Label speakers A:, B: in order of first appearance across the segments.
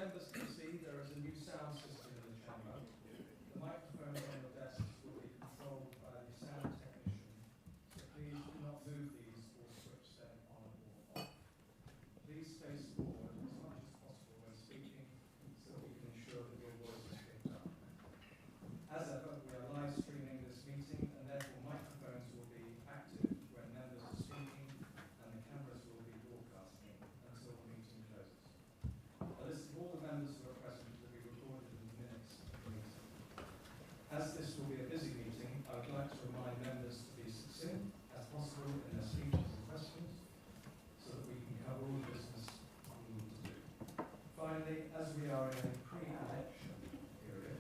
A: members can see, there is a new sound system in the chamber. The microphones on the desks will be controlled by the sound technician, so please do not move these or switch them on or off. Please face forward as much as possible when speaking, so we can ensure that your voice is picked up. As ever, we are live streaming this meeting, and therefore microphones will be active when members are speaking, and the cameras will be broadcasting until the meeting closes. A list of all the members who are present will be recorded in the minutes of the meeting. As this will be a busy meeting, I would like to remind members to be succinct as possible in their speeches and questions, so that we can cover all the business we need to do. Finally, as we are in a pre-election period,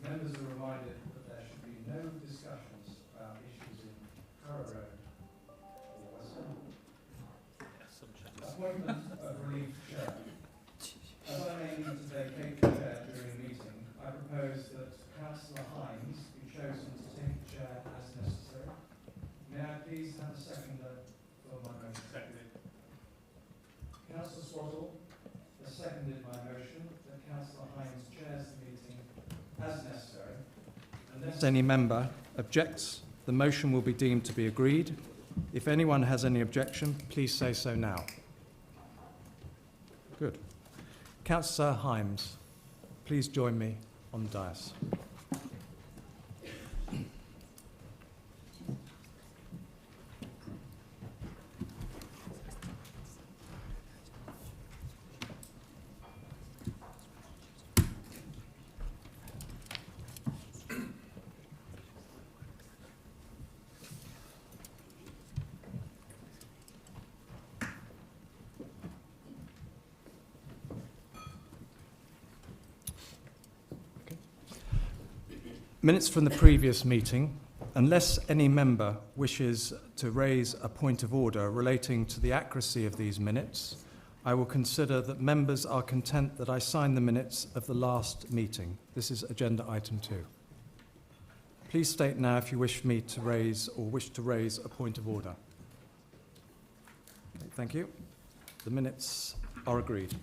A: members are reminded that there should be no discussions about issues in Harrow Road or West End. Appointment of relief chair. As I may need to vacate the chair during the meeting, I propose that Councillor Hines be chosen to take the chair as necessary. May I please have a seconder for my motion? Seconded. Councillor Swaddle has seconded my motion that Councillor Hines chairs the meeting as necessary. Unless any member objects, the motion will be deemed to be agreed. If anyone has any objection, please say so now. Good. Councillor Hines, please join me on the dais. Minutes from the previous meeting. Unless any member wishes to raise a point of order relating to the accuracy of these minutes, I will consider that members are content that I sign the minutes of the last meeting. This is agenda item 2. Please state now if you wish me to raise a point of order. Okay, thank you. The minutes are agreed.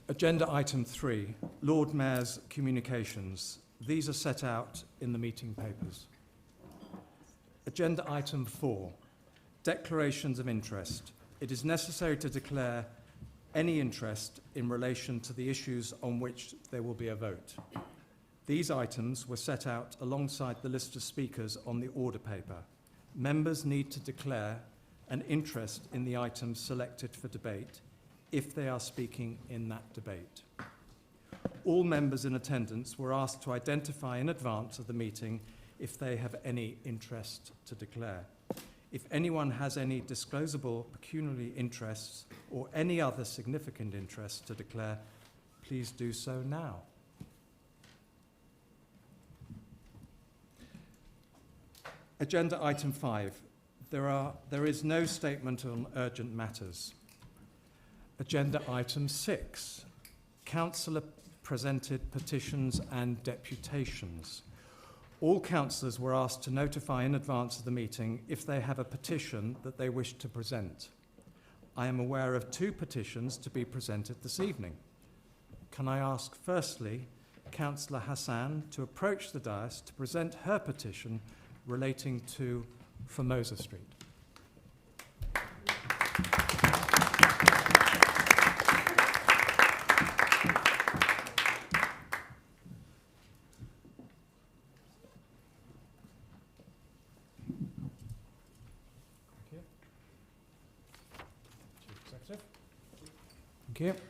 A: Agenda item 3, Lord Mayor's communications. These are set out in the meeting papers. Agenda item 4, declarations of interest. It is necessary to declare any interest in relation to the issues on which there will be a vote. These items were set out alongside the list of speakers on the order paper. Members need to declare an interest in the items selected for debate if they are speaking in that debate. All members in attendance were asked to identify in advance of the meeting if they have any interest to declare. If anyone has any disclosable pecuniary interests or any other significant interests to declare, please do so now. Agenda item 5. There is no statement on urgent matters. Agenda item 6, councillor presented petitions and deputations. All councillors were asked to notify in advance of the meeting if they have a petition that they wish to present. I am aware of 2 petitions to be presented this evening. Can I ask firstly Councillor Hassan to approach the dais to present her petition relating to Formosa Street? Thank you.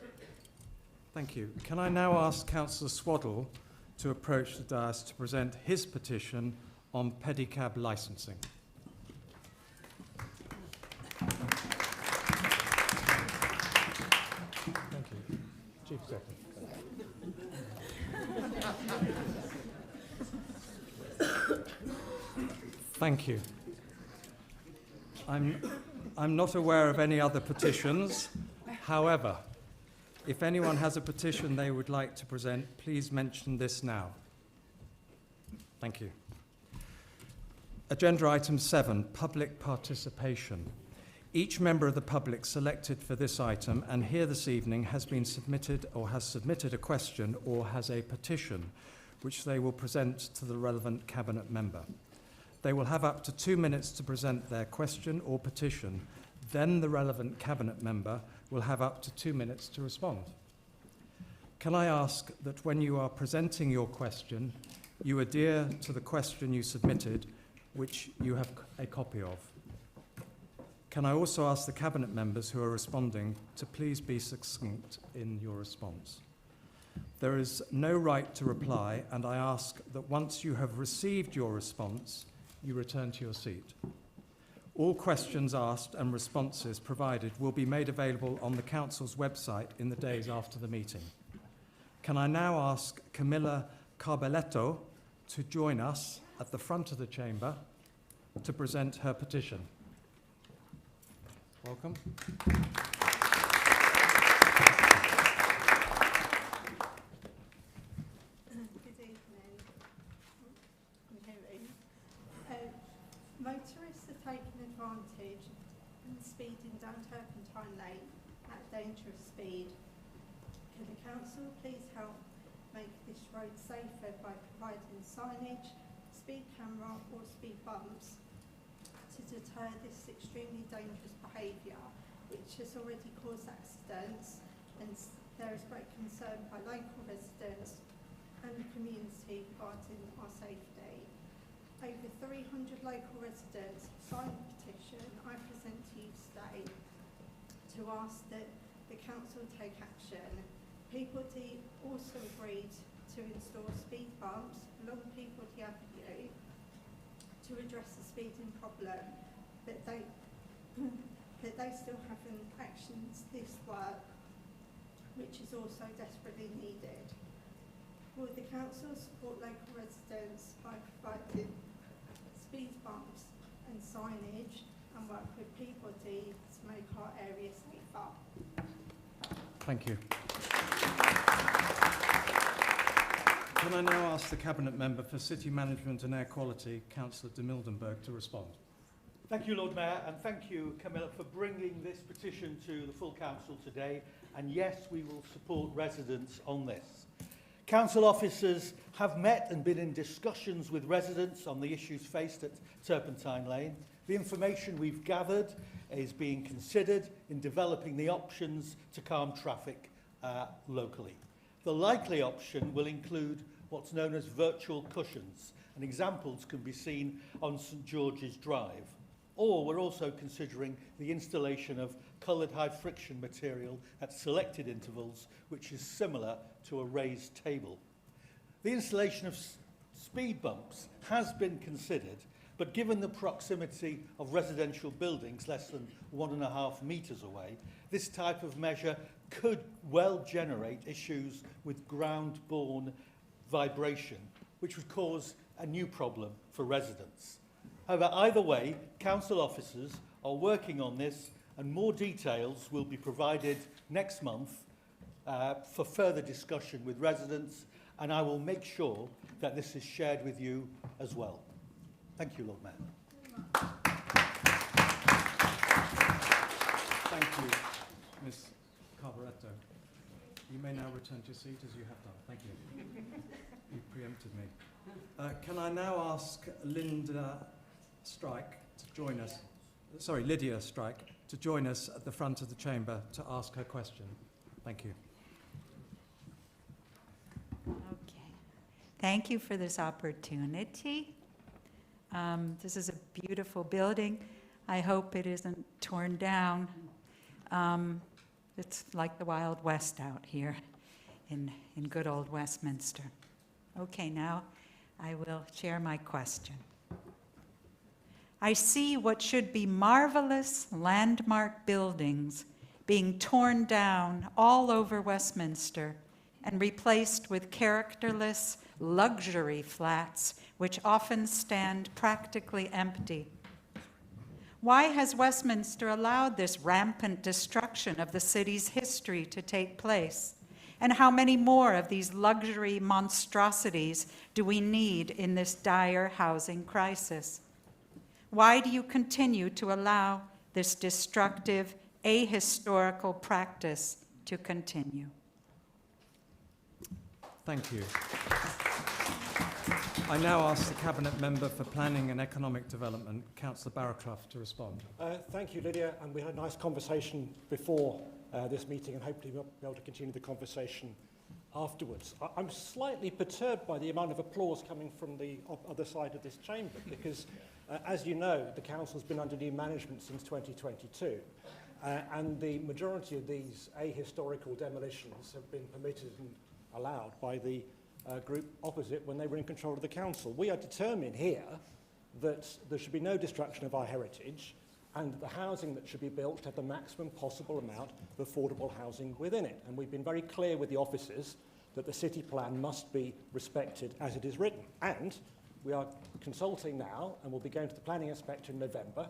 A: Thank you. Can I now ask Councillor Swaddle to approach the dais to present his petition on pedicab licensing? Thank you. Chief Secretary. Thank you. I'm not aware of any other petitions. However, if anyone has a petition they would like to present, please mention this now. Thank you. Agenda item 7, public participation. Each member of the public selected for this item and here this evening has been submitted or has submitted a question or has a petition which they will present to the relevant cabinet member. They will have up to 2 minutes to present their question or petition. Then the relevant cabinet member will have up to 2 minutes to respond. Can I ask that when you are presenting your question, you adhere to the question you submitted, which you have a copy of? Can I also ask the cabinet members who are responding to please be succinct in your response? There is no right to reply, and I ask that once you have received your response, you return to your seat. All questions asked and responses provided will be made available on the Council's website in the days after the meeting. Can I now ask Camilla Carbeletto to join us at the front of the chamber to present her petition? Welcome.
B: Good evening. Motorists are taking advantage and speeding down Turpentine Lane at dangerous speed. Can the council please help make this road safer by providing signage, speed camera or speed bumps to deter this extremely dangerous behaviour which has already caused accidents, and there is great concern by local residents and the community regarding our safety. Over 300 local residents signed the petition I present to you today to ask that the council take action. Peabody also agreed to install speed bumps along Peabody Avenue to address the speeding problem, but they still haven't actioned this work, which is also desperately needed. Will the council support local residents by providing speed bumps and signage and work with Peabody to make our area safer?
A: Thank you. Can I now ask the Cabinet Member for City Management and Air Quality, Councillor de Mildenburg, to respond?
C: Thank you, Lord Mayor, and thank you, Camilla, for bringing this petition to the full council today. And yes, we will support residents on this. Council officers have met and been in discussions with residents on the issues faced at Turpentine Lane. The information we've gathered is being considered in developing the options to calm traffic locally. The likely option will include what's known as virtual cushions, and examples can be seen on St George's Drive. Or we're also considering the installation of coloured high friction material at selected intervals, which is similar to a raised table. The installation of speed bumps has been considered, but given the proximity of residential buildings less than 1.5 metres away, this type of measure could well generate issues with ground-borne vibration, which would cause a new problem for residents. However, either way, council officers are working on this, and more details will be provided next month for further discussion with residents, and I will make sure that this is shared with you as well. Thank you, Lord Mayor.
A: Thank you, Ms. Carberetto. You may now return to your seat as you have done. Thank you. You preempted me. Can I now ask Lydia Strike to join us at the front of the chamber to ask her question. Thank you.
D: Okay. Thank you for this opportunity. This is a beautiful building. I hope it isn't torn down. It's like the Wild West out here in good old Westminster. Okay, now I will share my question. I see what should be marvelous landmark buildings being torn down all over Westminster and replaced with characterless luxury flats which often stand practically empty. Why has Westminster allowed this rampant destruction of the city's history to take place? And how many more of these luxury monstrosities do we need in this dire housing crisis? Why do you continue to allow this destructive, ahistorical practice to continue?
E: Thank you. I now ask the Cabinet Member for Planning and Economic Development, Councillor Barraclough, to respond.
F: Thank you, Lydia, and we had a nice conversation before this meeting, and hopefully we'll be able to continue the conversation afterwards. I'm slightly perturbed by the amount of applause coming from the other side of this chamber, because, as you know, the Council's been under new management since 2022, and the majority of these ahistorical demolitions have been permitted and allowed by the group opposite when they were in control of the Council. We are determined here that there should be no destruction of our heritage, and the housing that should be built should have the maximum possible amount of affordable housing within it. And we've been very clear with the officers that the city plan must be respected as it is written. And we are consulting now, and we'll be going to the planning inspector in November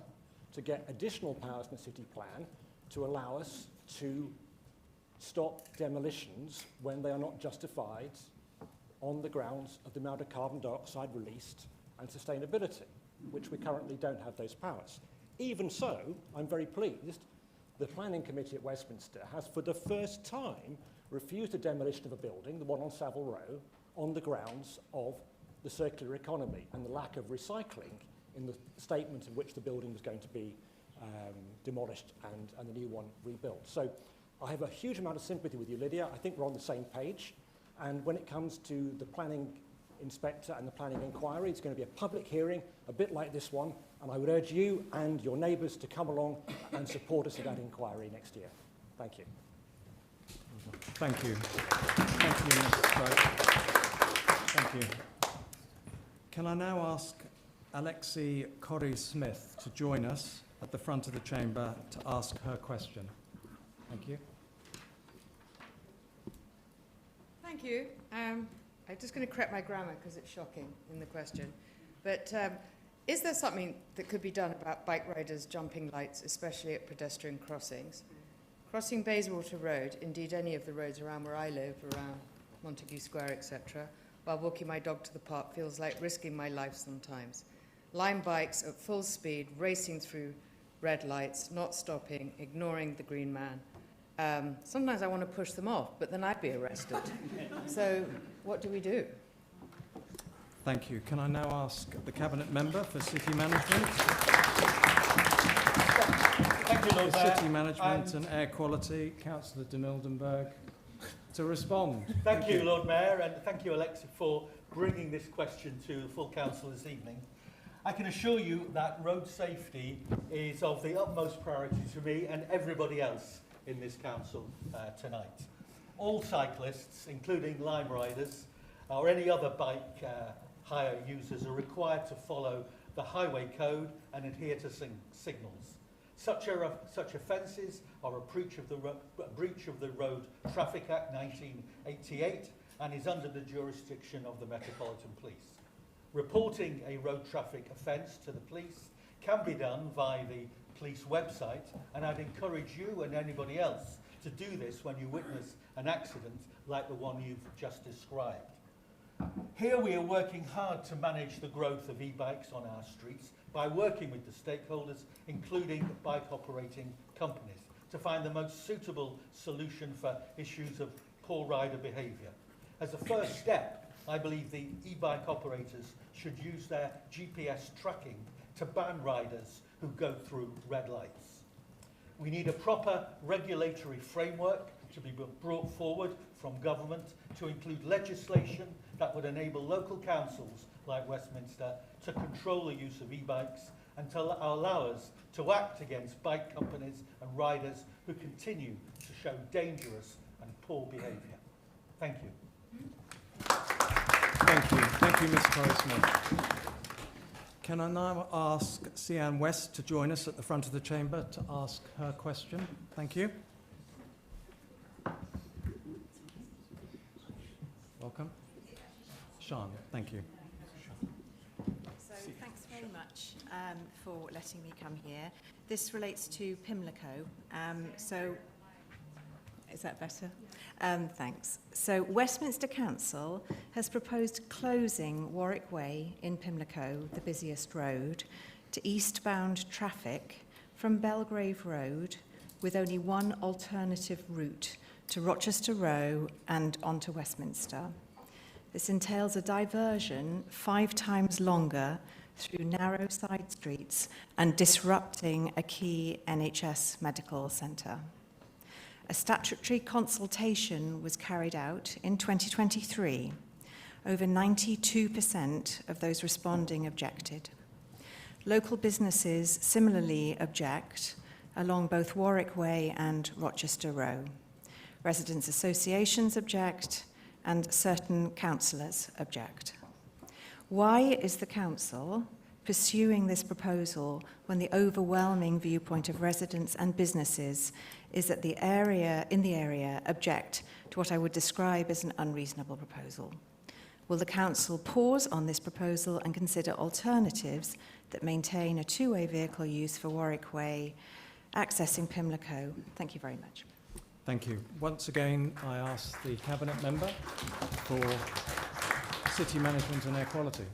F: to get additional powers in the city plan to allow us to stop demolitions when they are not justified on the grounds of the amount of carbon dioxide released and sustainability, which we currently don't have those powers. Even so, I'm very pleased the Planning Committee at Westminster has for the first time refused a demolition of a building, the one on Savile Row, on the grounds of the circular economy and the lack of recycling in the statement in which the building was going to be demolished and the new one rebuilt. So I have a huge amount of sympathy with you, Lydia. I think we're on the same page. And when it comes to the planning inspector and the planning inquiry, it's going to be a public hearing, a bit like this one, and I would urge you and your neighbours to come along and support us in that inquiry next year. Thank you.
E: Thank you. Thank you, Mr. Scrope. Thank you. Can I now ask Alexi Corrie-Smith to join us at the front of the chamber to ask her question? Thank you.
G: Thank you. I'm just going to correct my grammar because it's shocking in the question. But is there something that could be done about bike riders' jumping lights, especially at pedestrian crossings? Crossing Bayswater Road, indeed any of the roads around where I live, around Montague Square, etc., while walking my dog to the park feels like risking my life sometimes. Lime bikes at full speed, racing through red lights, not stopping, ignoring the green man. Sometimes I want to push them off, but then I'd be arrested. So what do we do?
E: Thank you. Can I now ask the Cabinet Member for City Management?
C: Thank you, Lord Mayor.
E: City Management and Air Quality, Councillor de Mildenberg, to respond.
C: Thank you, Lord Mayor, and thank you, Alexa, for bringing this question to the full council this evening. I can assure you that road safety is of the utmost priority to me and everybody else in this council tonight. All cyclists, including lime riders or any other bike hire users, are required to follow the highway code and adhere to signals. Such offences are a breach of the Road Traffic Act 1988 and is under the jurisdiction of the Metropolitan Police. Reporting a road traffic offence to the police can be done via the police website, and I'd encourage you and anybody else to do this when you witness an accident like the one you've just described. Here we are working hard to manage the growth of e-bikes on our streets by working with the stakeholders, including bike operating companies, to find the most suitable solution for issues of poor rider behaviour. As a first step, I believe the e-bike operators should use their GPS tracking to ban riders who go through red lights. We need a proper regulatory framework to be brought forward from government to include legislation that would enable local councils like Westminster to control the use of e-bikes and to allow us to act against bike companies and riders who continue to show dangerous and poor behaviour. Thank you.
E: Thank you. Thank you, Ms. Corrie-Smith. Can I now ask Sian West to join us at the front of the chamber to ask her question? Thank you. Welcome. Sian, thank you.
H: So thanks very much for letting me come here. This relates to Pimlico. Is that better? Thanks. So Westminster Council has proposed closing Warwick Way in Pimlico, the busiest road, to eastbound traffic from Belgrave Road with only one alternative route to Rochester Row and onto Westminster. This entails a diversion 5 times longer through narrow side streets and disrupting a key NHS medical centre. A statutory consultation was carried out in 2023. Over 92% of those responding objected. Local businesses similarly object along both Warwick Way and Rochester Row. Residents' associations object, and certain councillors object. Why is the council pursuing this proposal when the overwhelming viewpoint of residents and businesses is that the area object to what I would describe as an unreasonable proposal? Will the council pause on this proposal and consider alternatives that maintain a two-way vehicle use for Warwick Way, accessing Pimlico? Thank you very much.
E: Thank you. Once again, I ask the Cabinet Member for City Management and Air Quality.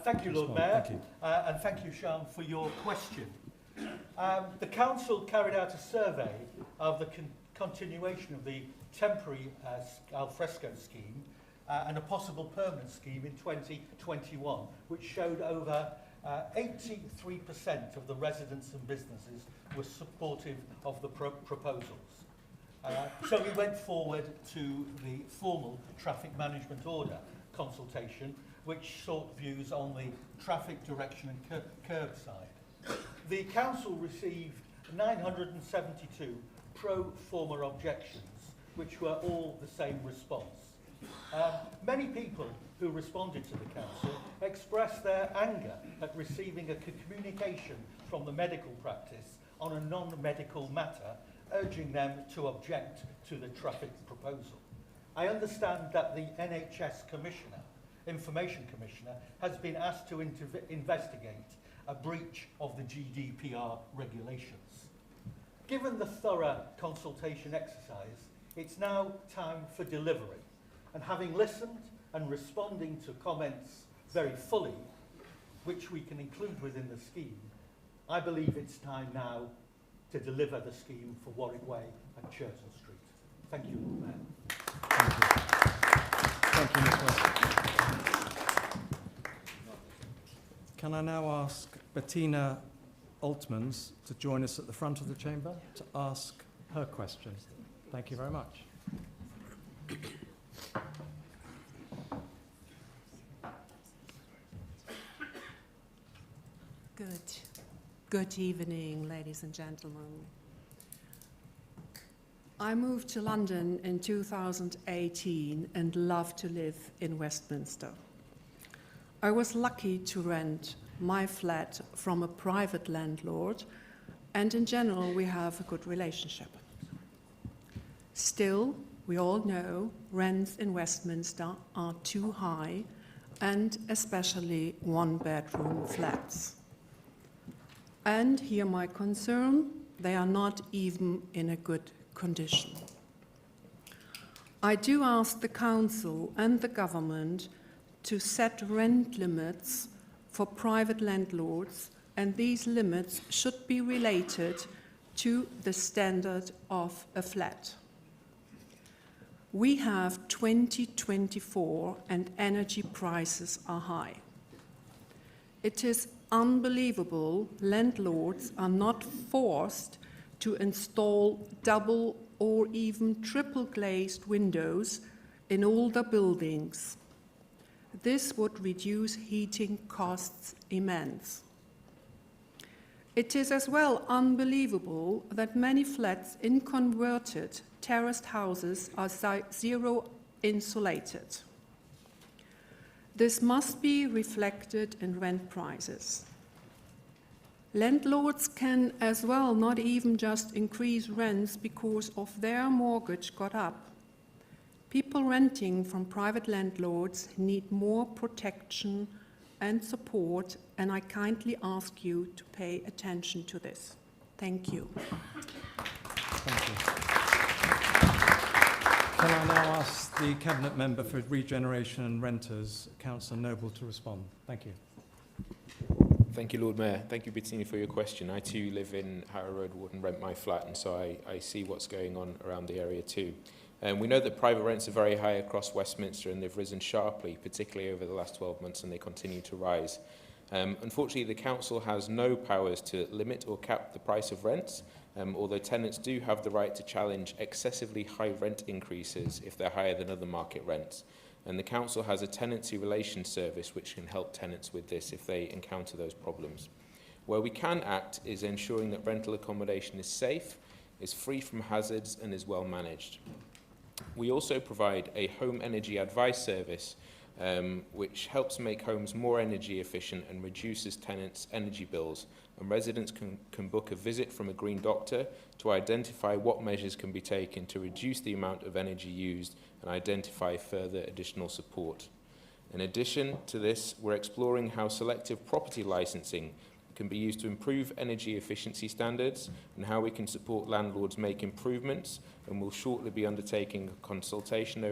C: Thank you, Lord Mayor.
E: Thank you.
C: And thank you, Sean, for your question. The Council carried out a survey of the continuation of the temporary alfresco scheme and a possible permanent scheme in 2021, which showed over 83% of the residents and businesses were supportive of the proposals. So we went forward to the formal traffic management order consultation, which sought views on the traffic direction and curbside. The Council received 972 pro forma objections, which were all the same response. Many people who responded to the Council expressed their anger at receiving a communication from the medical practice on a non-medical matter, urging them to object to the traffic proposal. I understand that the NHS Commissioner, Information Commissioner, has been asked to investigate a breach of the GDPR regulations. Given the thorough consultation exercise, it's now time for delivery. And having listened and responding to comments very fully, which we can include within the scheme, I believe it's time now to deliver the scheme for Warwick Way and Churton Street. Thank you, Lord Mayor.
E: Thank you, Mr. West. Can I now ask Bettina Altmans to join us at the front of the chamber to ask her question? Thank you very much.
I: Good evening, ladies and gentlemen. I moved to London in 2018 and love to live in Westminster. I was lucky to rent my flat from a private landlord, and in general we have a good relationship. Still, we all know rents in Westminster are too high, and especially one-bedroom flats. And here my concern, they are not even in a good condition. I do ask the Council and the Government to set rent limits for private landlords, and these limits should be related to the standard of a flat. We have 2024 and energy prices are high. It is unbelievable landlords are not forced to install double or even triple glazed windows in older buildings. This would reduce heating costs immense. It is as well unbelievable that many flats in converted terraced houses are zero insulated. This must be reflected in rent prices. Landlords can as well not even just increase rents because of their mortgage got up. People renting from private landlords need more protection and support, and I kindly ask you to pay attention to this. Thank you.
E: Thank you. Can I now ask the Cabinet Member for Regeneration and Renters, Councillor Noble, to respond? Thank you.
J: Thank you, Lord Mayor. Thank you, Bettini, for your question. I too live in Harrow Road Ward and rent my flat, and so I see what's going on around the area too. We know that private rents are very high across Westminster, and they've risen sharply, particularly over the last 12 months, and they continue to rise. Unfortunately, the council has no powers to limit or cap the price of rents, although tenants do have the right to challenge excessively high rent increases if they're higher than other market rents. And the council has a tenancy relations service which can help tenants with this if they encounter those problems. Where we can act is ensuring that rental accommodation is safe, is free from hazards, and is well managed. We also provide a home energy advice service which helps make homes more energy efficient and reduces tenants' energy bills. And residents can book a visit from a green doctor to identify what measures can be taken to reduce the amount of energy used and identify further additional support. In addition to this, we're exploring how selective property licensing can be used to improve energy efficiency standards and how we can support landlords make improvements, and we'll shortly be undertaking a consultation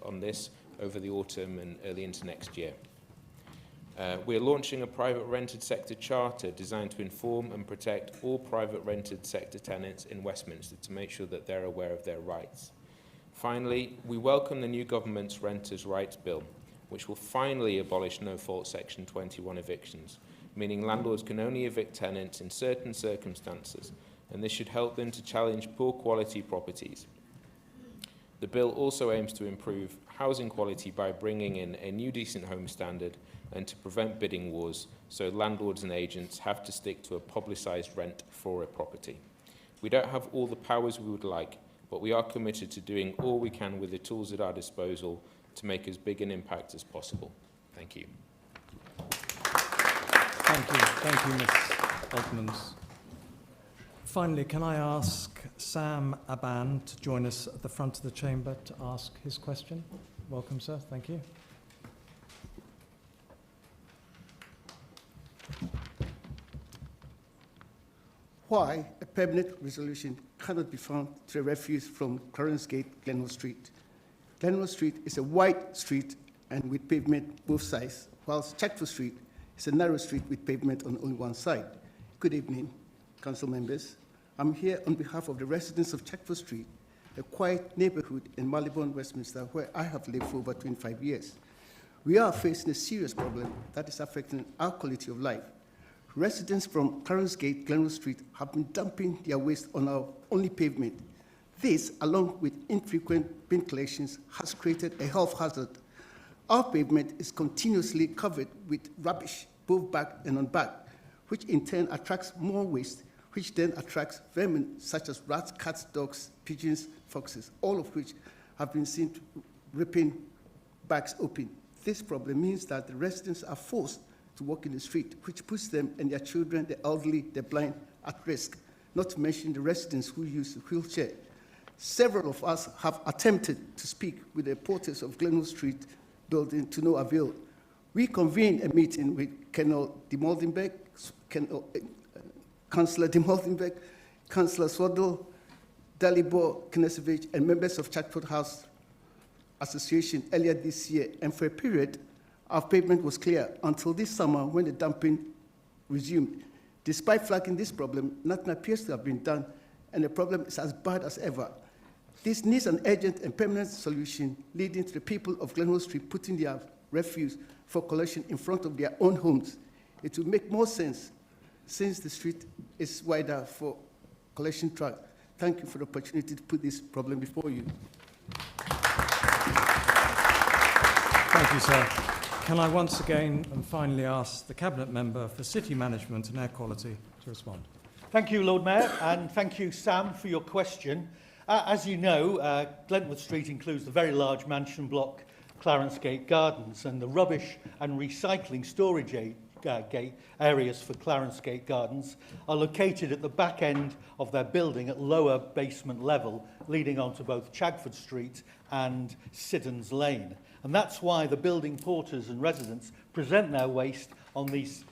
J: on this over the autumn and early into next year. We're launching a private rented sector charter designed to inform and protect all private rented sector tenants in Westminster to make sure that they're aware of their rights. Finally, we welcome the new government's Renters' Rights Bill, which will finally abolish no-fault Section 21 evictions, meaning landlords can only evict tenants in certain circumstances, and this should help them to challenge poor quality properties. The bill also aims to improve housing quality by bringing in a new decent home standard and to prevent bidding wars, so landlords and agents have to stick to a publicised rent for a property. We don't have all the powers we would like, but we are committed to doing all we can with the tools at our disposal to make as big an impact as possible. Thank you.
E: Thank you, Ms. Altmans. Finally, can I ask Sam Aban to join us at the front of the chamber to ask his question? Welcome, sir. Thank you.
K: Why a permanent resolution cannot be found to refuse from Clarence Gate, Glenwell Street. Glenwell Street is a wide street and with pavement both sides, whilst Chatford Street is a narrow street with pavement on only one side. Good evening, council members. I'm here on behalf of the residents of Chatford Street, a quiet neighborhood in Marylebone, Westminster, where I have lived for over 25 years. We are facing a serious problem that is affecting our quality of life. Residents from Clarence Gate, Glenwell Street have been dumping their waste on our only pavement. This, along with infrequent bin collections, has created a health hazard. Our pavement is continuously covered with rubbish, both back and on back, which in turn attracts more waste, which then attracts vermin such as rats, cats, dogs, pigeons, foxes, all of which have been seen ripping bags open. This problem means that the residents are forced to walk in the street, which puts them and their children, the elderly, the blind, at risk, not to mention the residents who use the wheelchair. Several of us have attempted to speak with the porters of Glenwell Street building to no avail. We convened a meeting with Colonel de Moldenbeck, Councillor de Moldenbeck, Councillor Swaddle, Dalibor Knesevich, and members of Chatford House Association earlier this year, and for a period, our pavement was clear until this summer when the dumping resumed. Despite flagging this problem, nothing appears to have been done, and the problem is as bad as ever. This needs an urgent and permanent solution, leading to the people of Glenwell Street putting their refuse for collection in front of their own homes. It will make more sense since the street is wider for collection trucks. Thank you for the opportunity to put this problem before you.
E: Thank you, sir. Can I once again and finally ask the Cabinet Member for City Management and Air Quality to respond?
C: Thank you, Lord Mayor, and thank you, Sam, for your question. As you know, Glentworth Street includes the very large mansion block Clarence Gate Gardens, and the rubbish and recycling storage areas for Clarence Gate Gardens are located at the back end of their building at lower basement level, leading onto both Chagford Street and Siddons Lane. And that's why the building porters and residents present their waste on these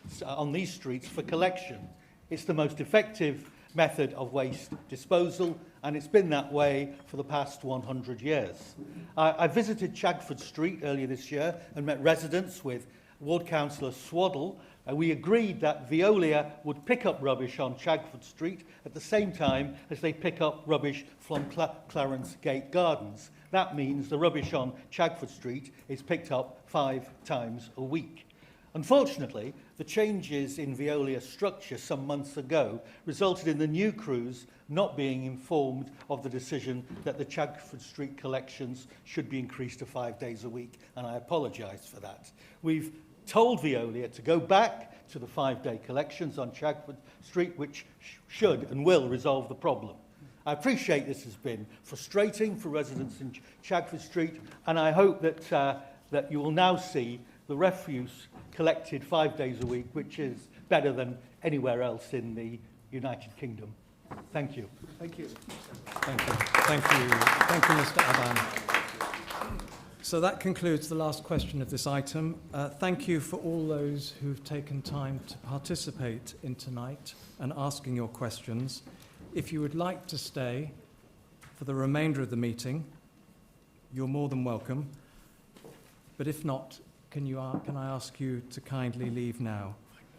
C: streets for collection. It's the most effective method of waste disposal, and it's been that way for the past 100 years. I visited Chagford Street earlier this year and met residents with Ward Councillor Swaddle We agreed that Veolia would pick up rubbish on Chagford Street at the same time as they pick up rubbish from Clarence Gate Gardens. That means the rubbish on Chagford Street is picked up 5 times a week. Unfortunately, the changes in Veolia's structure some months ago resulted in the new crews not being informed of the decision that the Chagford Street collections should be increased to 5 days a week, and I apologise for that. We've told Veolia to go back to the 5-day collections on Chagford Street, which should and will resolve the problem. I appreciate this has been frustrating for residents in Chagford Street, and I hope that you will now see the refuse collected 5 days a week, which is better than anywhere else in the United Kingdom. Thank you.
K: Thank you.
E: Thank you. Thank you. Thank you, Mr. Aban. So that concludes the last question of this item. Thank you for all those who've taken time to participate in tonight and asking your questions. If you would like to stay for the remainder of the meeting, you're more than welcome. But if not, can I ask you to kindly leave now?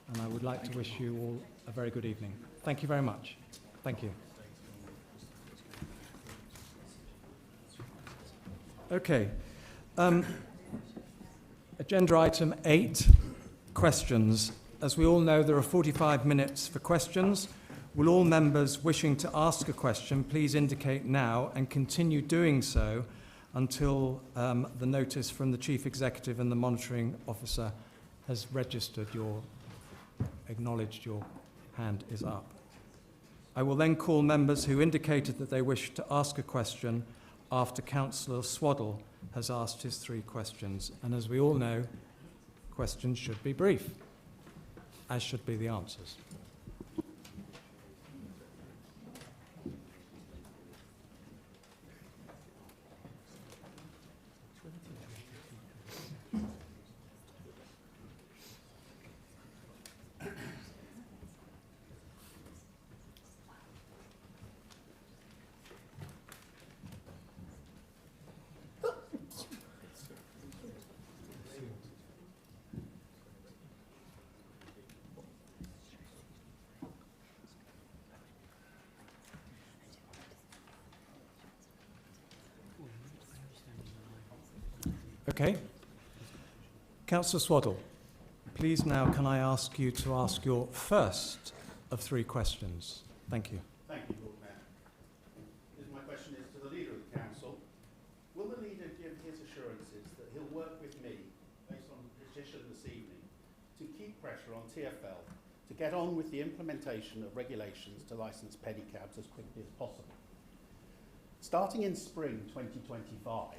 E: And I would like to wish you all a very good evening. Thank you very much. Thank you. Okay. Agenda item 8, questions. As we all know, there are 45 minutes for questions. Will all members wishing to ask a question please indicate now and continue doing so until the notice from the Chief Executive and the Monitoring Officer has acknowledged your hand is up. I will then call members who indicated that they wish to ask a question after Councillor Swaddle has asked his 3 questions. And as we all know, questions should be brief, as should be the answers. Okay. Councillor Swaddle, please now can I ask you to ask your first of 3 questions? Thank you.
L: Thank you, Lord Mayor. My question is to the Leader of the Council. Will the Leader give his assurances that he'll work with me, based on the petition this evening, to keep pressure on TfL to get on with the implementation of regulations to licence pedicabs as quickly as possible? Starting in spring 2025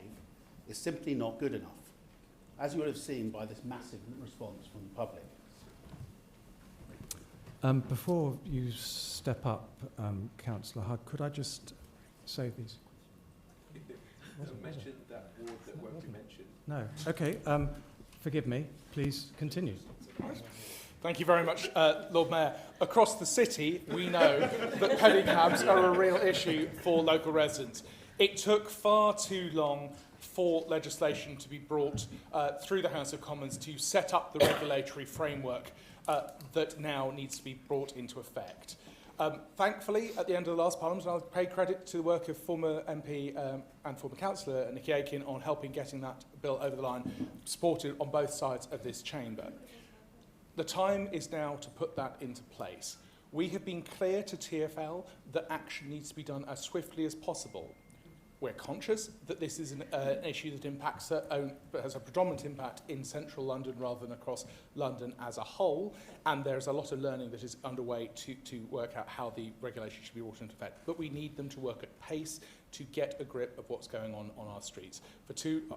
L: is simply not good enough, as you would have seen by this massive response from the public.
E: Before you step up, Councillor Hugg, could I just say these?
J: Doesn't mention that ward that won't be mentioned.
E: No. Okay. Forgive me. Please continue.
M: Thank you very much, Lord Mayor. Across the city, we know that pedicabs are a real issue for local residents. It took far too long for legislation to be brought through the House of Commons to set up the regulatory framework that now needs to be brought into effect. Thankfully, at the end of the last Parliament, I'll pay credit to the work of former MP and former councillor Nicky Aiken on helping getting that bill over the line, supported on both sides of this chamber. The time is now to put that into place. We have been clear to TfL that action needs to be done as swiftly as possible. We're conscious that this is an issue that impacts has a predominant impact in central London rather than across London as a whole, and there's a lot of learning that is underway to work out how the regulation should be brought into effect. But we need them to work at pace to get a grip of what's going on our streets.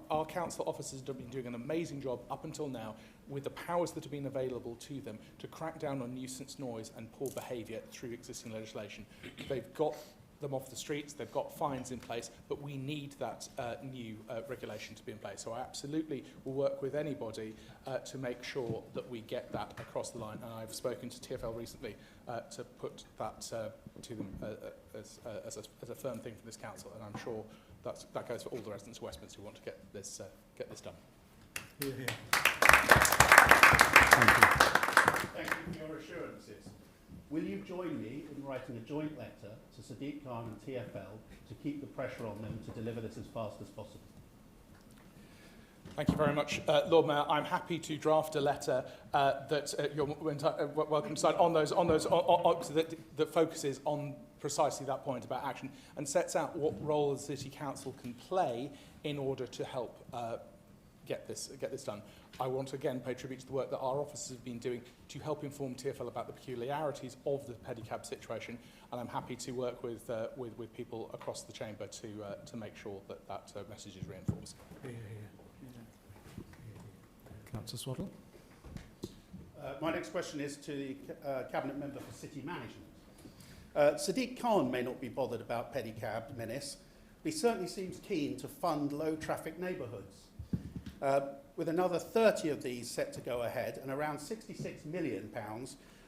M: Our council officers have been doing an amazing job up until now with the powers that have been available to them to crack down on nuisance noise and poor behaviour through existing legislation. They've got them off the streets, they've got fines in place, but we need that new regulation to be in place. So I absolutely will work with anybody to make sure that we get that across the line. And I've spoken to TfL recently to put that to them as a firm thing from this council, and I'm sure that goes for all the residents of Westminster who want to get this done.
E: Thank you.
L: Thank you for your assurances. Will you join me in writing a joint letter to Sadiq Khan and TfL to keep the pressure on them to deliver this as fast as possible?
M: Thank you very much, Lord Mayor. I'm happy to draft a letter that you're welcome to sign on those that focuses on precisely that point about action and sets out what role the City Council can play in order to help get this done. I want to again pay tribute to the work that our officers have been doing to help inform TfL about the peculiarities of the pedicab situation, and I'm happy to work with people across the chamber to make sure that that message is reinforced.
E: Councillor Swaddle.
L: My next question is to the Cabinet Member for City Management. Sadiq Khan may not be bothered about pedicab menace, but he certainly seems keen to fund low-traffic neighbourhoods. With another 30 of these set to go ahead and around £66 million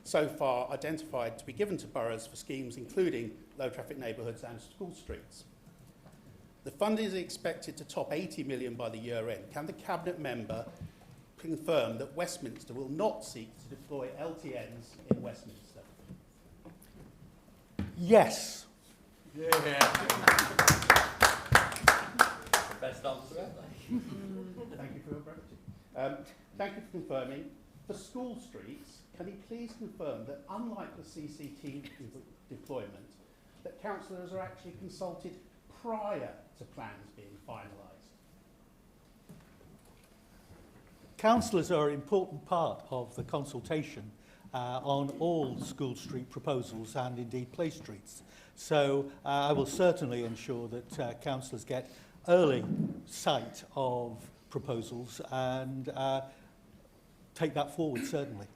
L: so far identified to be given to boroughs for schemes including low-traffic neighbourhoods and school streets. The funding is expected to top 80 million by the year end. Can the Cabinet Member confirm that Westminster will not seek to deploy LTNs in Westminster?
C: Yes.
N: Yeah. Best answer ever.
L: Thank you for your brevity. Thank you for confirming. For school streets, can you please confirm that unlike the CCT deployment, that councillors are actually consulted prior to plans being finalised?
C: Councillors are an important part of the consultation on all school street proposals and indeed place streets. So I will certainly ensure that councillors get early sight of proposals and take that forward, certainly.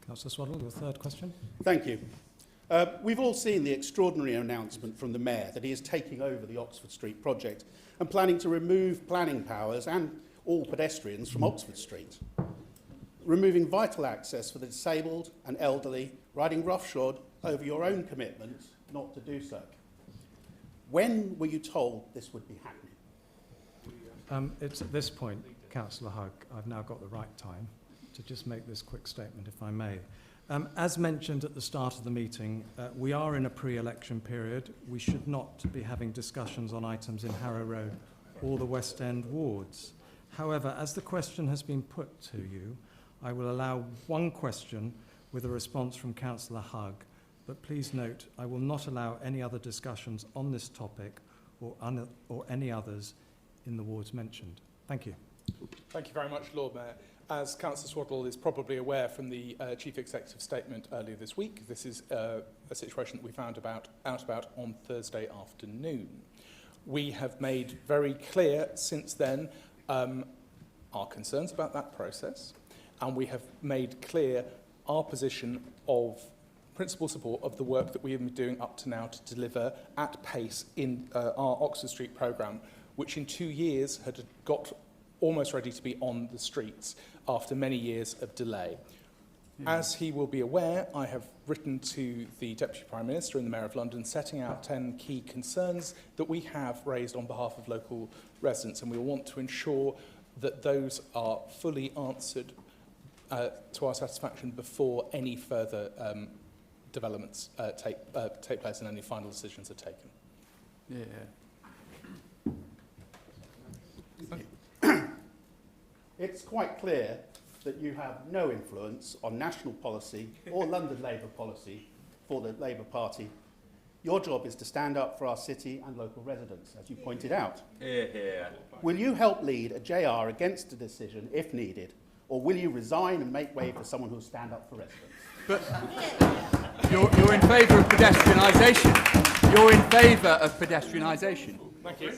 E: Councillor Swaddle, your third question.
L: Thank you. We've all seen the extraordinary announcement from the Mayor that he is taking over the Oxford Street project and planning to remove planning powers and all pedestrians from Oxford Street, removing vital access for the disabled and elderly, riding roughshod over your own commitment not to do so. When were you told this would be happening?
E: It's at this point, Councillor Hugg, I've now got the right time to just make this quick statement, if I may. As mentioned at the start of the meeting, we are in a pre-election period. We should not be having discussions on items in Harrow Road or the West End wards. However, as the question has been put to you, I will allow one question with a response from Councillor Hugg, but please note I will not allow any other discussions on this topic or any others in the wards mentioned. Thank you.
M: Thank you very much, Lord Mayor. As Councillor Swaddle is probably aware from the Chief Executive's statement earlier this week, this is a situation that we found out about on Thursday afternoon. We have made very clear since then our concerns about that process, and we have made clear our position of principal support of the work that we have been doing up to now to deliver at pace in our Oxford Street programme, which in 2 years had got almost ready to be on the streets after many years of delay. As he will be aware, I have written to the Deputy Prime Minister and the Mayor of London setting out 10 key concerns that we have raised on behalf of local residents, and we want to ensure that those are fully answered to our satisfaction before any further developments take place and any final decisions are taken.
L: It's quite clear that you have no influence on national policy or London Labour policy for the Labour Party. Your job is to stand up for our city and local residents, as you pointed out. Will you help lead a JR against the decision if needed, or will you resign and make way for someone who will stand up for residents?
N: But you're in favour of pedestrianisation. You're in favour of pedestrianisation.
M: Thank you.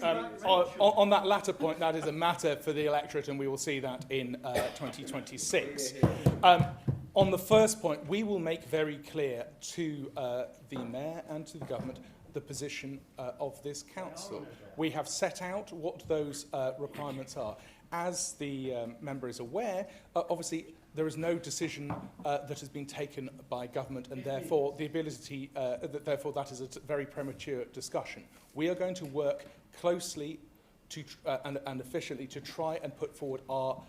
M: On that latter point, that is a matter for the electorate, and we will see that in 2026. On the first point, we will make very clear to the Mayor and to the Government the position of this council. We have set out what those requirements are. As the member is aware, obviously there is no decision that has been taken by government, and therefore the ability, therefore that is a very premature discussion. We are going to work closely to and efficiently to try and put forward our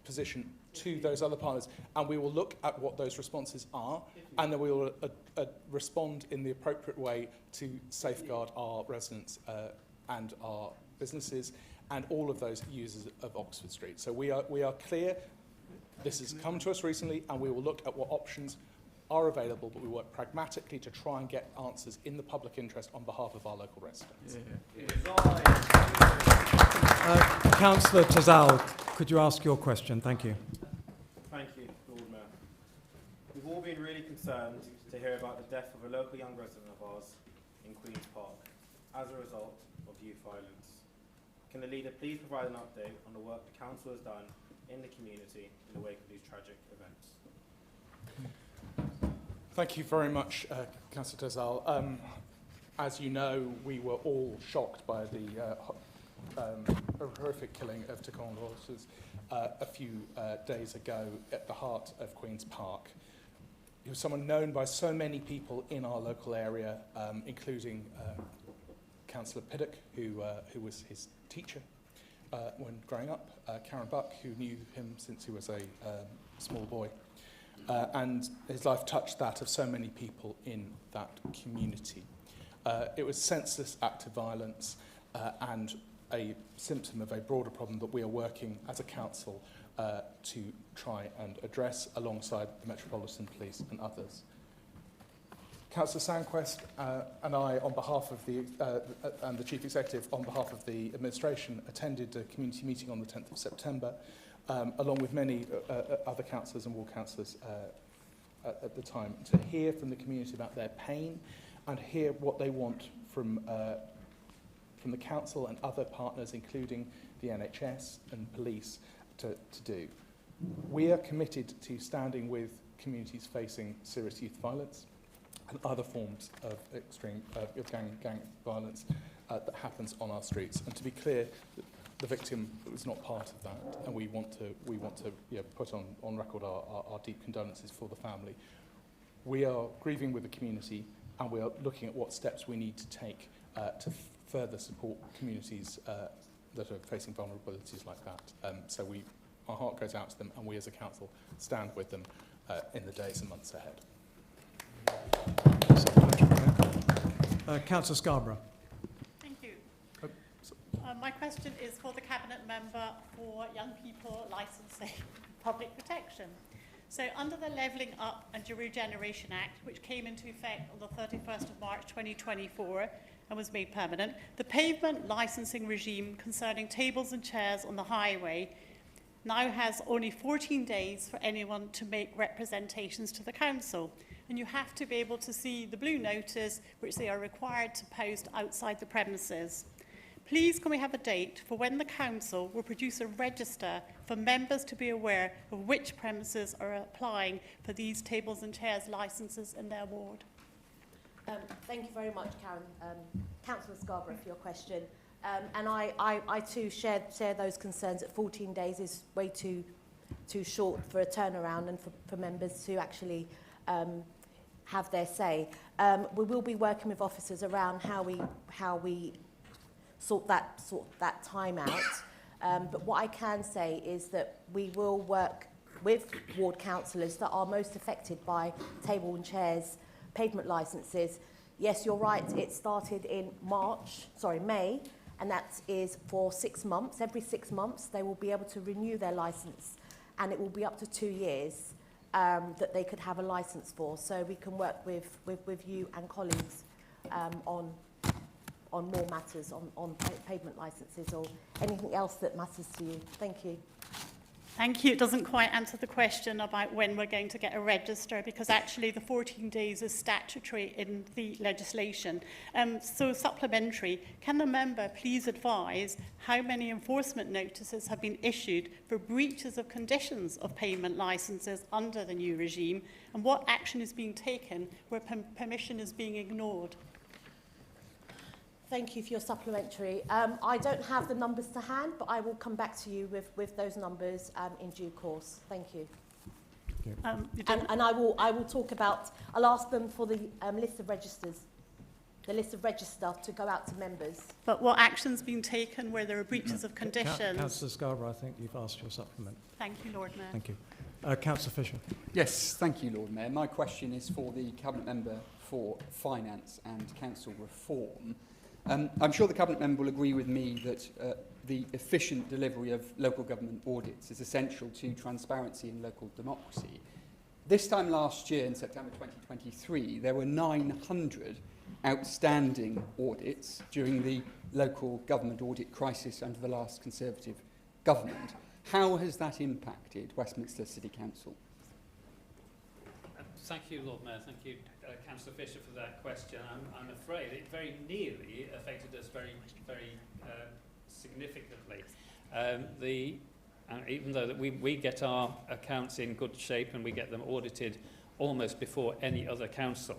M: position to those other partners, and we will look at what those responses are, and then we will respond in the appropriate way to safeguard our residents and our businesses and all of those users of Oxford Street. So we are clear. This has come to us recently, and we will look at what options are available, but we work pragmatically to try and get answers in the public interest on behalf of our local residents.
E: Councillor Tazal, could you ask your question? Thank you.
O: Thank you, Lord Mayor. We've all been really concerned to hear about the death of a local young resident of ours in Queen's Park as a result of youth violence. Can the leader please provide an update on the work the council has done in the community in the wake of these tragic events?
M: Thank you very much, Councillor Tazal. As you know, we were all shocked by the horrific killing of Tacon Roses a few days ago at the heart of Queen's Park. He was someone known by so many people in our local area, including Councillor Piddock, who was his teacher when growing up, Karen Buck, who knew him since he was a small boy. And his life touched that of so many people in that community. It was a senseless act of violence and a symptom of a broader problem that we are working as a council to try and address alongside the Metropolitan Police and others. Councillor Sandquist and I, on behalf of and the Chief Executive, on behalf of the administration, attended a community meeting on the 10th of September, along with many other councillors and ward councillors at the time, to hear from the community about their pain and hear what they want from the council and other partners, including the NHS and police, to do. We are committed to standing with communities facing serious youth violence and other forms of extreme gang violence that happens on our streets. And to be clear, the victim was not part of that, and we want to put on record our deep condolences for the family. We are grieving with the community, and we are looking at what steps we need to take to further support communities that are facing vulnerabilities like that. So our heart goes out to them, and we as a council stand with them in the days and months ahead.
E: Councillor Scarborough.
P: Thank you. My question is for the Cabinet Member for Young People Licensing Public Protection. So under the Levelling Up and Regeneration Act, which came into effect on the 31st of March 2024 and was made permanent, the pavement licensing regime concerning tables and chairs on the highway now has only 14 days for anyone to make representations to the council. And you have to be able to see the blue notice which they are required to post outside the premises. Please can we have a date for when the council will produce a register for members to be aware of which premises are applying for these tables and chairs licences in their ward?
Q: Thank you very much, Karen. Councillor Scarborough, for your question. And I too share those concerns that 14 days is way too short for a turnaround and for members to actually have their say. We will be working with officers around how we sort that time out. But what I can say is that we will work with ward councillors that are most affected by table and chairs pavement licences. Yes, you're right, it started in May, and that is for 6 months. Every 6 months they will be able to renew their licence, and it will be up to 2 years that they could have a licence for. So we can work with you and colleagues on more matters, on pavement licences or anything else that matters to you. Thank you.
P: Thank you. It doesn't quite answer the question about when we're going to get a register, because actually the 14 days is statutory in the legislation. So supplementary, can the member please advise how many enforcement notices have been issued for breaches of conditions of payment licences under the new regime, and what action is being taken where permission is being ignored?
Q: Thank you for your supplementary. I don't have the numbers to hand, but I will come back to you with those numbers in due course. Thank you. And I will talk about, I'll ask them for the list of registers. the list of register to go out to members.
P: But what action's been taken where there are breaches of conditions?
E: Councillor Scarborough, I think you've asked your supplement.
P: Thank you, Lord Mayor.
E: Thank you. Councillor Fisher.
N: Yes, thank you, Lord Mayor. My question is for the Cabinet Member for Finance and Council Reform. I'm sure the Cabinet Member will agree with me that the efficient delivery of local government audits is essential to transparency in local democracy. This time last year, in September 2023, there were 900 outstanding audits during the local government audit crisis under the last Conservative government. How has that impacted Westminster City Council?
R: Thank you, Lord Mayor. Thank you, Councillor Fisher, for that question. I'm afraid it very nearly affected us very significantly. Even though that we get our accounts in good shape and we get them audited almost before any other council.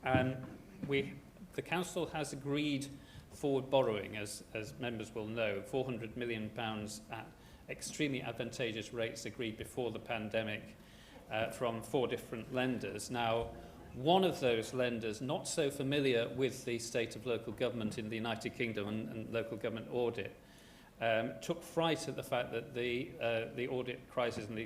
R: The council has agreed forward borrowing, as members will know, £400 million at extremely advantageous rates agreed before the pandemic from 4 different lenders. Now, one of those lenders, not so familiar with the state of local government in the United Kingdom and local government audit, took fright at the fact that the audit crisis and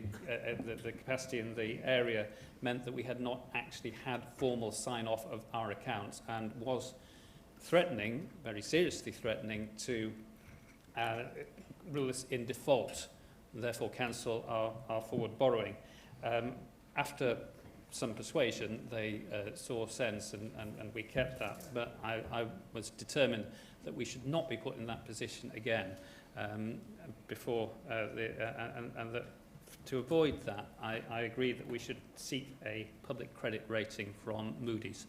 R: the capacity in the area meant that we had not actually had formal sign-off of our accounts and was threatening, very seriously threatening, to rule us in default, and therefore cancel our forward borrowing. After some persuasion, they saw sense and we kept that. But I was determined that we should not be put in that position again. Before and that to avoid that, I agree that we should seek a public credit rating from Moody's.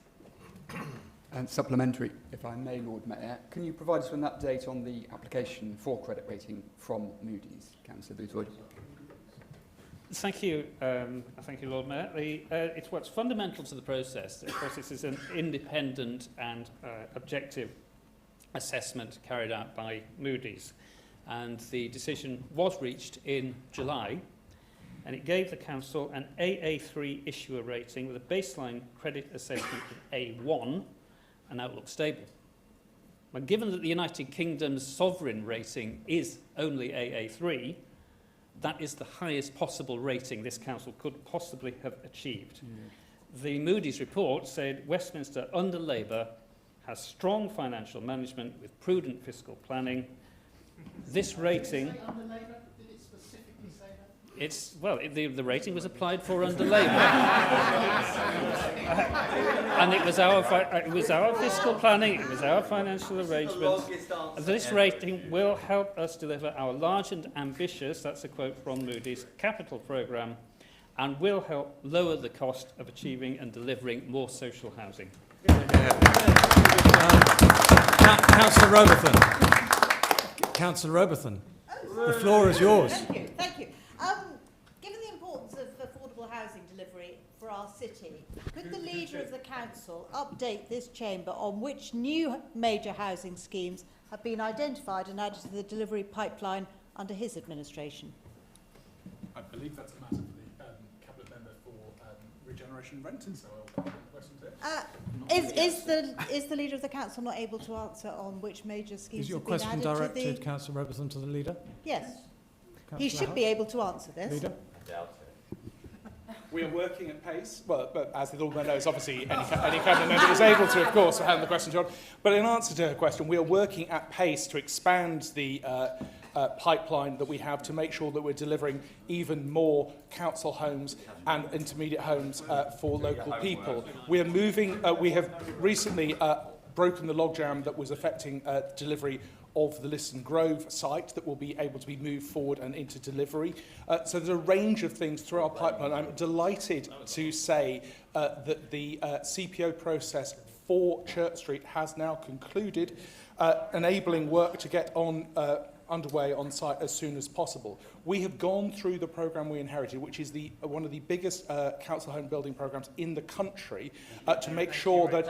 N: And supplementary, if I may, Lord Mayor, can you provide us with an update on the application for credit rating from Moody's, Councillor Boothwood?
R: Thank you, Lord Mayor. It's what's fundamental to the process. Of course, this is an independent and objective assessment carried out by Moody's. And the decision was reached in July, and it gave the Council an AA3 issuer rating with a baseline credit assessment of A1 and outlook stable. But given that the United Kingdom's sovereign rating is only AA3, that is the highest possible rating this Council could possibly have achieved. The Moody's report said Westminster under Labour has strong financial management with prudent fiscal planning. This rating,
L: Did it specifically say that?
R: it's, well, the rating was applied for under Labour. And it was our fiscal planning, it was our financial arrangements. This rating will help us deliver our large and ambitious, that's a quote from Moody's, capital programme, and will help lower the cost of achieving and delivering more social housing.
E: Councillor Robertson. Councillor Robertson, the floor is yours.
S: Thank you. Given the importance of affordable housing delivery for our city, could the leader of the council update this chamber on which new major housing schemes have been identified and added to the delivery pipeline under his administration?
M: I believe that's a matter for the Cabinet Member for Regeneration and Renting, so I'll put the question to him.
S: Is the leader of the council not able to answer on which major schemes
E: Is your
S: have been
E: question
S: added
E: directed,
S: to the...
E: Councillor Robertson, to the leader?
S: Yes.
E: Councillor
S: He should
E: Howe?
S: be able to answer this.
E: Leader?
M: We are working at pace, but as the Lord Mayor knows, obviously any Cabinet Member is able to, of course, hand the question to her. But in answer to her question, we are working at pace to expand the pipeline that we have to make sure that we're delivering even more council homes and intermediate homes for local people. We are moving, we have recently broken the logjam that was affecting delivery of the Liston Grove site that will be able to be moved forward and into delivery. So there's a range of things through our pipeline. I'm delighted to say that the CPO process for Church Street has now concluded, enabling work to get on underway on site as soon as possible. We have gone through the programme we inherited, which is one of the biggest council home building programmes in the country, to make sure that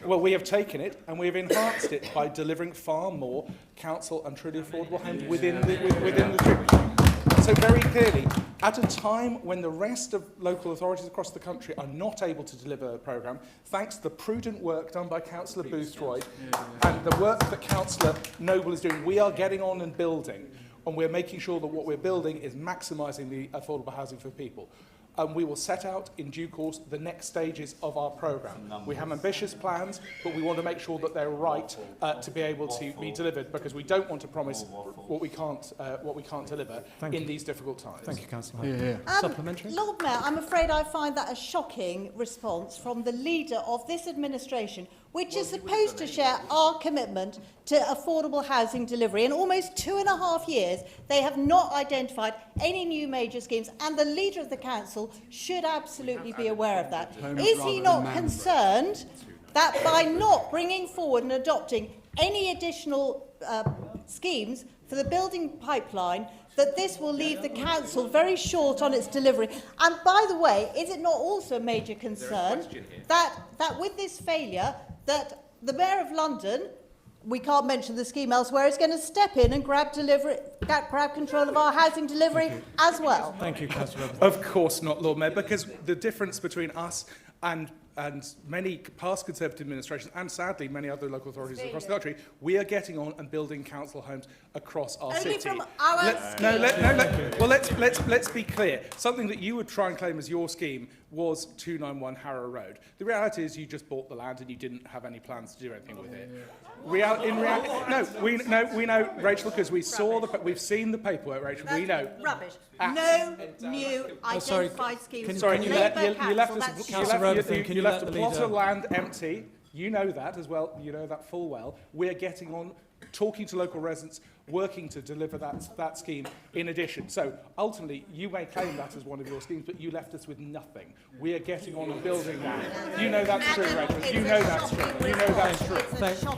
M: we have taken it and we have enhanced it by delivering far more council and truly affordable homes within the so very clearly, at a time when the rest of local authorities across the country are not able to deliver a programme, thanks to the prudent work done by Councillor Boothroyd and the work that Councillor Noble is doing, we are getting on and building, and we're making sure that what we're building is maximising the affordable housing for people. And we will set out in due course the next stages of our programme. We have ambitious plans, but we want to make sure that they're right to be able to be delivered, because we don't want to promise what we can't deliver in these difficult times.
E: Thank you, Councillor. Supplementary?
S: Lord Mayor, I'm afraid I find that a shocking response from the leader of this administration, which is supposed to share our commitment to affordable housing delivery. In almost 2.5 years, they have not identified any new major schemes, and the leader of the council should absolutely be aware of that. Is he not concerned that by not bringing forward and adopting any additional schemes for the building pipeline, that this will leave the council very short on its delivery? And by the way, is it not also a major concern that with this failure, that the Mayor of London, we can't mention the scheme elsewhere, is going to step in and grab control of our housing delivery as well?
E: Thank you, Councillor.
M: Of course not, Lord Mayor, because the difference between us and many past Conservative administrations, and sadly many other local authorities across the country, we are getting on and building council homes across our
S: Only
M: city.
S: from our
M: Well, let's be clear. Something that you would try and claim as your scheme was 291 Harrow Road. The reality is you just bought the land and you didn't have any plans to do anything with it. We know, Rachel, because we've seen the paperwork, Rachel.
S: That's
M: we know.
S: Rubbish. No new identified schemes.
M: Sorry, you left
E: the
M: a plot of land empty. You know that as well. You know that full well. We're getting on, talking to local residents, working to deliver that scheme in addition. So ultimately, you may claim that as one of your schemes, but you left us with nothing. We are getting on and building that. You know that's true, Rachel. You know that's true. You know that's true.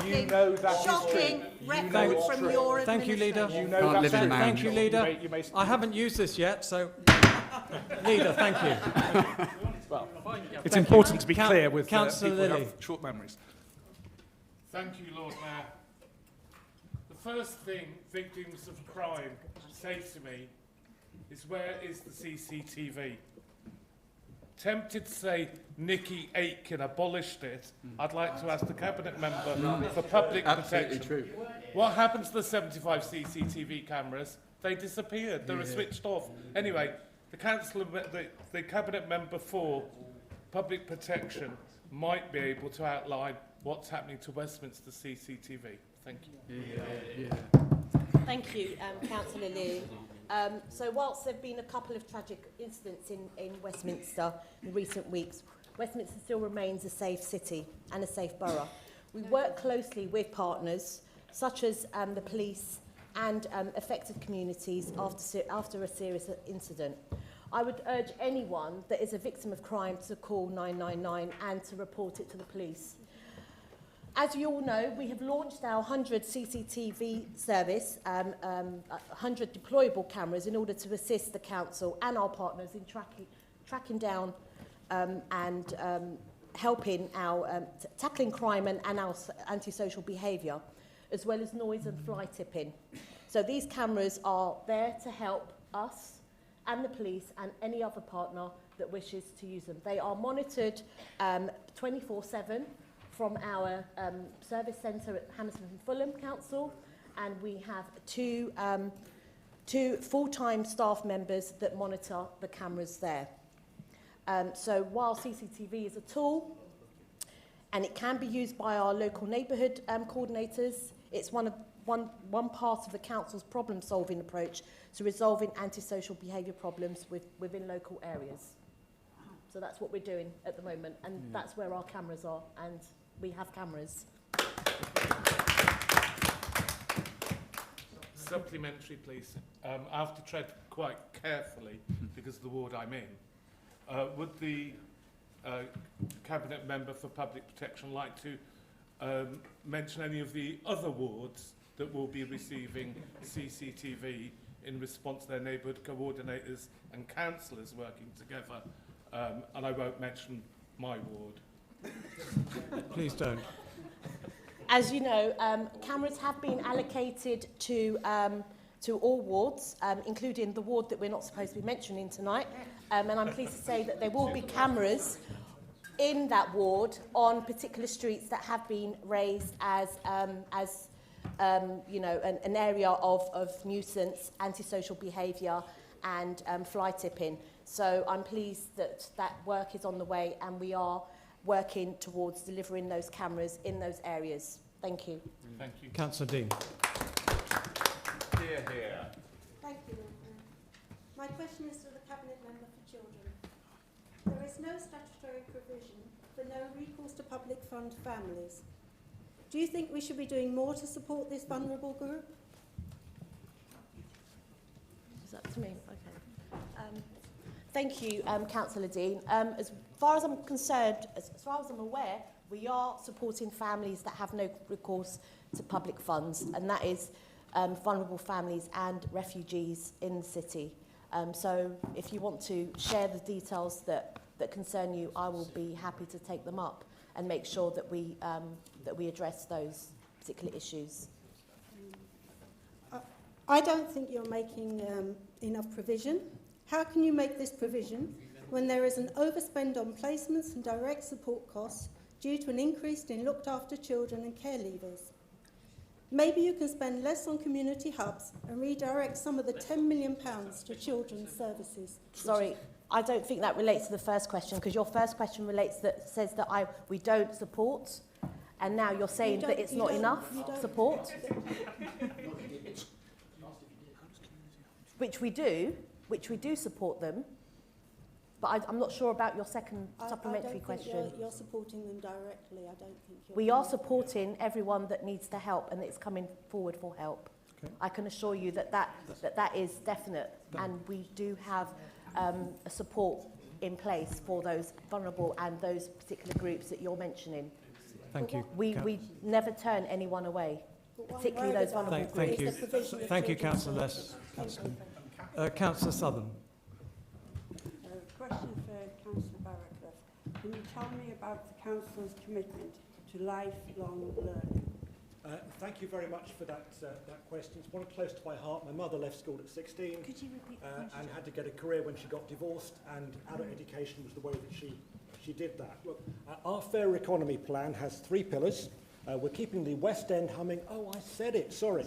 M: You know that is true.
E: Thank you, Leader.
M: You know that's true.
E: Thank you, Leader. I haven't used this yet, so Leader, thank you.
M: Well, it's important to be clear with
E: Councillor
M: people who
E: Lilly.
M: have short memories.
T: Thank you, Lord Mayor. The first thing victims of crime say to me is, where is the CCTV? Tempted to say Nikki Aitken abolished it, I'd like to ask the Cabinet Member for Public Protection.
N: True.
T: What happened to the 75 CCTV cameras? They disappeared. They were switched off. Anyway, the Cabinet Member for Public Protection might be able to outline what's happening to Westminster CCTV. Thank you.
Q: Thank you, Councillor Lee. So whilst there have been a couple of tragic incidents in Westminster in recent weeks, Westminster still remains a safe city and a safe borough. We work closely with partners such as the police and affected communities after a serious incident. I would urge anyone that is a victim of crime to call 999 and to report it to the police. As you all know, we have launched our 100 CCTV service, 100 deployable cameras, in order to assist the council and our partners in tracking down and helping our tackling crime and our antisocial behaviour, as well as noise and fly tipping. So these cameras are there to help us and the police and any other partner that wishes to use them. They are monitored 24/7 from our service centre at Hammersmith and Fulham Council, and we have two full-time staff members that monitor the cameras there. So while CCTV is a tool, and it can be used by our local neighbourhood coordinators, it's one part of the council's problem-solving approach to resolving antisocial behaviour problems within local areas. So that's what we're doing at the moment, and that's where our cameras are, and we have cameras.
T: Supplementary, please. I have to tread quite carefully because of the ward I'm in. Would the Cabinet Member for Public Protection like to mention any of the other wards that will be receiving CCTV in response to their neighbourhood coordinators and councillors working together? And I won't mention my ward.
E: Please don't.
Q: As you know, cameras have been allocated to to all wards, including the ward that we're not supposed to be mentioning tonight. And I'm pleased to say that there will be cameras in that ward on particular streets that have been raised as you know, an area of nuisance, antisocial behaviour and fly tipping. So I'm pleased that that work is on the way and we are working towards delivering those cameras in those areas. Thank you.
T: Thank you.
E: Councillor Dean.
T: Here, here.
B: Thank you. My question is to the Cabinet Member for Children. There is no statutory provision for no recourse to public fund families. Do you think we should be doing more to support this vulnerable group?
Q: Is that to me? Okay. Thank you, Councillor Dean. As far as I'm concerned, as far as I'm aware, we are supporting families that have no recourse to public funds, and that is vulnerable families and refugees in the city. So if you want to share the details that concern you, I will be happy to take them up and make sure that we address those particular issues.
B: I don't think you're making enough provision. How can you make this provision when there is an overspend on placements and direct support costs due to an increase in looked after children and care leavers? Maybe you can spend less on community hubs and redirect some of the £10 million to children's services.
Q: Sorry, I don't think that relates to the first question, because your first question says that we don't support, and now you're saying that it's not enough support. Which we do support them, but I'm not sure about your second supplementary question.
B: You're supporting them directly. I don't think you're...
Q: We are supporting everyone that needs the help and that's coming forward for help. Okay. I can assure you that is definite, and we do have a support in place for those vulnerable and those particular groups that you're mentioning.
E: Thank you.
Q: We never turn anyone away, particularly those vulnerable groups.
E: Thank you. Thank you, Councillor Less. Councillor Southern.
U: Question for Councillor Barraclough. Can you tell me about the Council's commitment to lifelong learning?
F: Thank you very much for that question. It's one close to my heart. My mother left school at 16 and had to get a career when she got divorced, and adult education was the way that she did that. Look, our fair economy plan has 3 pillars. We're keeping the West End humming, oh, I said it, sorry,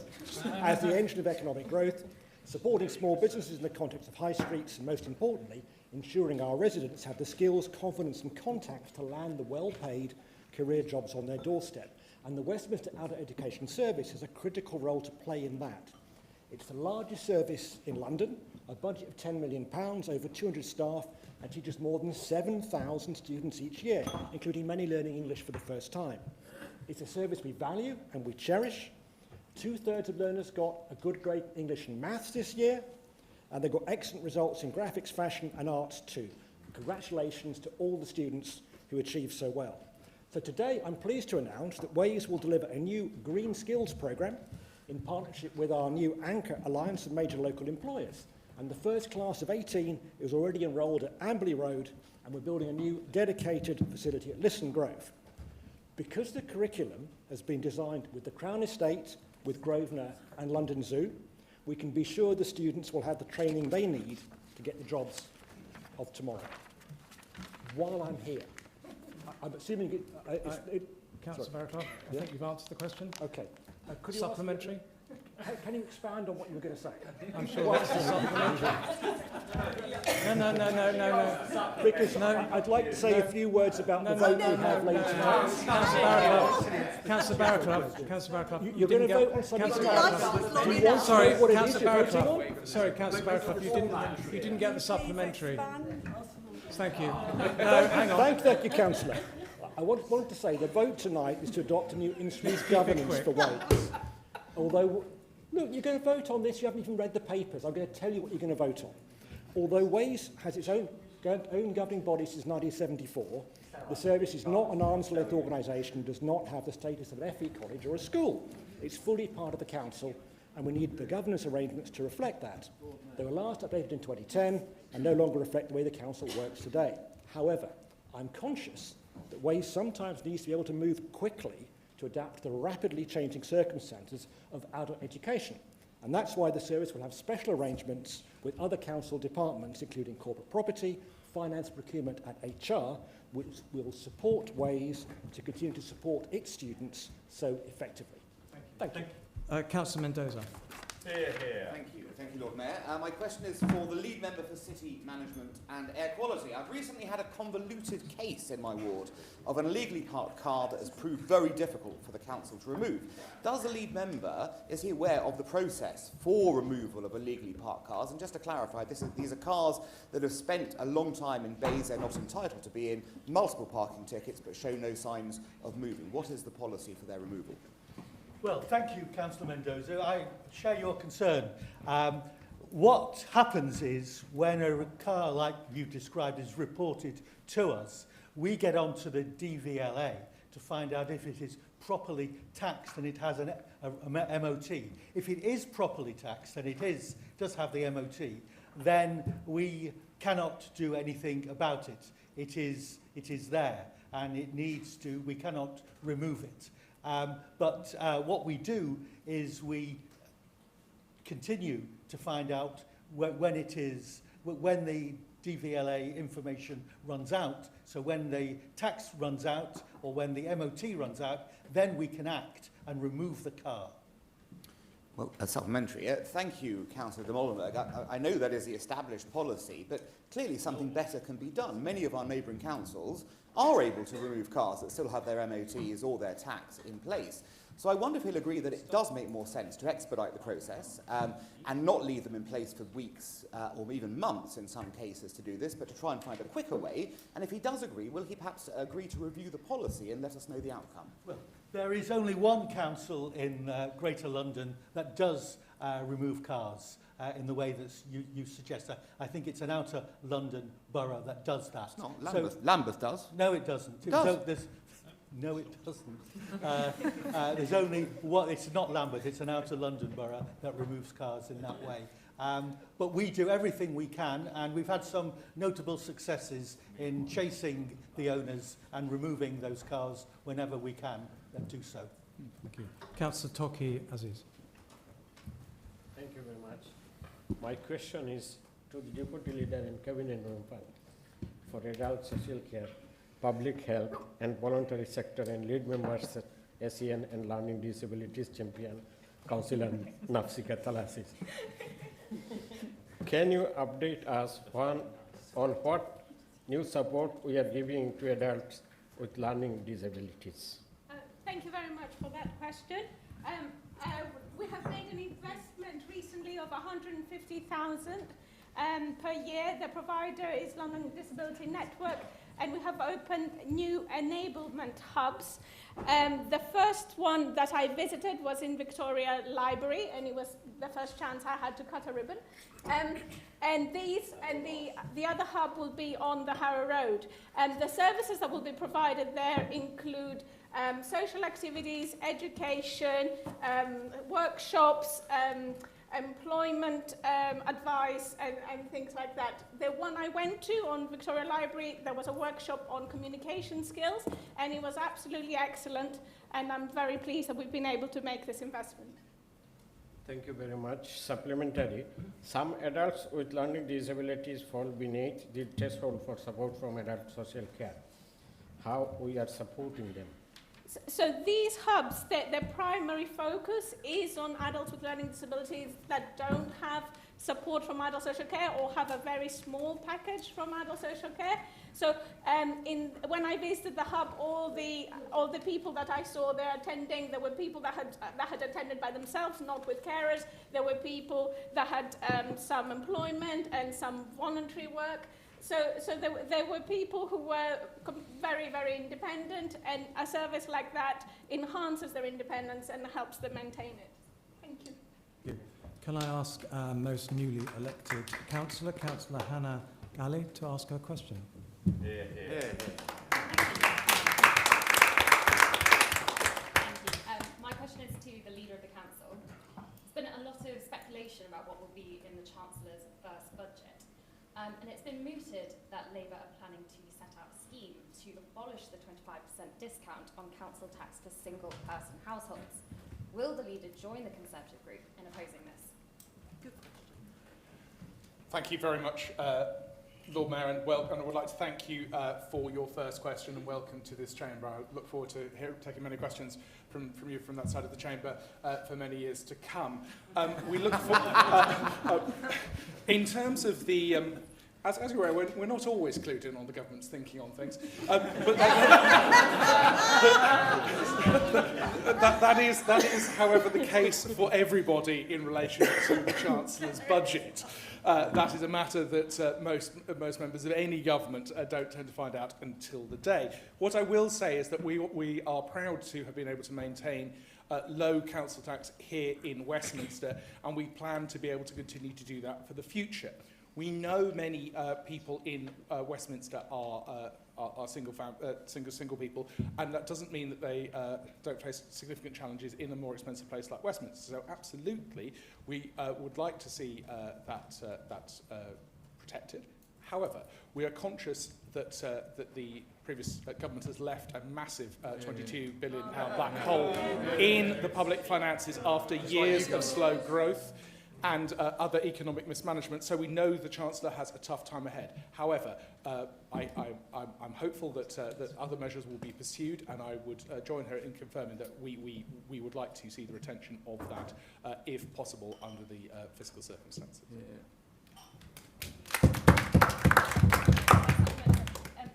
F: as the engine of economic growth, supporting small businesses in the context of high streets, and most importantly, ensuring our residents have the skills, confidence and contacts to land the well-paid career jobs on their doorstep. And the Westminster Adult Education Service has a critical role to play in that. It's the largest service in London, a budget of £10 million, over 200 staff, and teaches more than 7,000 students each year, including many learning English for the first time. It's a service we value and we cherish. 2/3 of learners got a good grade in English and maths this year, and they got excellent results in graphics, fashion and arts too. Congratulations to all the students who achieved so well. So today I'm pleased to announce that Ways will deliver a new Green Skills programme in partnership with our new Anchor Alliance of Major Local Employers. And the first class of 18 is already enrolled at Amberley Road, and we're building a new dedicated facility at Lisson Grove. Because the curriculum has been designed with the Crown Estate, with Grosvenor and London Zoo, we can be sure the students will have the training they need to get the jobs of tomorrow. While I'm here, I'm assuming
E: Councillor Barraclough, I think you've answered the question.
F: Okay. Could you
E: supplementary?
F: Can you expand on what you were going to say?
E: I'm sure that's a supplementary. No.
F: Because I'd like to say a few words about the vote we have later tonight.
E: Councillor Barraclough,
F: you're going to vote on something.
E: Sorry, Councillor Barraclough, you didn't get the supplementary. Thank you. No, hang on.
F: Thank you, Councillor. I wanted to say the vote tonight is to adopt a new instrument of governance for Wales. Although, look, you're going to vote on this, you haven't even read the papers. I'm going to tell you what you're going to vote on. Although Ways has its own governing body since 1974, the service is not an arm's-length organisation, does not have the status of an FE college or a school. It's fully part of the council, and we need the governance arrangements to reflect that. They were last updated in 2010 and no longer reflect the way the council works today. However, I'm conscious that Ways sometimes needs to be able to move quickly to adapt to the rapidly changing circumstances of adult education. And that's why the service will have special arrangements with other council departments, including corporate property, finance, procurement and HR, which will support ways to continue to support its students so effectively. Thank you.
E: Councillor Mendoza.
A: Here, here. Thank you, Lord Mayor. My question is for the lead member for City Management and Air Quality. I've recently had a convoluted case in my ward of an illegally parked car that has proved very difficult for the council to remove. Does the lead member, is he aware of the process for removal of illegally parked cars? And just to clarify, these are cars that have spent a long time in bays they're not entitled to be in, multiple parking tickets, but show no signs of moving. What is the policy for their removal?
C: Well, thank you, Councillor Mendoza. I share your concern. What happens is when a car like you described is reported to us, we get onto the DVLA to find out if it is properly taxed and it has a MOT. If it is properly taxed and it does have the MOT, then we cannot do anything about it. It is there and it needs to, we cannot remove it. But what we do is we continue to find out when the DVLA information runs out. So when the tax runs out or when the MOT runs out, then we can act and remove the car.
A: Well, a supplementary. Thank you, Councillor de Molenberg. I know that is the established policy, but clearly something better can be done. Many of our neighbouring councils are able to remove cars that still have their MOTs or their tax in place. So I wonder if he'll agree that it does make more sense to expedite the process and not leave them in place for weeks or even months in some cases to do this, but to try and find a quicker way. And if he does agree, will he perhaps agree to review the policy and let us know the outcome?
C: Well, there is only one council in Greater London that does remove cars in the way that you suggest. I think it's an outer London borough that does that.
A: It's not Lambeth. So, Lambeth does.
C: No, it doesn't.
A: It does.
C: No, it doesn't. There's only one. It's not Lambeth. It's an outer London borough that removes cars in that way. But we do everything we can, and we've had some notable successes in chasing the owners and removing those cars whenever we can do so.
E: Thank you. Councillor Toki Aziz.
V: Thank you very much. My question is to the Deputy Leader and Cabinet Member for Adult Social Care, Public Health and Voluntary Sector and lead members at SEN and Learning Disabilities Champion, Councillor Nafsika Talasis. Can you update us on what new support we are giving to adults with learning disabilities?
W: Thank you very much for that question. We have made an investment recently of 150,000 per year. The provider is London Disability Network, and we have opened new enablement hubs. The first one that I visited was in Victoria Library, and it was the first chance I had to cut a ribbon. And the other hub will be on the Harrow Road. The services that will be provided there include social activities, education, workshops, employment advice and things like that. The one I went to on Victoria Library, there was a workshop on communication skills, and it was absolutely excellent, and I'm very pleased that we've been able to make this investment.
V: Thank you very much. Supplementary. Some adults with learning disabilities fall beneath the threshold for support from adult social care. How we are supporting them?
W: So these hubs, their primary focus is on adults with learning disabilities that don't have support from adult social care or have a very small package from adult social care. So when I visited the hub, all the people that I saw there attending, there were people that had attended by themselves, not with carers. There were people that had some employment and some voluntary work. So there were people who were very, very independent, and a service like that enhances their independence and helps them maintain it. Thank you.
E: Can I ask most newly elected councillor, Councillor Hannah Galley, to ask her question?
A: Yeah.
X: Thank you. My question is to the Leader of the Council. There's been a lot of speculation about what will be in the Chancellor's first budget. And it's been mooted that Labour are planning to set out a scheme to abolish the 25% discount on council tax for single-person households. Will the Leader join the Conservative group in opposing this?
M: Thank you very much, Lord Mayor, and I would like to thank you for your first question, and welcome to this chamber. I look forward to taking many questions from you from that side of the chamber for many years to come. We look for, in terms of the, as you're aware, we're not always clued in on the government's thinking on things, but that is, however, the case for everybody in relation to the Chancellor's budget. That is a matter that most members of any government don't tend to find out until the day. What I will say is that we are proud to have been able to maintain low council tax here in Westminster, and we plan to be able to continue to do that for the future. We know many people in Westminster are single people, and that doesn't mean that they don't face significant challenges in a more expensive place like Westminster. So absolutely, we would like to see that protected. However, we are conscious that the previous government has left a massive £22 billion black hole in the public finances after years of slow growth and other economic mismanagement, so we know the Chancellor has a tough time ahead. However, I'm hopeful that other measures will be pursued, and I would join her in confirming that we would like to see the retention of that, if possible, under the fiscal circumstances.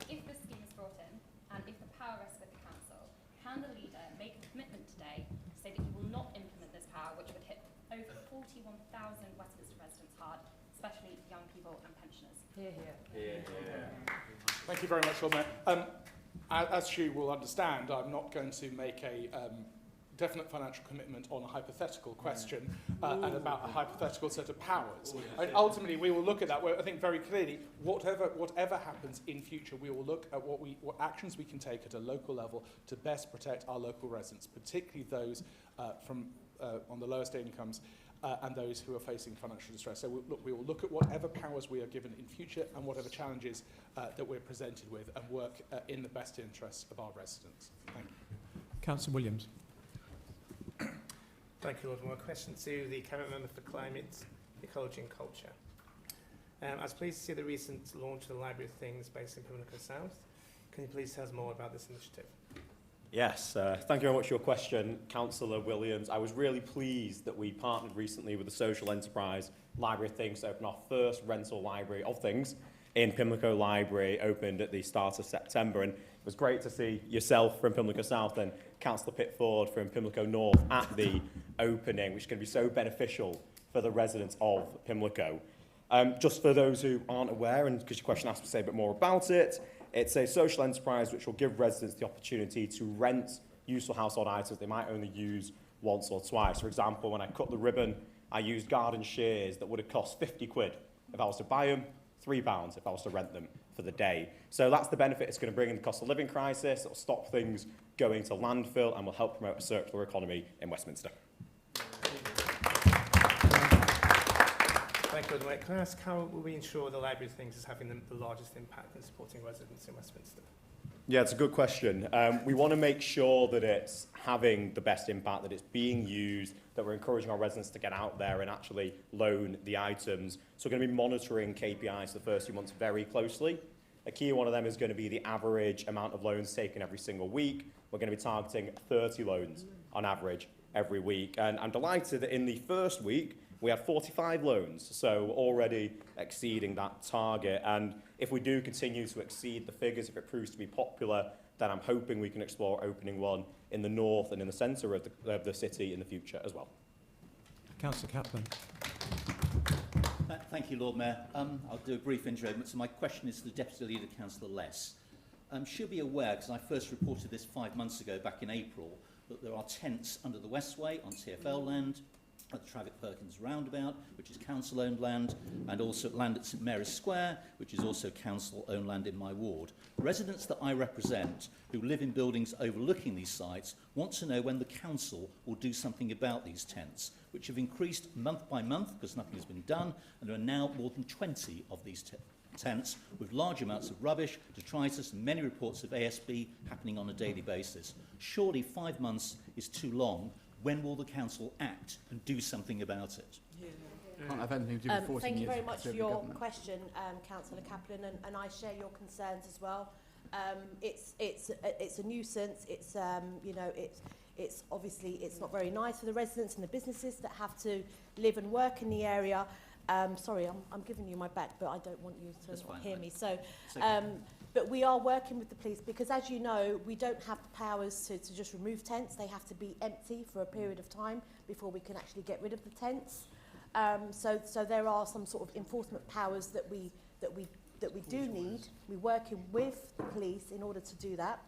X: If the scheme is brought in, and if the power rests with the Council, can the leader make a commitment today to say that he will not implement this power, which would hit over 41,000 Westminster residents hard, especially young people and pensioners?
Q: Hear, hear.
M: Thank you very much, Lord Mayor. As she will understand, I'm not going to make a definite financial commitment on a hypothetical question and about a hypothetical set of powers. And ultimately, we will look at that. I think very clearly, whatever happens in future, we will look at what actions we can take at a local level to best protect our local residents, particularly those on the lowest incomes and those who are facing financial distress. So we will look at whatever powers we are given in future and whatever challenges that we're presented with, and work in the best interests of our residents. Thank you.
E: Councillor Williams.
D: Thank you, Lord. My question to the Cabinet Member for Climate, Ecology and Culture. I was pleased to see the recent launch of the Library of Things based in Pimlico South. Can you please tell us more about this initiative?
G: Yes, thank you very much for your question, Councillor Williams. I was really pleased that we partnered recently with the social enterprise Library of Things to open our first rental library of things in Pimlico Library, opened at the start of September. And it was great to see yourself from Pimlico South and Councillor Pitford from Pimlico North at the opening, which is going to be so beneficial for the residents of Pimlico. Just for those who aren't aware, and because your question asked me to say a bit more about it, it's a social enterprise which will give residents the opportunity to rent useful household items they might only use once or twice. For example, when I cut the ribbon, I used garden shears that would have cost 50 quid if I was to buy them, £3 if I was to rent them for the day. So that's the benefit it's going to bring in the cost of living crisis. It'll stop things going to landfill and will help promote a circular economy in Westminster.
D: Thank you, Lord Mayor. Can I ask, how will we ensure the Library of Things is having the largest impact in supporting residents in Westminster?
G: Yeah, it's a good question. We want to make sure that it's having the best impact, that it's being used, that we're encouraging our residents to get out there and actually loan the items. So we're going to be monitoring KPIs for the first few months very closely. A key one of them is going to be the average amount of loans taken every single week. We're going to be targeting 30 loans on average every week. And I'm delighted that in the first week, we had 45 loans, so already exceeding that target. And if we do continue to exceed the figures, if it proves to be popular, then I'm hoping we can explore opening one in the north and in the centre of the city in the future as well.
E: Councillor Kaplan.
H: Thank you, Lord Mayor. I'll do a brief intro. So my question is to the Deputy Leader, Councillor Less. She'll be aware, because I first reported this 5 months ago, back in April, that there are tents under the Westway on TfL land, at the Travick Perkins roundabout, which is council-owned land, and also land at St Mary's Square, which is also council-owned land in my ward. Residents that I represent, who live in buildings overlooking these sites, want to know when the council will do something about these tents, which have increased month by month because nothing has been done, and there are now more than 20 of these tents with large amounts of rubbish, detritus, and many reports of ASB happening on a daily basis. Surely 5 months is too long. When will the council act and do something about it?
N: can't have anything to do with 14
Q: Thank you
N: years
Q: very
N: of
Q: much for
N: Conservative
Q: your
N: government.
Q: question, Councillor Kaplan, and I share your concerns as well. It's a nuisance. It's you know, it's obviously it's not very nice for the residents and the businesses that have to live and work in the area. Sorry, I'm giving you my back, but I don't want you to hear me. So, but we are working with the police because, as you know, we don't have the powers to just remove tents. They have to be empty for a period of time before we can actually get rid of the tents. So there are some sort of enforcement powers that we do need. We're working with the police in order to do that.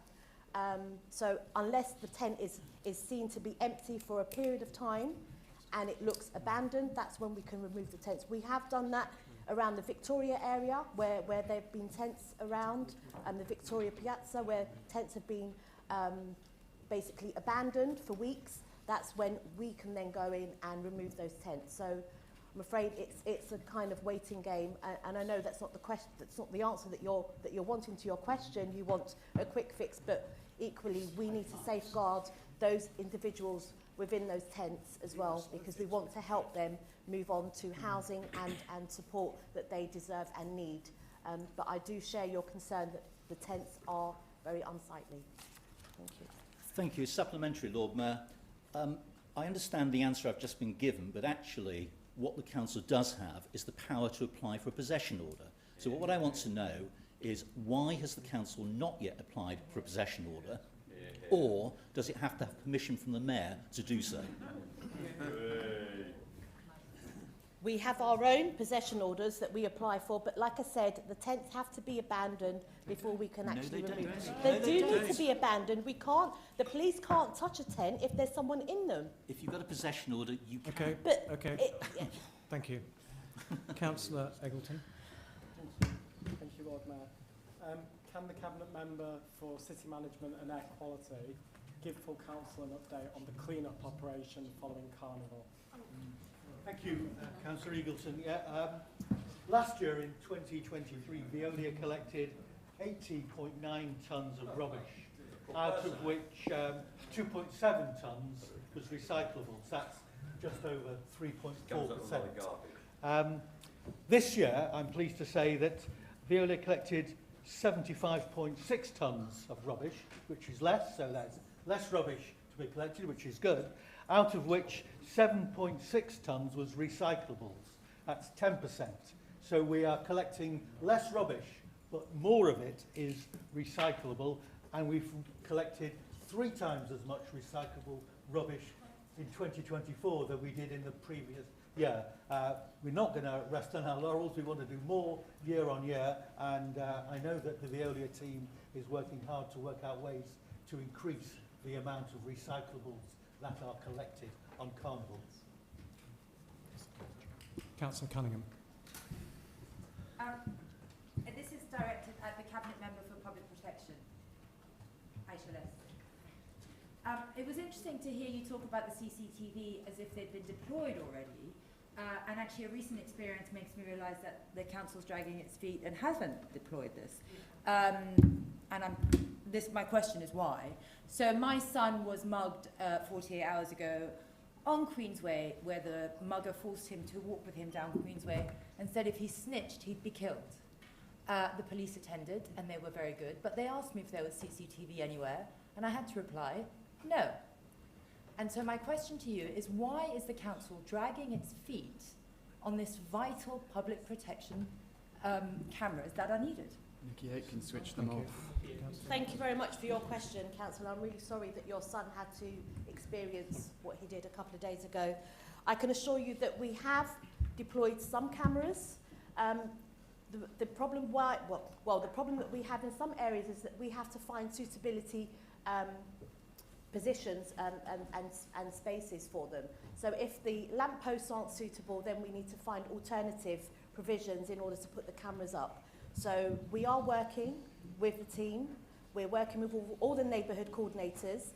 Q: So unless the tent is seen to be empty for a period of time and it looks abandoned, that's when we can remove the tents. We have done that around the Victoria area where there have been tents around, and the Victoria Piazza where tents have been basically abandoned for weeks. That's when we can then go in and remove those tents. So I'm afraid it's a kind of waiting game, and I know that's not the question. That's not the answer that you're wanting to your question. You want a quick fix, but equally we need to safeguard those individuals within those tents as well, because we want to help them move on to housing and support that they deserve and need. But I do share your concern that the tents are very unsightly. Thank you.
H: Thank you. Supplementary, Lord Mayor. I understand the answer I've just been given, but actually what the council does have is the power to apply for a possession order. So what I want to know is, why has the council not yet applied for a possession order? Or does it have to have permission from the mayor to do so?
Q: We have our own possession orders that we apply for, but like I said, the tents have to be abandoned before we can actually remove them. They do need to be abandoned. We can't, the police can't touch a tent if there's someone in them.
H: If you've got a possession order, you can.
E: Okay,
Q: But
E: okay. Thank you. Councillor Eggleton.
F: Thank you, Lord Mayor. Can the Cabinet Member for City Management and Air Quality give full council an update on the clean-up operation following Carnival?
C: Thank you, Councillor Eagleton. Last year in 2023, Veolia collected 80.9 tonnes of rubbish, out of which 2.7 tonnes was recyclable. So that's just over 3.4%. This year, I'm pleased to say that Veolia collected 75.6 tonnes of rubbish, which is less, so that's less rubbish to be collected, which is good, out of which 7.6 tonnes was recyclables. That's 10%. So we are collecting less rubbish, but more of it is recyclable, and we've collected 3 times as much recyclable rubbish in 2024 than we did in the previous year. We're not going to rest on our laurels. We want to do more year on year, and I know that the Veolia team is working hard to work out ways to increase the amount of recyclables that are collected on Carnival.
E: Councillor Cunningham.
I: This is directed at the Cabinet Member for Public Protection, Aisha Les. It was interesting to hear you talk about the CCTV as if they'd been deployed already, and actually a recent experience makes me realise that the council's dragging its feet and hasn't deployed this. My question is why. So my son was mugged 48 hours ago on Queensway, where the mugger forced him to walk with him down Queensway and said if he snitched, he'd be killed. The police attended, and they were very good, but they asked me if there was CCTV anywhere, and I had to reply, no. And so my question to you is, why is the council dragging its feet on this vital public protection cameras that are needed?
N: Nikki Hake can switch them off.
Q: Thank you very much for your question, Councillor. I'm really sorry that your son had to experience what he did a couple of days ago. I can assure you that we have deployed some cameras. The problem the problem that we have in some areas is that we have to find suitability positions and spaces for them. So if the lampposts aren't suitable, then we need to find alternative provisions in order to put the cameras up. So we are working with the team. We're working with all the neighbourhood coordinators.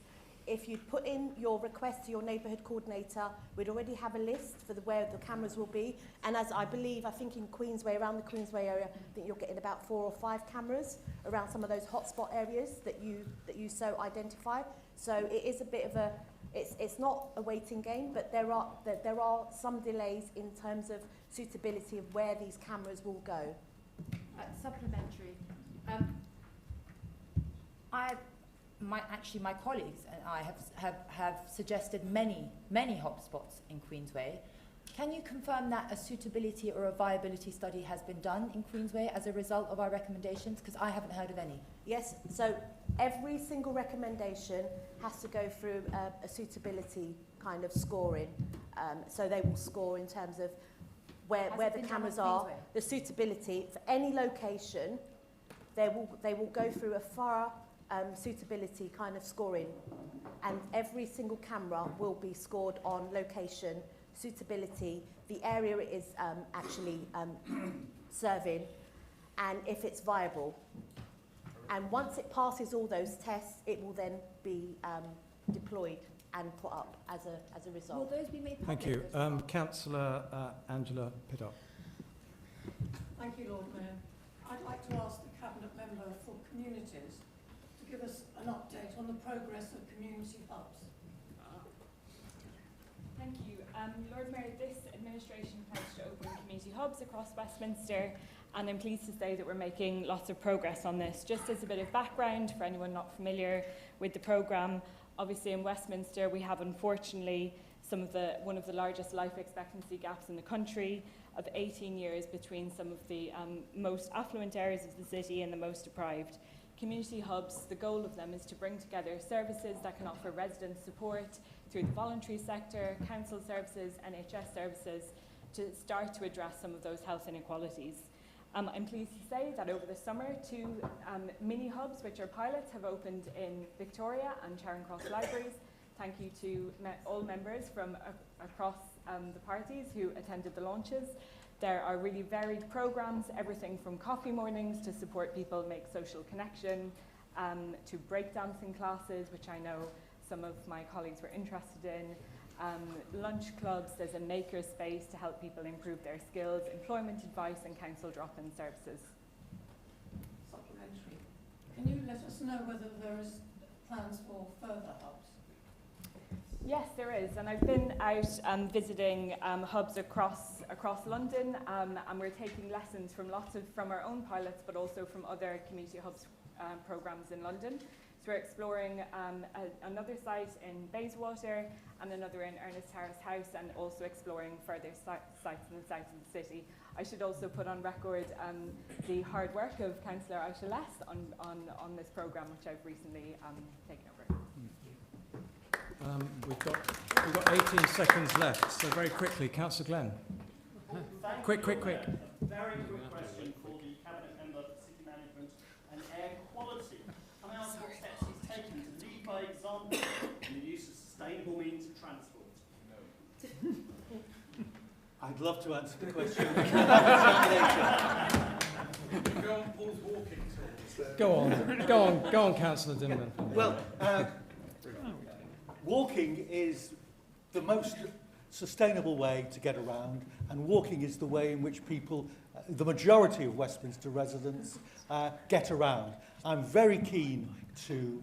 Q: If you put in your request to your neighbourhood coordinator, we'd already have a list for where the cameras will be. And as I think in Queensway, around the Queensway area, I think you're getting about 4 or 5 cameras around some of those hotspot areas that you so identify. So it is a bit of It's not a waiting game, but there are some delays in terms of suitability of where these cameras will go.
I: Supplementary. My colleagues and I have suggested many hotspots in Queensway. Can you confirm that a suitability or a viability study has been done in Queensway as a result of our recommendations? Because I haven't heard of any.
Q: Yes, so every single recommendation has to go through a suitability kind of scoring. So they will score in terms of where the cameras are, the suitability for any location. They will go through a thorough suitability kind of scoring, and every single camera will be scored on location, suitability, the area it is actually serving, and if it's viable. And once it passes all those tests, it will then be deployed and put up as a result.
I: Will those be made
E: Thank
I: public?
E: you. Councillor Angela Piddock.
J: Thank you, Lord Mayor. I'd like to ask the Cabinet Member for Communities to give us an update on the progress of community hubs.
K: Thank you. Lord Mayor, this administration pledged to open community hubs across Westminster, and I'm pleased to say that we're making lots of progress on this. Just as a bit of background for anyone not familiar with the programme, obviously in Westminster we have unfortunately one of the largest life expectancy gaps in the country, of 18 years between some of the most affluent areas of the city and the most deprived. Community hubs, the goal of them is to bring together services that can offer resident support through the voluntary sector, council services, NHS services, to start to address some of those health inequalities. I'm pleased to say that over the summer, 2 mini hubs, which are pilots, have opened in Victoria and Charing Cross Libraries. Thank you to all members from across the parties who attended the launches. There are really varied programmes, everything from coffee mornings to support people make social connection, to breakdancing classes, which I know some of my colleagues were interested in, lunch clubs, there's a maker space to help people improve their skills, employment advice and council drop-in services.
J: Supplementary. Can you let us know whether there is plans for further hubs?
K: Yes, there is, and I've been out visiting hubs across London, and we're taking lessons from our own pilots, but also from other community hubs programmes in London. So we're exploring another site in Bayswater and another in Ernest Harris House, and also exploring further sites in the south of the city. I should also put on record the hard work of Councillor Aisha on this programme, which I've recently taken over.
E: We've got 18 seconds left, so very quickly, Councillor Glenn. Quick.
O: Very quick question for the Cabinet Member for City Management and Air Quality. Can I ask what steps he's taken to lead by example in the use of sustainable means of transport? No.
C: I'd love to answer the question. Go on,
E: Councillor Dimon.
C: Well, walking is the most sustainable way to get around, and walking is the way in which people, the majority of Westminster residents, get around. I'm very keen to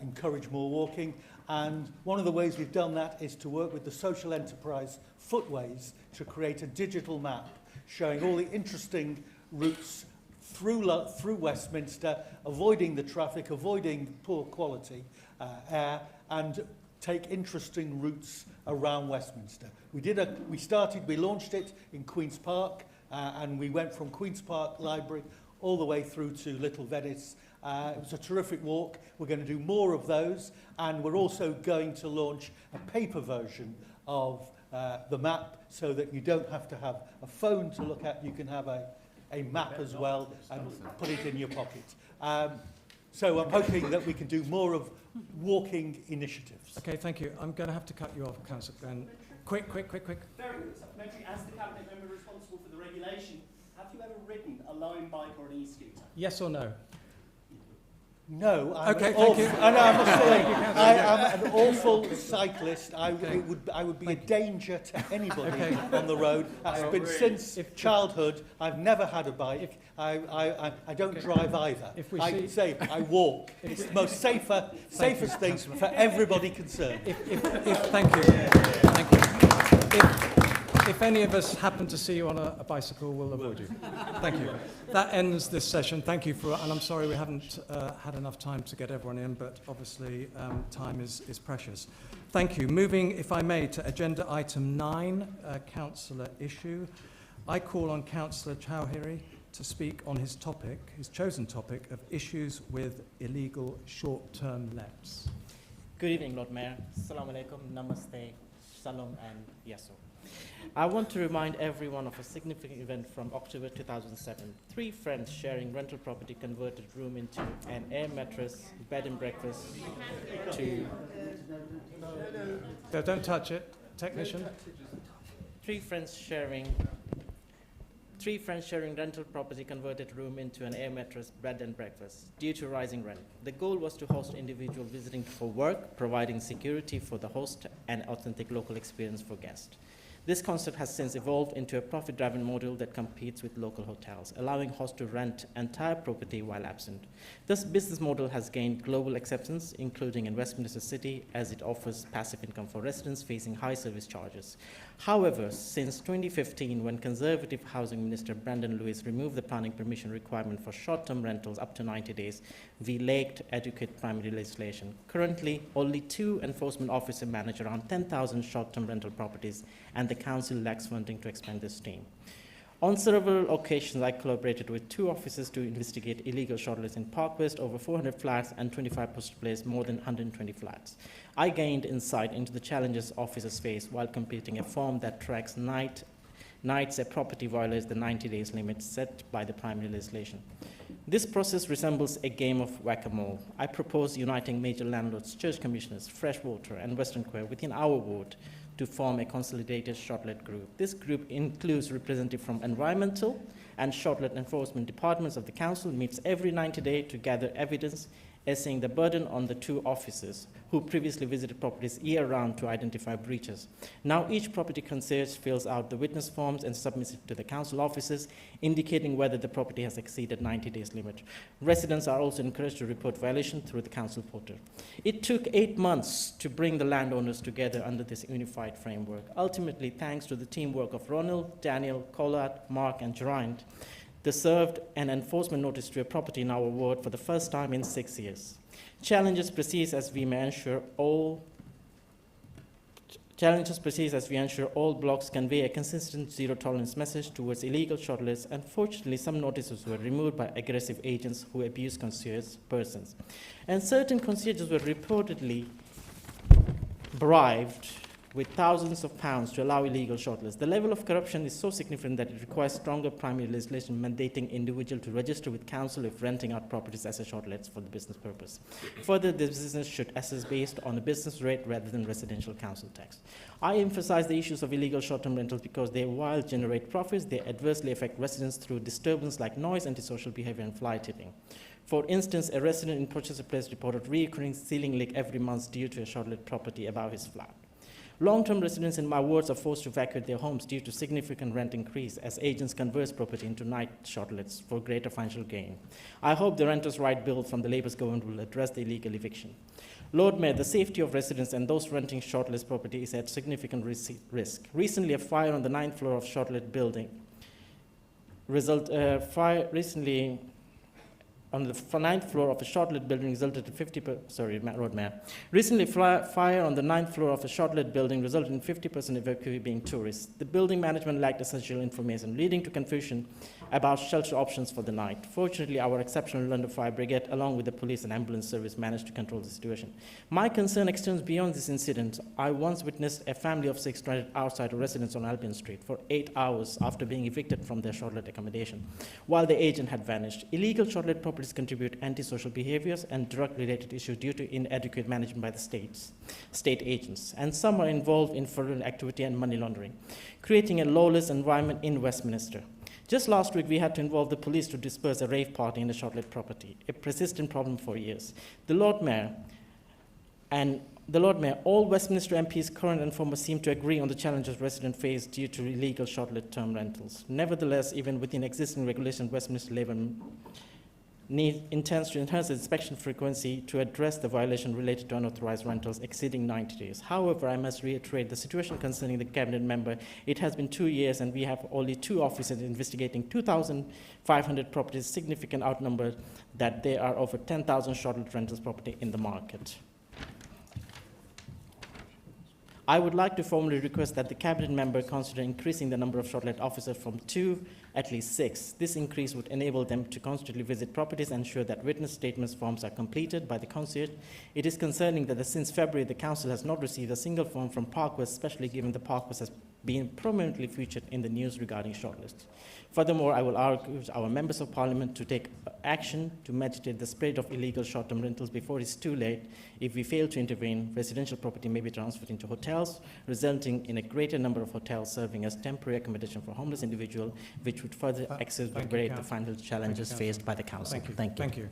C: encourage more walking, and one of the ways we've done that is to work with the social enterprise Footways to create a digital map showing all the interesting routes through Westminster, adating the traffic, avoiding poor quality air, and take interesting routes around Westminster. We launched it in Queen's Park, and we went from Queen's Park Library all the way through to Little Venice. It was a terrific walk. We're going to do more of those, and we're also going to launch a paper version of the map, so that you don't have to have a phone to look at. You can have a map as well and put it in your pocket. So I'm hoping that we can do more of walking initiatives.
E: Okay, thank you. I'm going to have to cut you off, Councillor Glenn. Quick.
O: Very good. Supplementary, as the Cabinet Member responsible for the regulation, have you ever ridden a Lime bike or an e-scooter?
E: Yes or no?
C: No, I'm
E: Okay,
C: an
E: thank
C: awful,
E: you.
C: and I must say,
E: Thank you, Councillor.
C: I am an awful cyclist. I
E: Okay.
C: would be a danger to anybody
E: Okay.
C: on the road. I've been since childhood. I've never had a bike. I don't drive either.
E: If we
C: I
E: see-
C: can say I walk. It's the most safest thing for everybody concerned.
E: Thank you. Thank you. If any of us happen to see you on a bicycle, we'll avoid you. Thank you. That ends this session. Thank you for, and I'm sorry we haven't had enough time to get everyone in, but obviously time is precious. Thank you. Moving, if I may, to agenda item 9, councillor issue. I call on Councillor Chowdhury to speak on his topic, his chosen topic of issues with illegal short-term lets.
L: Good evening, Lord Mayor. Assalamu alaikum, namaste, shalom, and yaso. I want to remind everyone of a significant event from October 2007. 3 friends sharing rental property converted room into an air mattress, bed and breakfast to...
E: Don't touch it, technician.
L: 3 friends sharing rental property converted room into an air mattress, bed and breakfast due to rising rent. The goal was to host individuals visiting for work, providing security for the host and authentic local experience for guests. This concept has since evolved into a profit-driven model that competes with local hotels, allowing hosts to rent entire property while absent. This business model has gained global acceptance, including in Westminster City, as it offers passive income for residents facing high service charges. However, since 2015, when Conservative Housing Minister Brandon Lewis removed the planning permission requirement for short-term rentals up to 90 days, we lacked adequate primary legislation. Currently, only 2 enforcement officers manage around 10,000 short-term rental properties, and the council lacks funding to expand this team. On several occasions, I collaborated with 2 officers to investigate illegal shortlets in Park West, over 400 flats, and 25 Postal Place, more than 120 flats. I gained insight into the challenges officers face while completing a form that tracks nights a property violates the 90 days limit set by the primary legislation. This process resembles a game of whack-a-mole. I propose uniting major landlords, church commissioners, Freshwater, and Western Square within our ward to form a consolidated shortlet group. This group includes representatives from environmental and shortlet enforcement departments of the council, meets every 90 days to gather evidence, essaying the burden on the 2 officers who previously visited properties year-round to identify breaches. Now each property concierge fills out the witness forms and submits it to the council officers, indicating whether the property has exceeded 90 days limit. Residents are also encouraged to report violation through the council portal. It took 8 months to bring the landowners together under this unified framework. Ultimately, thanks to the teamwork of Ronald, Daniel, Collard, Mark, and Geraint, they served an enforcement notice to a property in our ward for the first time in 6 years. Challenges persist as we ensure all blocks convey a consistent zero-tolerance message towards illegal shortlets. Unfortunately, some notices were removed by aggressive agents who abuse concierge persons. And certain concierges were reportedly bribed with thousands of pounds to allow illegal shortlists. The level of corruption is so significant that it requires stronger primary legislation mandating individuals to register with council if renting out properties as a shortlets for the business purpose. Further, the business should assess based on a business rate rather than residential council tax. I emphasize the issues of illegal short-term rentals because they, while generate profits, they adversely affect residents through disturbance like noise, antisocial behavior, and fly tipping. For instance, a resident in Porchester Place reported recurring ceiling leak every month due to a shortlet property above his flat. Long-term residents in my wards are forced to evacuate their homes due to significant rent increase as agents convert property into night shortlets for greater financial gain. I hope the Renters' Right Bill from the Labour government will address the illegal eviction. Lord Mayor, the safety of residents and those renting shortless property is at significant risk. Recently, a fire on the 9th floor of shortlet building on the 9th floor of a shortlet building resulted in 50% fire on the 9th floor of a shortlet building resulted in 50% evacuee being tourists. The building management lacked essential information, leading to confusion about shelter options for the night. Fortunately, our exceptional London Fire Brigade, along with the police and ambulance service, managed to control the situation. My concern extends beyond this incident. I once witnessed a family of 6 stranded outside a residence on Albion Street for 8 hours after being evicted from their shortlet accommodation, while the agent had vanished. Illegal shortlet properties contribute antisocial behaviors and drug-related issues due to inadequate management by the state agents, and some are involved in fraudulent activity and money laundering, creating a lawless environment in Westminster. Just last week, we had to involve the police to disperse a rave party in a short-lived property, a persistent problem for years. The Lord Mayor, all Westminster MPs, current and former, seem to agree on the challenges residents face due to illegal short-lived term rentals. Nevertheless, even within existing regulations, Westminster Labour intends to enhance the inspection frequency to address the violation related to unauthorized rentals exceeding 90 days. However, I must reiterate the situation concerning the cabinet member. It has been 2 years and we have only 2 officers investigating 2,500 properties, significant outnumber that there are over 10,000 short-lived rentals property in the market. I would like to formally request that the cabinet member consider increasing the number of short-lived officers from 2 at least 6. This increase would enable them to constantly visit properties and ensure that witness statements forms are completed by the concierge. It is concerning that since February, the council has not received a single form from Park West, especially given the Park West has been prominently featured in the news regarding shortlists. Furthermore, I will urge our members of parliament to take action to mitigate the spread of illegal short-term rentals before it's too late. If we fail to intervene, residential property may be transferred into hotels, resulting in a greater number of hotels serving as temporary accommodation for homeless individuals, which would further exacerbate the financial challenges faced by the council. Thank you.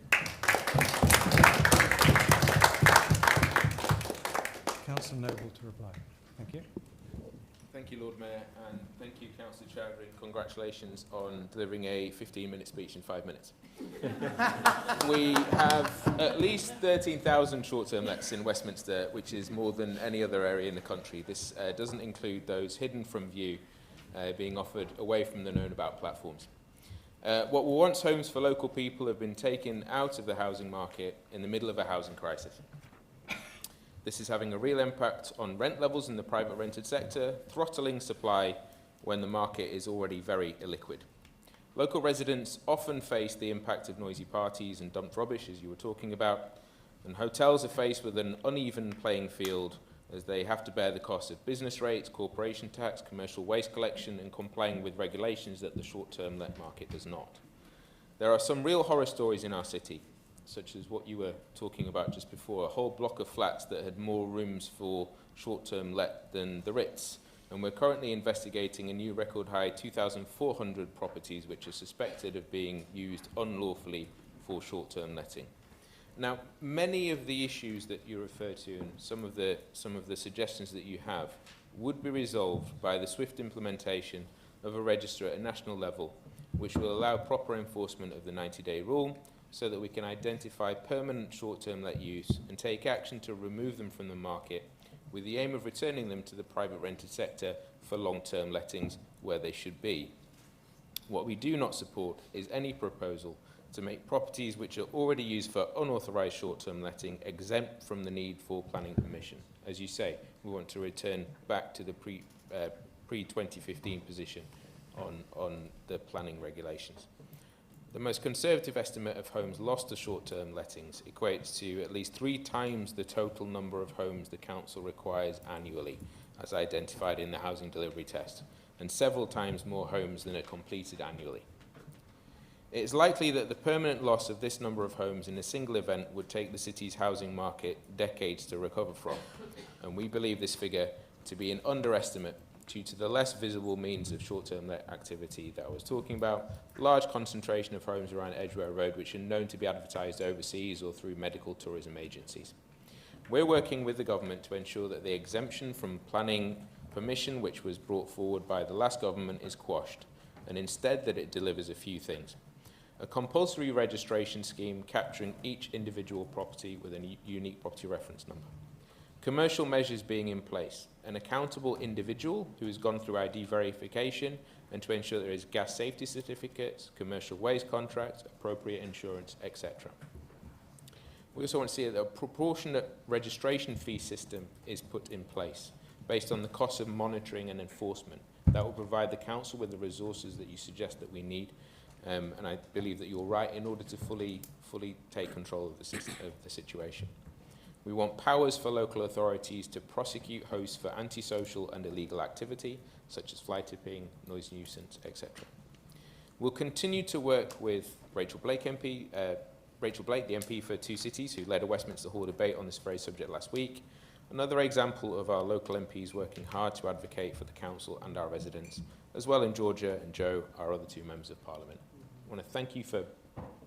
E: Councillor Noble to reply. Thank you.
P: Thank you, Lord Mayor, and thank you, Councillor Chowdhury. Congratulations on delivering a 15-minute speech in 5 minutes. We have at least 13,000 short-term lets in Westminster, which is more than any other area in the country. This doesn't include those hidden from view, being offered away from the known-about platforms. What were once homes for local people have been taken out of the housing market in the middle of a housing crisis. This is having a real impact on rent levels in the private rented sector, throttling supply when the market is already very illiquid. Local residents often face the impact of noisy parties and dumped rubbish, as you were talking about, and hotels are faced with an uneven playing field as they have to bear the cost of business rates, corporation tax, commercial waste collection, and complying with regulations that the short-term let market does not. There are some real horror stories in our city, such as what you were talking about just before, a whole block of flats that had more rooms for short-term let than the Ritz. And we're currently investigating a new record high 2,400 properties which are suspected of being used unlawfully for short-term letting. Now, many of the issues that you refer to and some of the suggestions that you have would be resolved by the swift implementation of a register at a national level, which will allow proper enforcement of the 90-day rule, so that we can identify permanent short-term let use and take action to remove them from the market with the aim of returning them to the private rented sector for long-term lettings where they should be. What we do not support is any proposal to make properties which are already used for unauthorised short-term letting exempt from the need for planning permission. As you say, we want to return back to the pre-2015 position on the planning regulations. The most conservative estimate of homes lost to short-term lettings equates to at least 3 times the total number of homes the council requires annually, as identified in the housing delivery test, and several times more homes than are completed annually. It is likely that the permanent loss of this number of homes in a single event would take the city's housing market decades to recover from, and we believe this figure to be an underestimate due to the less visible means of short-term let activity that I was talking about, large concentration of homes around Edgware Road which are known to be advertised overseas or through medical tourism agencies. We're working with the government to ensure that the exemption from planning permission which was brought forward by the last government is quashed, and instead that it delivers a few things. A compulsory registration scheme capturing each individual property with a unique property reference number. Commercial measures being in place, an accountable individual who has gone through ID verification and to ensure there is gas safety certificates, commercial waste contracts, appropriate insurance, etc. We also want to see that a proportionate registration fee system is put in place based on the cost of monitoring and enforcement. That will provide the council with the resources that you suggest that we need, and I believe that you're right in order to fully take control of the situation. We want powers for local authorities to prosecute hosts for antisocial and illegal activity, such as fly tipping, noise nuisance, etc. We'll continue to work with Rachel Blake, the MP for 2 Cities, who led a Westminster Hall debate on this very subject last week. Another example of our local MPs working hard to advocate for the council and our residents as well in Georgia and Joe, our other two members of Parliament. I want to thank you for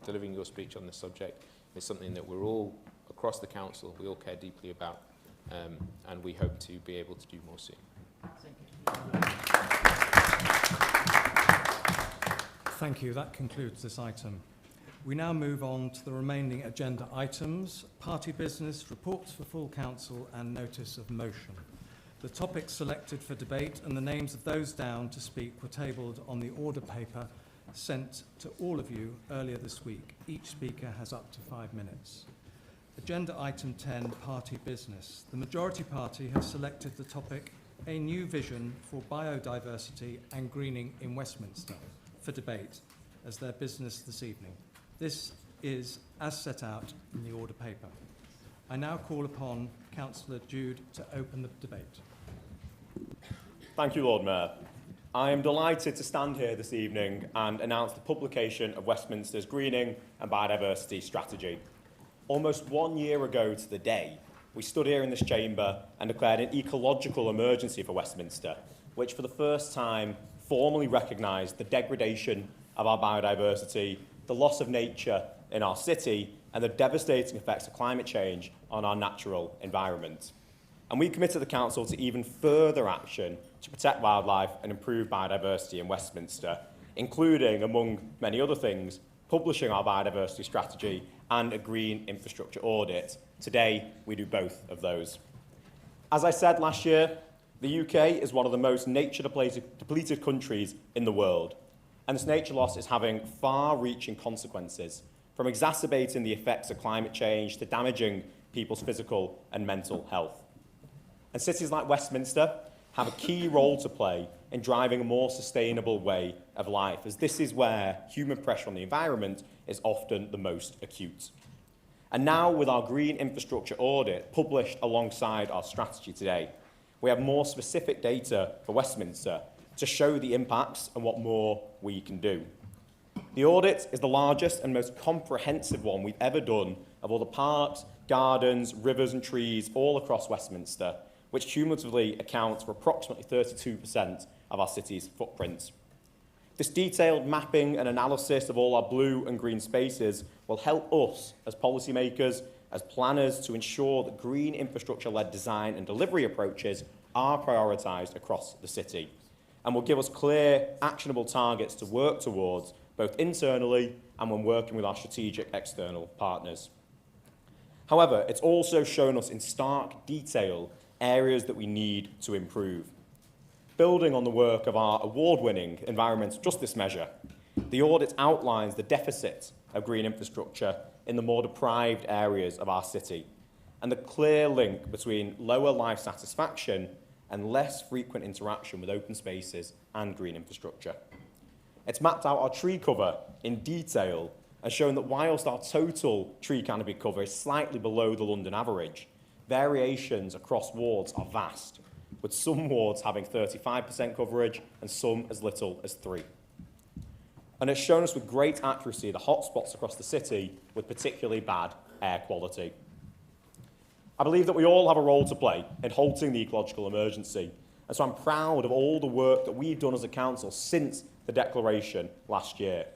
P: delivering your speech on this subject. It's something that we're all, across the council, we all care deeply about, and we hope to be able to do more soon.
E: Thank you. That concludes this item. We now move on to the remaining agenda items: party business, reports for full council, and notice of motion. The topics selected for debate and the names of those down to speak were tabled on the order paper sent to all of you earlier this week. Each speaker has up to 5 minutes. Agenda item 10, party business. The majority party have selected the topic, a new vision for biodiversity and greening in Westminster, for debate as their business this evening. This is as set out in the order paper. I now call upon Councillor Jude to open the debate.
G: Thank you, Lord Mayor. I am delighted to stand here this evening and announce the publication of Westminster's Greening and Biodiversity Strategy. Almost 1 year ago to the day, we stood here in this chamber and declared an ecological emergency for Westminster, which for the first time formally recognised the degradation of our biodiversity, the loss of nature in our city, and the devastating effects of climate change on our natural environment. And we committed the council to even further action to protect wildlife and improve biodiversity in Westminster, including, among many other things, publishing our biodiversity strategy and a green infrastructure audit. Today, we do both of those. As I said last year, the UK is one of the most nature-depleted countries in the world, and this nature loss is having far-reaching consequences, from exacerbating the effects of climate change to damaging people's physical and mental health. And cities like Westminster have a key role to play in driving a more sustainable way of life, as this is where human pressure on the environment is often the most acute. And now, with our green infrastructure audit published alongside our strategy today, we have more specific data for Westminster to show the impacts and what more we can do. The audit is the largest and most comprehensive one we've ever done of all the parks, gardens, rivers and trees all across Westminster, which cumulatively accounts for approximately 32% of our city's footprint. This detailed mapping and analysis of all our blue and green spaces will help us as policymakers, as planners, to ensure that green infrastructure-led design and delivery approaches are prioritised across the city, and will give us clear, actionable targets to work towards, both internally and when working with our strategic external partners. However, it's also shown us in stark detail areas that we need to improve. Building on the work of our award-winning environmental justice measure, the audit outlines the deficit of green infrastructure in the more deprived areas of our city, and the clear link between lower life satisfaction and less frequent interaction with open spaces and green infrastructure. It's mapped out our tree cover in detail and shown that whilst our total tree canopy cover is slightly below the London average, variations across wards are vast, with some wards having 35% coverage and some as little as 3%. And it's shown us with great accuracy the hotspots across the city with particularly bad air quality. I believe that we all have a role to play in halting the ecological emergency, and so I'm proud of all the work that we've done as a council since the declaration last year.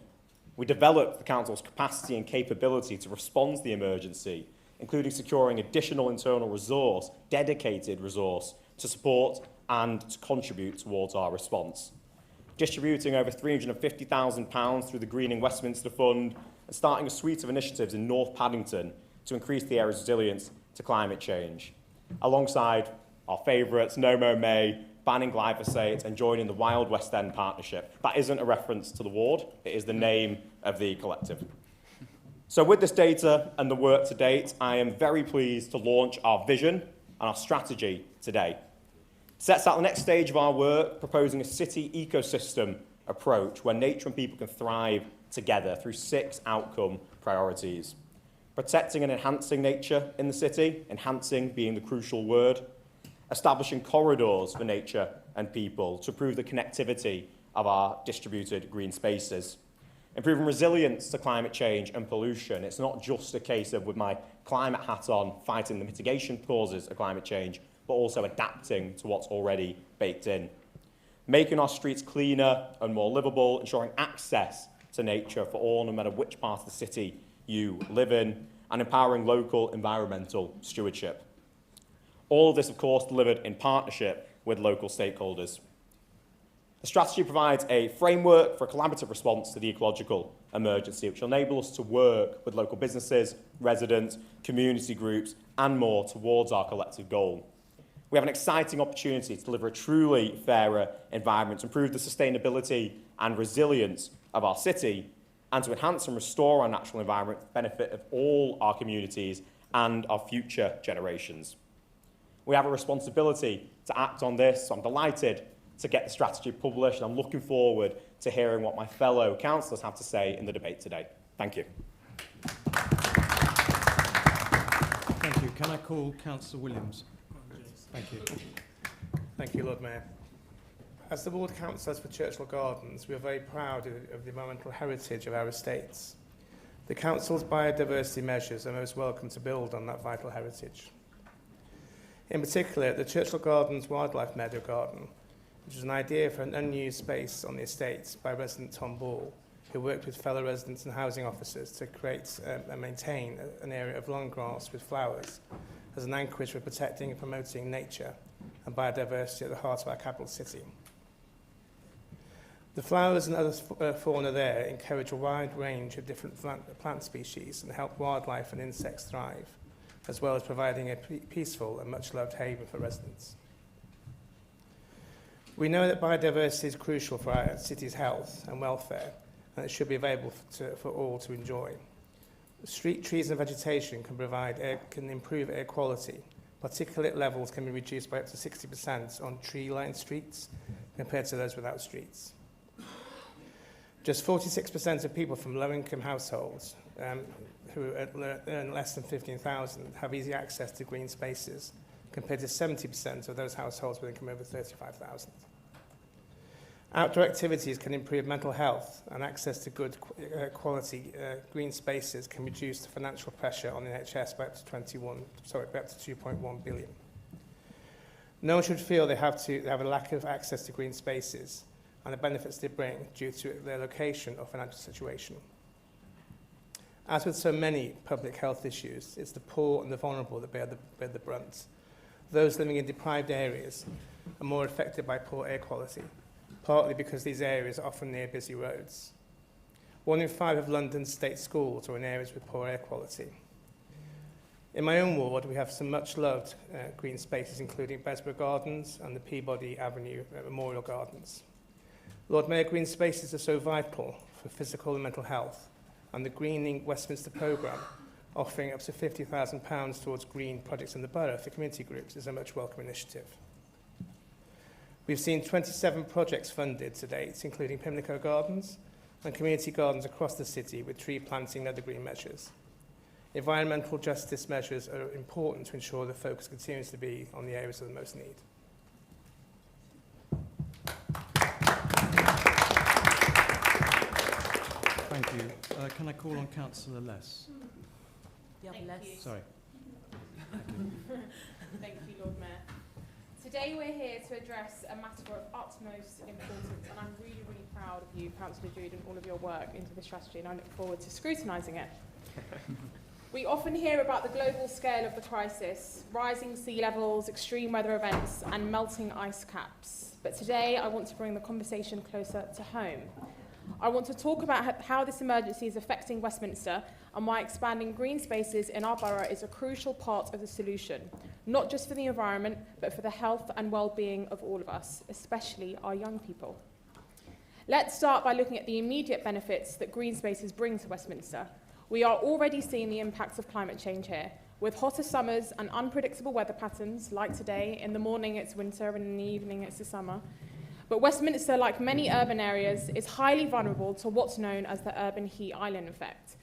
G: We developed the council's capacity and capability to respond to the emergency, including securing additional internal resource, dedicated resource, to support and to contribute towards our response. Distributing over £350,000 through the Greening Westminster Fund and starting a suite of initiatives in North Paddington to increase the area's resilience to climate change, alongside our favourites, No Mo May, banning glyphosate and joining the Wild West End Partnership. That isn't a reference to the ward, it is the name of the collective. So with this data and the work to date, I am very pleased to launch our vision and our strategy today. It sets out the next stage of our work, proposing a city ecosystem approach where nature and people can thrive together through 6 outcome priorities. Protecting and enhancing nature in the city, enhancing being the crucial word. Establishing corridors for nature and people to improve the connectivity of our distributed green spaces. Improving resilience to climate change and pollution. It's not just a case of, with my climate hat on, fighting the mitigation causes of climate change, but also adapting to what's already baked in. making our streets cleaner and more livable, ensuring access to nature for all, no matter which part of the city you live in, and empowering local environmental stewardship. All of this, of course, delivered in partnership with local stakeholders. The strategy provides a framework for a collaborative response to the ecological emergency, which will enable us to work with local businesses, residents, community groups, and more towards our collective goal. We have an exciting opportunity to deliver a truly fairer environment, to improve the sustainability and resilience of our city, and to enhance and restore our natural environment for the benefit of all our communities and our future generations. We have a responsibility to act on this, so I'm delighted to get the strategy published, and I'm looking forward to hearing what my fellow councillors have to say in the debate today. Thank you.
E: Thank you. Can I call Councillor Williams? Thank you.
D: Thank you, Lord Mayor. As the ward councillors for Churchill Gardens, we are very proud of the environmental heritage of our estates. The council's biodiversity measures are most welcome to build on that vital heritage. In particular, the Churchill Gardens Wildlife Meadow Garden, which was an idea for an unused space on the estate by resident Tom Ball, who worked with fellow residents and housing officers to create and maintain an area of long grass with flowers as an anchorage for protecting and promoting nature and biodiversity at the heart of our capital city. The flowers and other fauna there encourage a wide range of different plant species and help wildlife and insects thrive, as well as providing a peaceful and much-loved haven for residents. We know that biodiversity is crucial for our city's health and welfare, and it should be available for all to enjoy. Street trees and vegetation can improve air quality. Particulate levels can be reduced by up to 60% on tree-lined streets compared to those without streets. Just 46% of people from low-income households who earn less than $15,000 have easy access to green spaces, compared to 70% of those households with income over $35,000. Outdoor activities can improve mental health, and access to good quality green spaces can reduce the financial pressure on the NHS by up to 2.1 billion. No one should feel they have a lack of access to green spaces and the benefits they bring due to their location or financial situation. As with so many public health issues, it's the poor and the vulnerable that bear the brunt. Those living in deprived areas are more affected by poor air quality, partly because these areas are often near busy roads. 1 in 5 of London's state schools are in areas with poor air quality. In my own ward, we have some much-loved green spaces, including Besborough Gardens and the Peabody Avenue Memorial Gardens. Lord Mayor, green spaces are so vital for physical and mental health, and the Greening Westminster programme, offering up to £50,000 towards green projects in the borough for community groups, is a much welcome initiative. We've seen 27 projects funded to date, including Pimlico Gardens and community gardens across the city with tree planting and other green measures. Environmental justice measures are important to ensure the focus continues to be on the areas of the most need.
E: Thank you. Can I call on Councillor Less?
K: Thank you.
E: Sorry.
K: Thank you, Lord Mayor. Today we're here to address a matter of utmost importance, and I'm really, really proud of you, Councillor Jude, and all of your work into this strategy, and I look forward to scrutinising it. We often hear about the global scale of the crisis, rising sea levels, extreme weather events, and melting ice caps. But today I want to bring the conversation closer to home. I want to talk about how this emergency is affecting Westminster and why expanding green spaces in our borough is a crucial part of the solution, not just for the environment, but for the health and well-being of all of us, especially our young people. Let's start by looking at the immediate benefits that green spaces bring to Westminster. We are already seeing the impacts of climate change here, with hotter summers and unpredictable weather patterns, like today. In the morning it's winter and in the evening it's the summer. But Westminster, like many urban areas, is highly vulnerable to what's known as the urban heat island effect.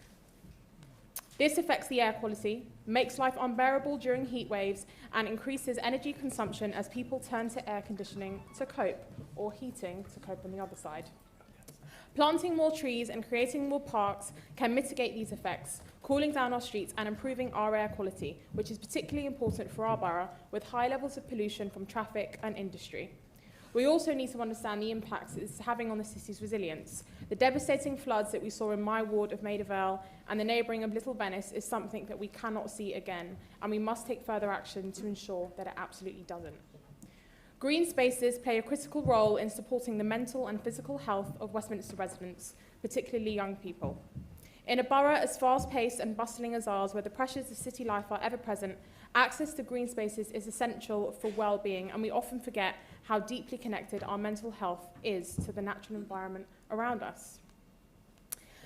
K: This affects the air quality, makes life unbearable during heat waves, and increases energy consumption as people turn to air conditioning to cope, or heating to cope on the other side. Planting more trees and creating more parks can mitigate these effects, cooling down our streets and improving our air quality, which is particularly important for our borough, with high levels of pollution from traffic and industry.
B: We also need to understand the impacts it's having on the city's resilience. The devastating floods that we saw in my ward of Maida Vale and the neighbouring of Little Venice is something that we cannot see again, and we must take further action to ensure that it absolutely doesn't. Green spaces play a critical role in supporting the mental and physical health of Westminster residents, particularly young people. In a borough as fast-paced and bustling as ours, where the pressures of city life are ever present, access to green spaces is essential for well-being, and we often forget how deeply connected our mental health is to the natural environment around us.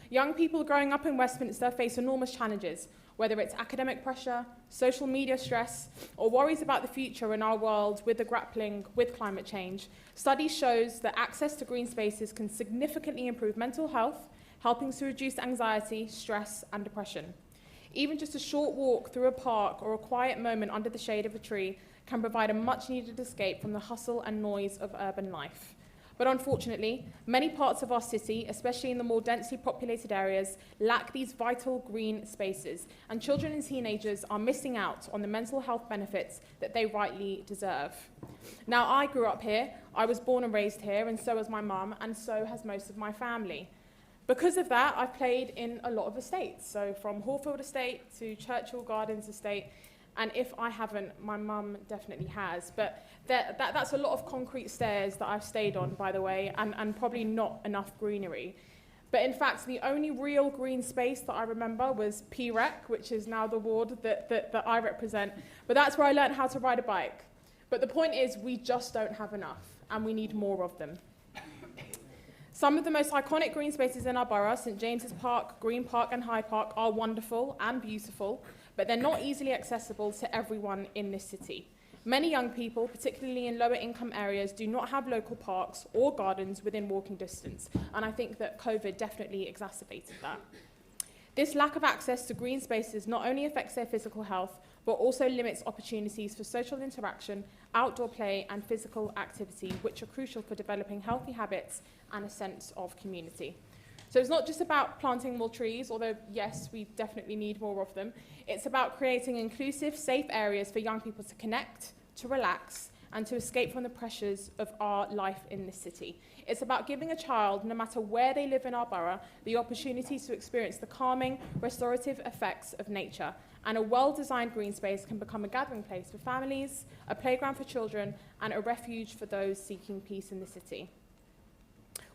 B: Young people growing up in Westminster face enormous challenges, whether it's academic pressure, social media stress, or worries about the future in our world with the grappling with climate change. Studies shows that access to green spaces can significantly improve mental health, helping to reduce anxiety, stress, and depression. Even just a short walk through a park or a quiet moment under the shade of a tree can provide a much-needed escape from the hustle and noise of urban life. But unfortunately, many parts of our city, especially in the more densely populated areas, lack these vital green spaces, and children and teenagers are missing out on the mental health benefits that they rightly deserve. Now, I grew up here, I was born and raised here, and so has my mum, and so has most of my family. Because of that, I've played in a lot of estates, so from Hawfield Estate to Churchill Gardens Estate, and if I haven't, my mum definitely has. But that's a lot of concrete stairs that I've stayed on, by the way, and probably not enough greenery. But in fact, the only real green space that I remember was P-Rec, which is now the ward that I represent. But that's where I learned how to ride a bike. But the point is, we just don't have enough, and we need more of them. Some of the most iconic green spaces in our borough, St James's Park, Green Park and Hyde Park, are wonderful and beautiful, but they're not easily accessible to everyone in this city. Many young people, particularly in lower income areas, do not have local parks or gardens within walking distance, and I think that COVID definitely exacerbated that. This lack of access to green spaces not only affects their physical health, but also limits opportunities for social interaction, outdoor play and physical activity, which are crucial for developing healthy habits and a sense of community. So it's not just about planting more trees, although yes, we definitely need more of them. It's about creating inclusive, safe areas for young people to connect, to relax, and to escape from the pressures of our life in this city. It's about giving a child, no matter where they live in our borough, the opportunity to experience the calming, restorative effects of nature. And a well-designed green space can become a gathering place for families, a playground for children, and a refuge for those seeking peace in the city.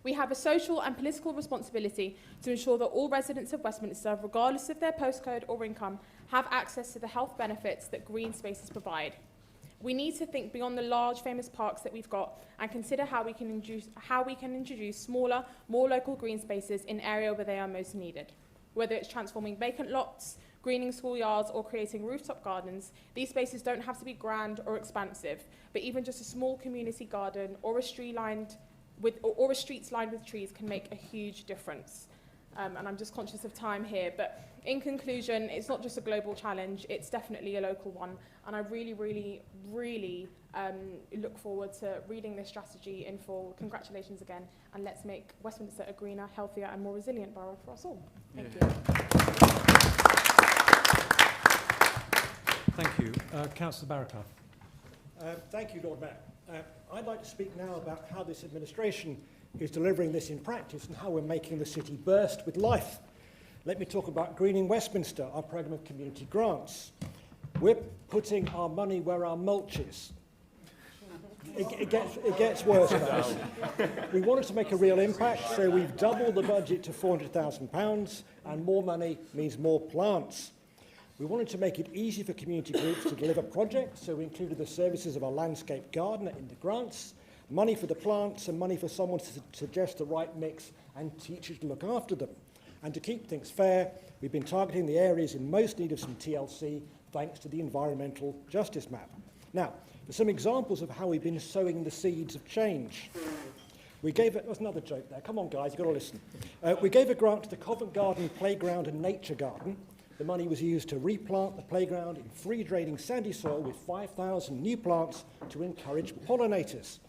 B: We have a social and political responsibility to ensure that all residents of Westminster, regardless of their postcode or income, have access to the health benefits that green spaces provide. We need to think beyond the large famous parks that we've got and consider how we can introduce smaller, more local green spaces in areas where they are most needed. Whether it's transforming vacant lots, greening schoolyards or creating rooftop gardens, these spaces don't have to be grand or expansive, but even just a small community garden or a streets lined with trees can make a huge difference. And I'm just conscious of time here, but in conclusion, it's not just a global challenge, it's definitely a local one. And I really, really, really look forward to reading this strategy in full. Congratulations again, and let's make Westminster a greener, healthier and more resilient borough for us all. Thank you.
E: Thank you. Councillor Barraclough.
F: Thank you, Lord Mayor. I'd like to speak now about how this administration is delivering this in practice and how we're making the city burst with life. Let me talk about Greening Westminster, our programme of community grants. We're putting our money where our mulch is. It gets worse than this. We wanted to make a real impact, so we've doubled the budget to £400,000, and more money means more plants. We wanted to make it easy for community groups to deliver projects, so we included the services of a landscape gardener in the grants, money for the plants and money for someone to suggest the right mix and teachers to look after them. And to keep things fair, we've been targeting the areas in most need of some TLC thanks to the environmental justice map. Now, for some examples of how we've been sowing the seeds of change. There's another joke there. Come on, guys, you've got to listen. We gave a grant to the Covent Garden Playground and Nature Garden. The money was used to replant the playground in free-draining sandy soil with 5,000 new plants to encourage pollinators.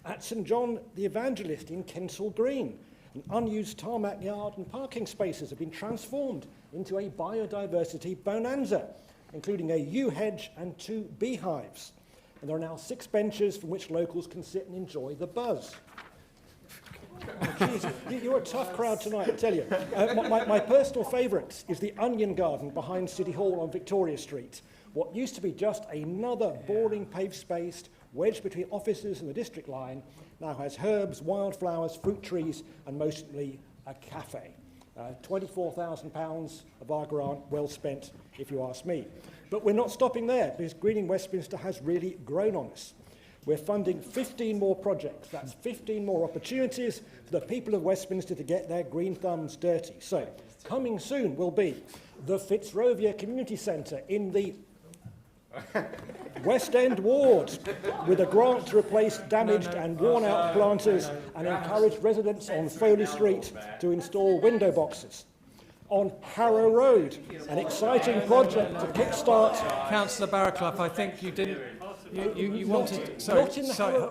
F: At St John the Evangelist in Kensal Green, an unused tarmac yard and parking spaces have been transformed into a biodiversity bonanza, including a yew hedge and 2 beehives. and there are now 6 benches from which locals can sit and enjoy the buzz. Oh, geez, you're a tough crowd tonight, I tell you. My personal favourite is the Onion Garden behind City Hall on Victoria Street. What used to be just another boring paved space wedged between offices and the district line now has herbs, wildflowers, fruit trees, and mostly a cafe. £24,000 of our grant, well spent, if you ask me. But we're not stopping there, because Greening Westminster has really grown on us. We're funding 15 more projects. That's 15 more opportunities for the people of Westminster to get their green thumbs dirty. So, coming soon will be the Fitzrovia Community Centre in the West End ward, with a grant to replace damaged and worn-out planters and encourage residents on Foley Street to install window boxes. On Harrow Road, an exciting project to kickstart...
E: Councillor Barraclough, I think you didn't... You wanted...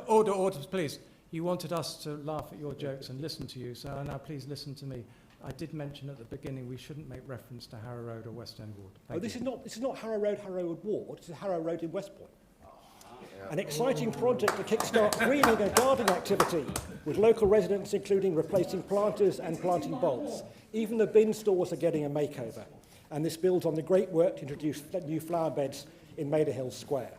E: Order, please. You wanted us to laugh at your jokes and listen to you, so now please listen to me. I did mention at the beginning we shouldn't make reference to Harrow Road or West End Ward.
F: This is not Harrow Road, Harrow Road Ward. This is Harrow Road in West Point. An exciting project to kickstart greening and gardening activity, with local residents including replacing planters and planting bulbs. Even the bin stores are getting a makeover. And this builds on the great work to introduce new flower beds in Maida Hill Square.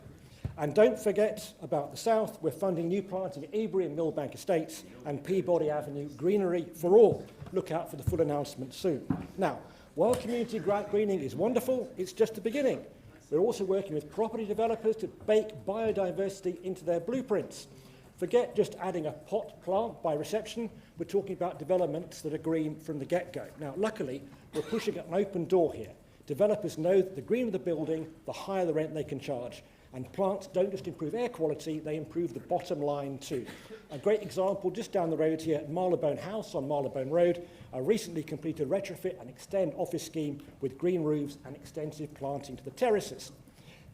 F: And don't forget about the south. We're funding new planting at Ebury and Millbank Estates and Peabody Avenue Greenery for all. Look out for the full announcement soon. Now, while community greening is wonderful, it's just the beginning. We're also working with property developers to bake biodiversity into their blueprints. Forget just adding a pot plant by reception. We're talking about developments that are green from the get-go. Now, luckily, we're pushing an open door here. Developers know that the greener the building, the higher the rent they can charge. And plants don't just improve air quality, they improve the bottom line too. A great example just down the road here at Marylebone House on Marylebone Road, a recently completed retrofit and extend office scheme with green roofs and extensive planting to the terraces.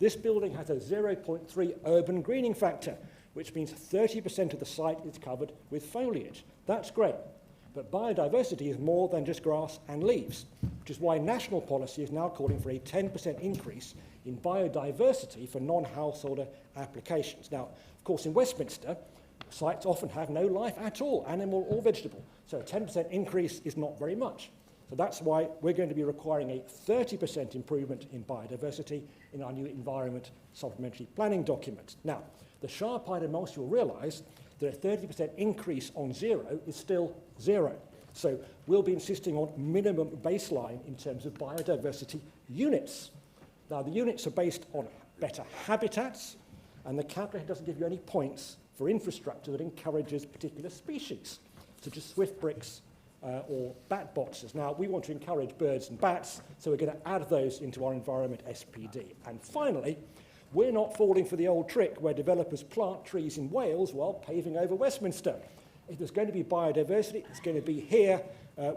F: This building has a 0.3 urban greening factor, which means 30% of the site is covered with foliage. That's great. But biodiversity is more than just grass and leaves, which is why national policy is now calling for a 10% increase in biodiversity for non-householder applications. Now, of course, in Westminster, sites often have no life at all, animal or vegetable. So a 10% increase is not very much. So that's why we're going to be requiring a 30% improvement in biodiversity in our new environment supplementary planning document. Now, the sharp-eyed amongst you will realise that a 30% increase on zero is still zero. So we'll be insisting on minimum baseline in terms of biodiversity units. Now, the units are based on better habitats, and the calculator doesn't give you any points for infrastructure that encourages particular species, such as swift bricks or bat boxes. Now, we want to encourage birds and bats, so we're going to add those into our environment SPD. And finally, we're not falling for the old trick where developers plant trees in Wales while paving over Westminster. If there's going to be biodiversity, it's going to be here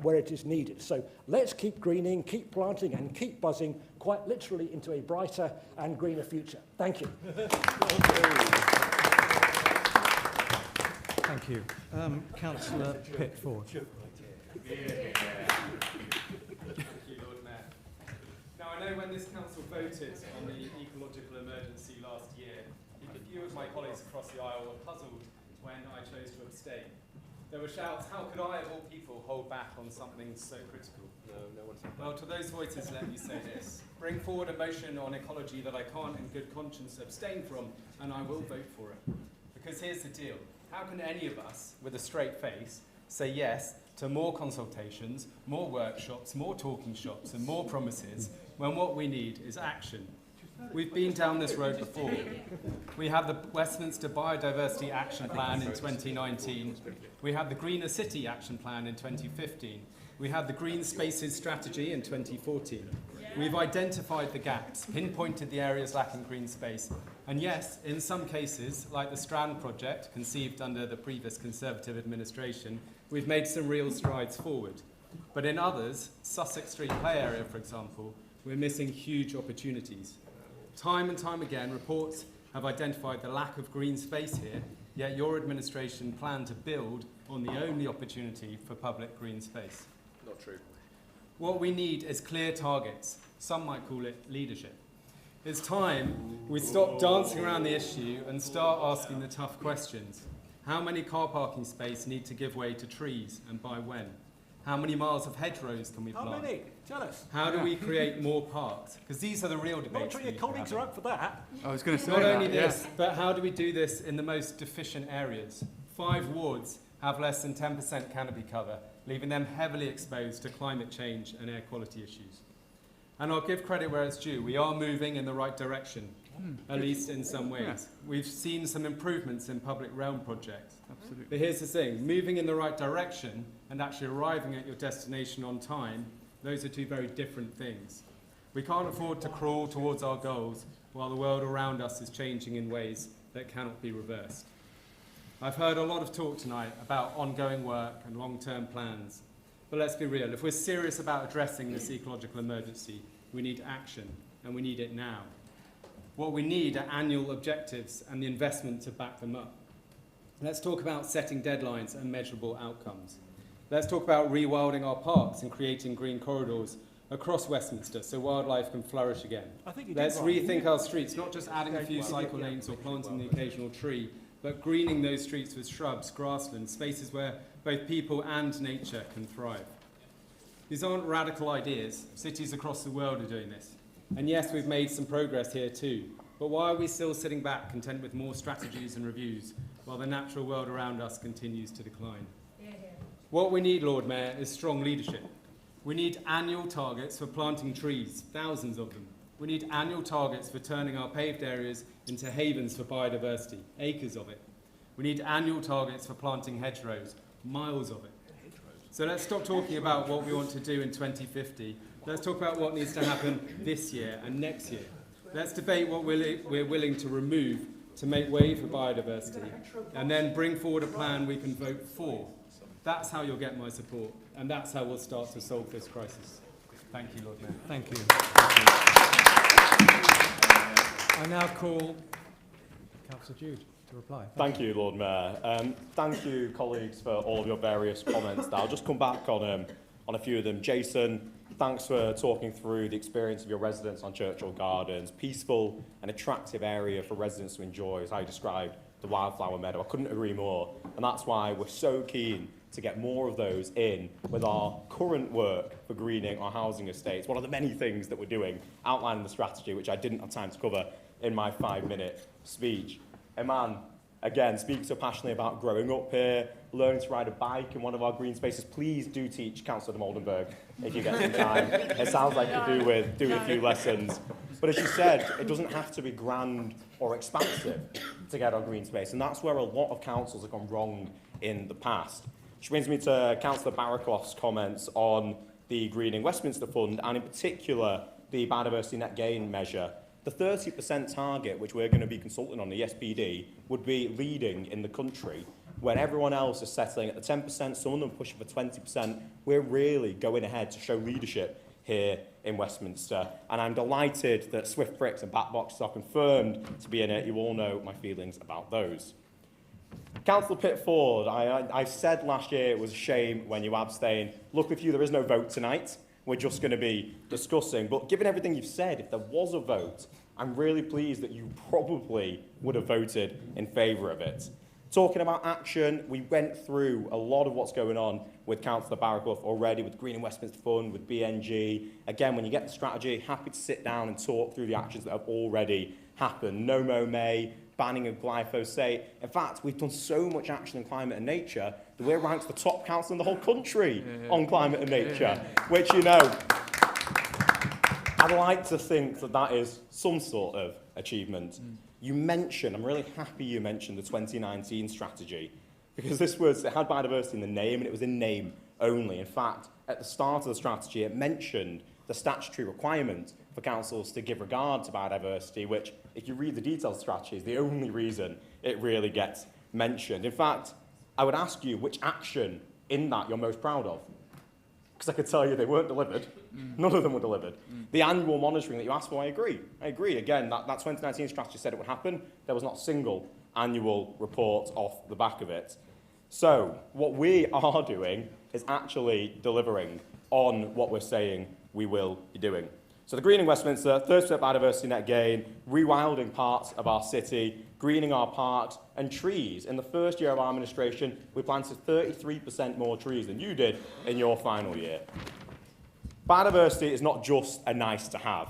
F: where it is needed. So let's keep greening, keep planting, and keep buzzing quite literally into a brighter and greener future. Thank you.
E: Thank you. Councillor Pitt-Ford.
R: Thank you, Lord Mayor. Now, I know when this council voted on the ecological emergency last year, a few of my colleagues across the aisle were puzzled when I chose to abstain. There were shouts, how could I, of all people, hold back on something so critical? No one said that. Well, to those voices, let me say this. Bring forward a motion on ecology that I can't in good conscience abstain from, and I will vote for it. Because here's the deal. How can any of us, with a straight face, say yes to more consultations, more workshops, more talking shops, and more promises, when what we need is action? We've been down this road before. We have the Westminster Biodiversity Action Plan in 2019. We had the Greener City Action Plan in 2015. We had the Green Spaces Strategy in 2014. We've identified the gaps, pinpointed the areas lacking green space, and yes, in some cases, like the Strand project, conceived under the previous Conservative administration, we've made some real strides forward. But in others, Sussex Street Play Area, for example, we're missing huge opportunities. Time and time again, reports have identified the lack of green space here, yet your administration planned to build on the only opportunity for public green space.
P: Not true.
R: What we need is clear targets. Some might call it leadership. It's time we stop dancing around the issue and start asking the tough questions. How many car parking spaces need to give way to trees, and by when? How many miles of hedgerows can we plant?
F: How many? Tell us.
R: How do we create more parks? Because these are the real debates.
F: Not sure your colleagues are up for that.
N: I was going to say
R: Not
N: that,
R: only this, but how do we do this in the most deficient areas? 5 wards have less than 10% canopy cover, leaving them heavily exposed to climate change and air quality issues. And I'll give credit where it's due. We are moving in the right direction, at least in some ways.
N: Yeah.
R: We've seen some improvements in public realm projects.
N: Absolutely.
R: But here's the thing, moving in the right direction and actually arriving at your destination on time, those are 2 very different things. We can't afford to crawl towards our goals while the world around us is changing in ways that cannot be reversed. I've heard a lot of talk tonight about ongoing work and long-term plans. But let's be real, if we're serious about addressing this ecological emergency, we need action, and we need it now. What we need are annual objectives and the investment to back them up. Let's talk about setting deadlines and measurable outcomes. Let's talk about rewilding our parks and creating green corridors across Westminster so wildlife can flourish again. Let's rethink our streets, not just adding a few cycle lanes or planting the occasional tree, but greening those streets with shrubs, grasslands, spaces where both people and nature can thrive. These aren't radical ideas. Cities across the world are doing this. And yes, we've made some progress here too. But why are we still sitting back, content with more strategies and reviews, while the natural world around us continues to decline? What we need, Lord Mayor, is strong leadership. We need annual targets for planting trees, thousands of them. We need annual targets for turning our paved areas into havens for biodiversity, acres of it. We need annual targets for planting hedgerows, miles of it. So let's stop talking about what we want to do in 2050. Let's talk about what needs to happen this year and next year. Let's debate what we're willing to remove to make way for biodiversity, and then bring forward a plan we can vote for. That's how you'll get my support, and that's how we'll start to solve this crisis. Thank you, Lord Mayor.
E: Thank you. Thank you. I now call Councillor Jude to reply.
G: Thank you, Lord Mayor. Thank you, colleagues, for all of your various comments. I'll just come back on a few of them. Jason, thanks for talking through the experience of your residents on Churchill Gardens. Peaceful and attractive area for residents to enjoy, as I described the wildflower meadow. I couldn't agree more. And that's why we're so keen to get more of those in with our current work for greening our housing estates. One of the many things that we're doing, outlining the strategy, which I didn't have time to cover in my 5-minute speech. Iman, again, speaks so passionately about growing up here, learning to ride a bike in one of our green spaces. Please do teach Councillor de Moldenberg if you get some time. It sounds like you do with a few lessons. But as you said, it doesn't have to be grand or expansive to get our green space. And that's where a lot of councils have gone wrong in the past. Which brings me to Councillor Barakoff's comments on the Greening Westminster Fund, and in particular, the biodiversity net gain measure. The 30% target, which we're going to be consulting on, the SPD, would be leading in the country. When everyone else is settling at the 10%, some of them pushing for 20%, we're really going ahead to show leadership here in Westminster. And I'm delighted that Swift Bricks and Bat Boxes are confirmed to be in it. You all know my feelings about those. Councillor Pittford, I said last year it was a shame when you abstained. Luckily for you, there is no vote tonight. We're just going to be discussing. But given everything you've said, if there was a vote, I'm really pleased that you probably would have voted in favour of it. Talking about action, we went through a lot of what's going on with Councillor Barakoff already, with Green and Westminster Fund, with BNG. Again, when you get the strategy, happy to sit down and talk through the actions that have already happened. No Mo May, banning of glyphosate. In fact, we've done so much action in climate and nature that we're ranked the top council in the whole country on climate and nature, which, you know, I'd like to think that that is some sort of achievement. You mentioned, I'm really happy you mentioned the 2019 strategy, because it had biodiversity in the name, and it was in name only. In fact, at the start of the strategy, it mentioned the statutory requirement for councils to give regard to biodiversity, which, if you read the detailed strategy, is the only reason it really gets mentioned. In fact, I would ask you which action in that you're most proud of, because I could tell you they weren't delivered. None of them were delivered. The annual monitoring that you asked for, I agree. Again, that 2019 strategy said it would happen. There was not a single annual report off the back of it. So what we are doing is actually delivering on what we're saying we will be doing. So the greening Westminster, 30% biodiversity net gain, rewilding parts of our city, greening our parks and trees. In the first year of our administration, we planted 33% more trees than you did in your final year. Biodiversity is not just a nice to have.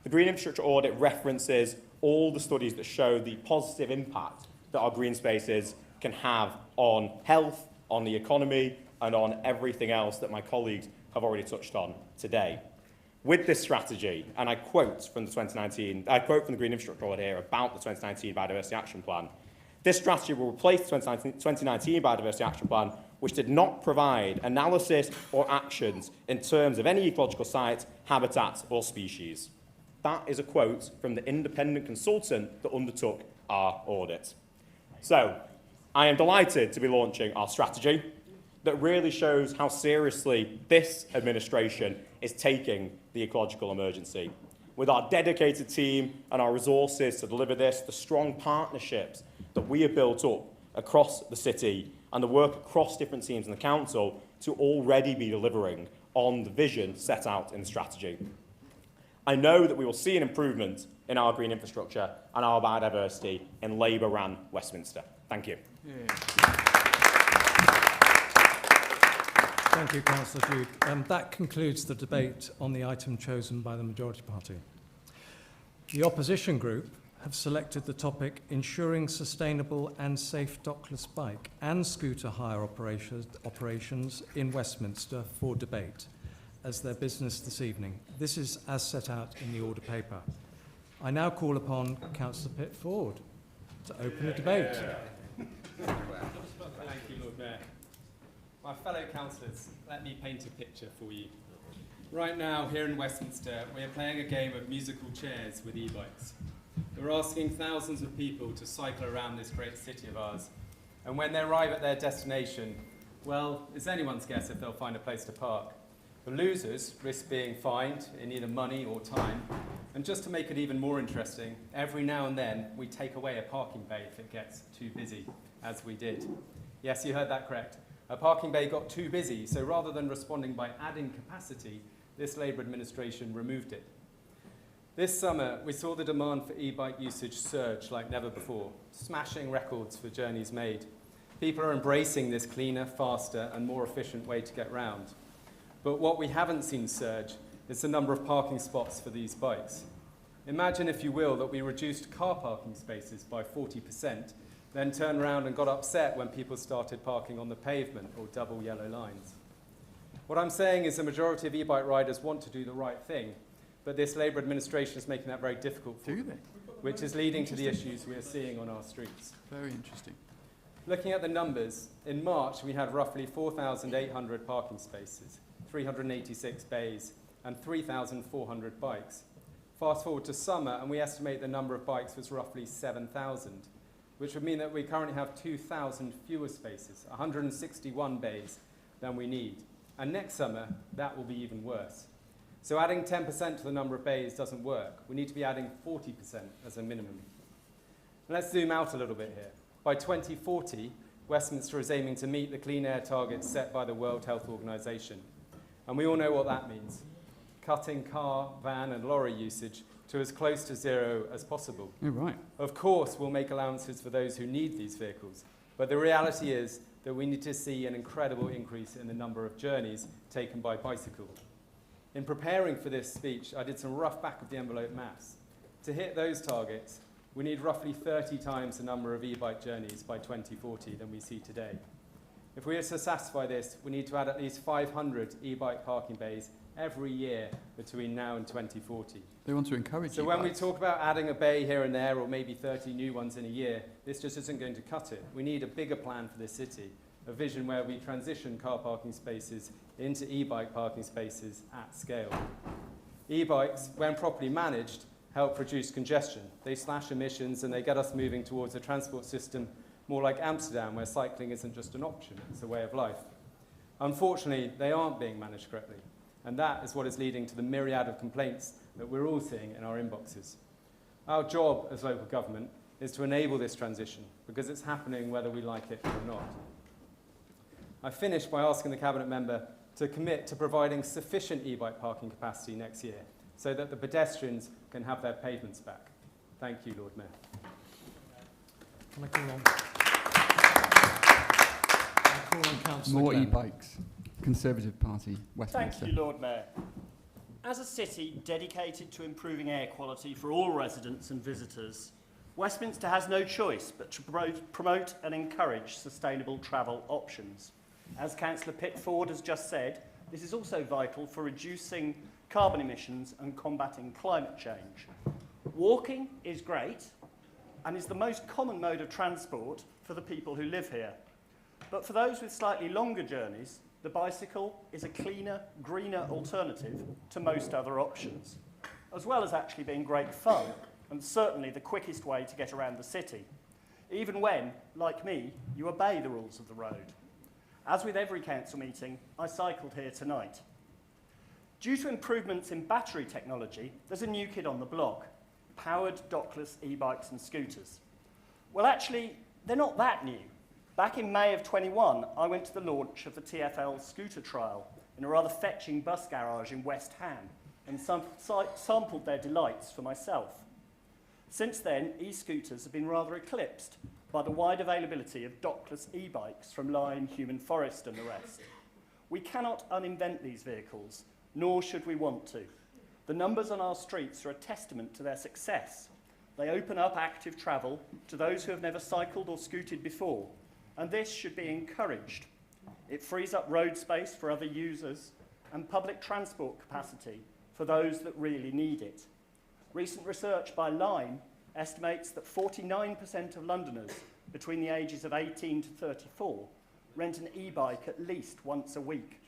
G: The Green Infrastructure Audit references all the studies that show the positive impact that our green spaces can have on health, on the economy, and on everything else that my colleagues have already touched on today. With this strategy, and I quote from the Green Infrastructure Audit here about the 2019 Biodiversity Action Plan, this strategy will replace the 2019 Biodiversity Action Plan, which did not provide analysis or actions in terms of any ecological sites, habitats, or species. That is a quote from the independent consultant that undertook our audit. So, I am delighted to be launching our strategy that really shows how seriously this administration is taking the ecological emergency. With our dedicated team and our resources to deliver this, the strong partnerships that we have built up across the city and the work across different teams in the council to already be delivering on the vision set out in the strategy. I know that we will see an improvement in our green infrastructure and our biodiversity in Labour-run Westminster. Thank you.
E: Yeah. Thank you, Councillor Duke. That concludes the debate on the item chosen by the majority party. The opposition group have selected the topic ensuring sustainable and safe dockless bike and scooter hire operations in Westminster for debate as their business this evening. This is as set out in the order paper. I now call upon Councillor Pitt Ford to open the debate.
R: Thank you, Lord Mayor. My fellow councillors, let me paint a picture for you. Right now, here in Westminster, we are playing a game of musical chairs with e-bikes. We're asking thousands of people to cycle around this great city of ours. And when they arrive at their destination, well, it's anyone's guess if they'll find a place to park. The losers risk being fined in either money or time. And just to make it even more interesting, every now and then we take away a parking bay if it gets too busy, as we did. Yes, you heard that correct. A parking bay got too busy, so rather than responding by adding capacity, this Labour administration removed it. This summer, we saw the demand for e-bike usage surge like never before, smashing records for journeys made. People are embracing this cleaner, faster, and more efficient way to get round. But what we haven't seen surge is the number of parking spots for these bikes. Imagine, if you will, that we reduced car parking spaces by 40%, then turned around and got upset when people started parking on the pavement or double yellow lines. What I'm saying is the majority of e-bike riders want to do the right thing, but this Labour administration is making that very difficult for them, which is leading to the issues we are seeing on our streets.
N: Very interesting.
R: Looking at the numbers, in March we had roughly 4,800 parking spaces, 386 bays, and 3,400 bikes. Fast forward to summer, and we estimate the number of bikes was roughly 7,000, which would mean that we currently have 2,000 fewer spaces, 161 bays than we need. And next summer, that will be even worse. So adding 10% to the number of bays doesn't work. We need to be adding 40% as a minimum. And let's zoom out a little bit here. By 2040, Westminster is aiming to meet the clean air targets set by the World Health Organization. And we all know what that means. Cutting car, van, and lorry usage to as close to zero as possible.
N: Oh, right.
R: Of course, we'll make allowances for those who need these vehicles. But the reality is that we need to see an incredible increase in the number of journeys taken by bicycle. In preparing for this speech, I did some rough back-of-the-envelope maths. To hit those targets, we need roughly 30 times the number of e-bike journeys by 2040 than we see today. If we are to satisfy this, we need to add at least 500 e-bike parking bays every year between now and 2040.
N: They want to encourage
R: So when we talk about adding a bay here and there, or maybe 30 new ones in a year, this just isn't going to cut it. We need a bigger plan for this city, a vision where we transition car parking spaces into e-bike parking spaces at scale. E-bikes, when properly managed, help reduce congestion. They slash emissions and they get us moving towards a transport system more like Amsterdam, where cycling isn't just an option, it's a way of life. Unfortunately, they aren't being managed correctly, and that is what is leading to the myriad of complaints that we're all seeing in our inboxes. Our job as local government is to enable this transition, because it's happening whether we like it or not. I finished by asking the Cabinet member to commit to providing sufficient e-bike parking capacity next year, so that the pedestrians can have their pavements back. Thank you, Lord Mayor.
E: Can I call on Councillor
N: More
E: Glenn?
N: e-bikes. Conservative Party, Westminster.
O: Thank you, Lord Mayor. As a city dedicated to improving air quality for all residents and visitors, Westminster has no choice but to promote and encourage sustainable travel options. As Councillor Pitford has just said, this is also vital for reducing carbon emissions and combating climate change. Walking is great and is the most common mode of transport for the people who live here. But for those with slightly longer journeys, the bicycle is a cleaner, greener alternative to most other options, as well as actually being great fun and certainly the quickest way to get around the city, even when, like me, you obey the rules of the road. As with every council meeting, I cycled here tonight. Due to improvements in battery technology, there's a new kid on the block, powered Dockless e-bikes and scooters. Well, actually, they're not that new. Back in May of 21, I went to the launch of the TfL scooter trial in a rather fetching bus garage in West Ham and sampled their delights for myself. Since then, e-scooters have been rather eclipsed by the wide availability of Dockless e-bikes from Lyme, Human Forest and the rest. We cannot uninvent these vehicles, nor should we want to. The numbers on our streets are a testament to their success. They open up active travel to those who have never cycled or scooted before, and this should be encouraged. It frees up road space for other users and public transport capacity for those that really need it. Recent research by Lyme estimates that 49% of Londoners between the ages of 18 to 34 rent an e-bike at least once a week.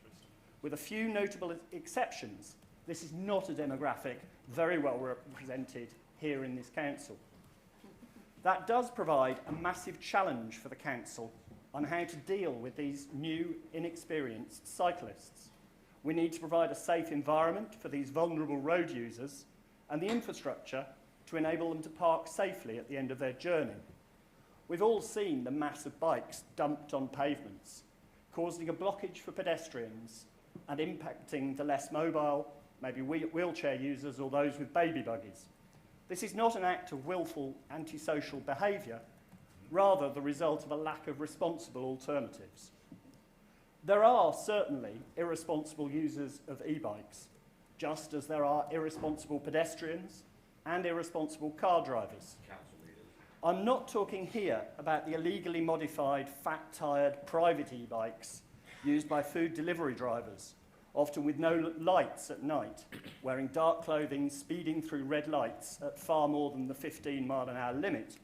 O: With a few notable exceptions, this is not a demographic very well represented here in this council. That does provide a massive challenge for the council on how to deal with these new, inexperienced cyclists. We need to provide a safe environment for these vulnerable road users and the infrastructure to enable them to park safely at the end of their journey. We've all seen the mass of bikes dumped on pavements, causing a blockage for pedestrians and impacting the less mobile, maybe wheelchair users or those with baby buggies. This is not an act of willful antisocial behaviour, rather the result of a lack of responsible alternatives. There are certainly irresponsible users of e-bikes, just as there are irresponsible pedestrians and irresponsible car drivers. I'm not talking here about the illegally modified, fat-tired private e-bikes used by food delivery drivers, often with no lights at night, wearing dark clothing, speeding through red lights at far more than the 15-mile-an-hour limit,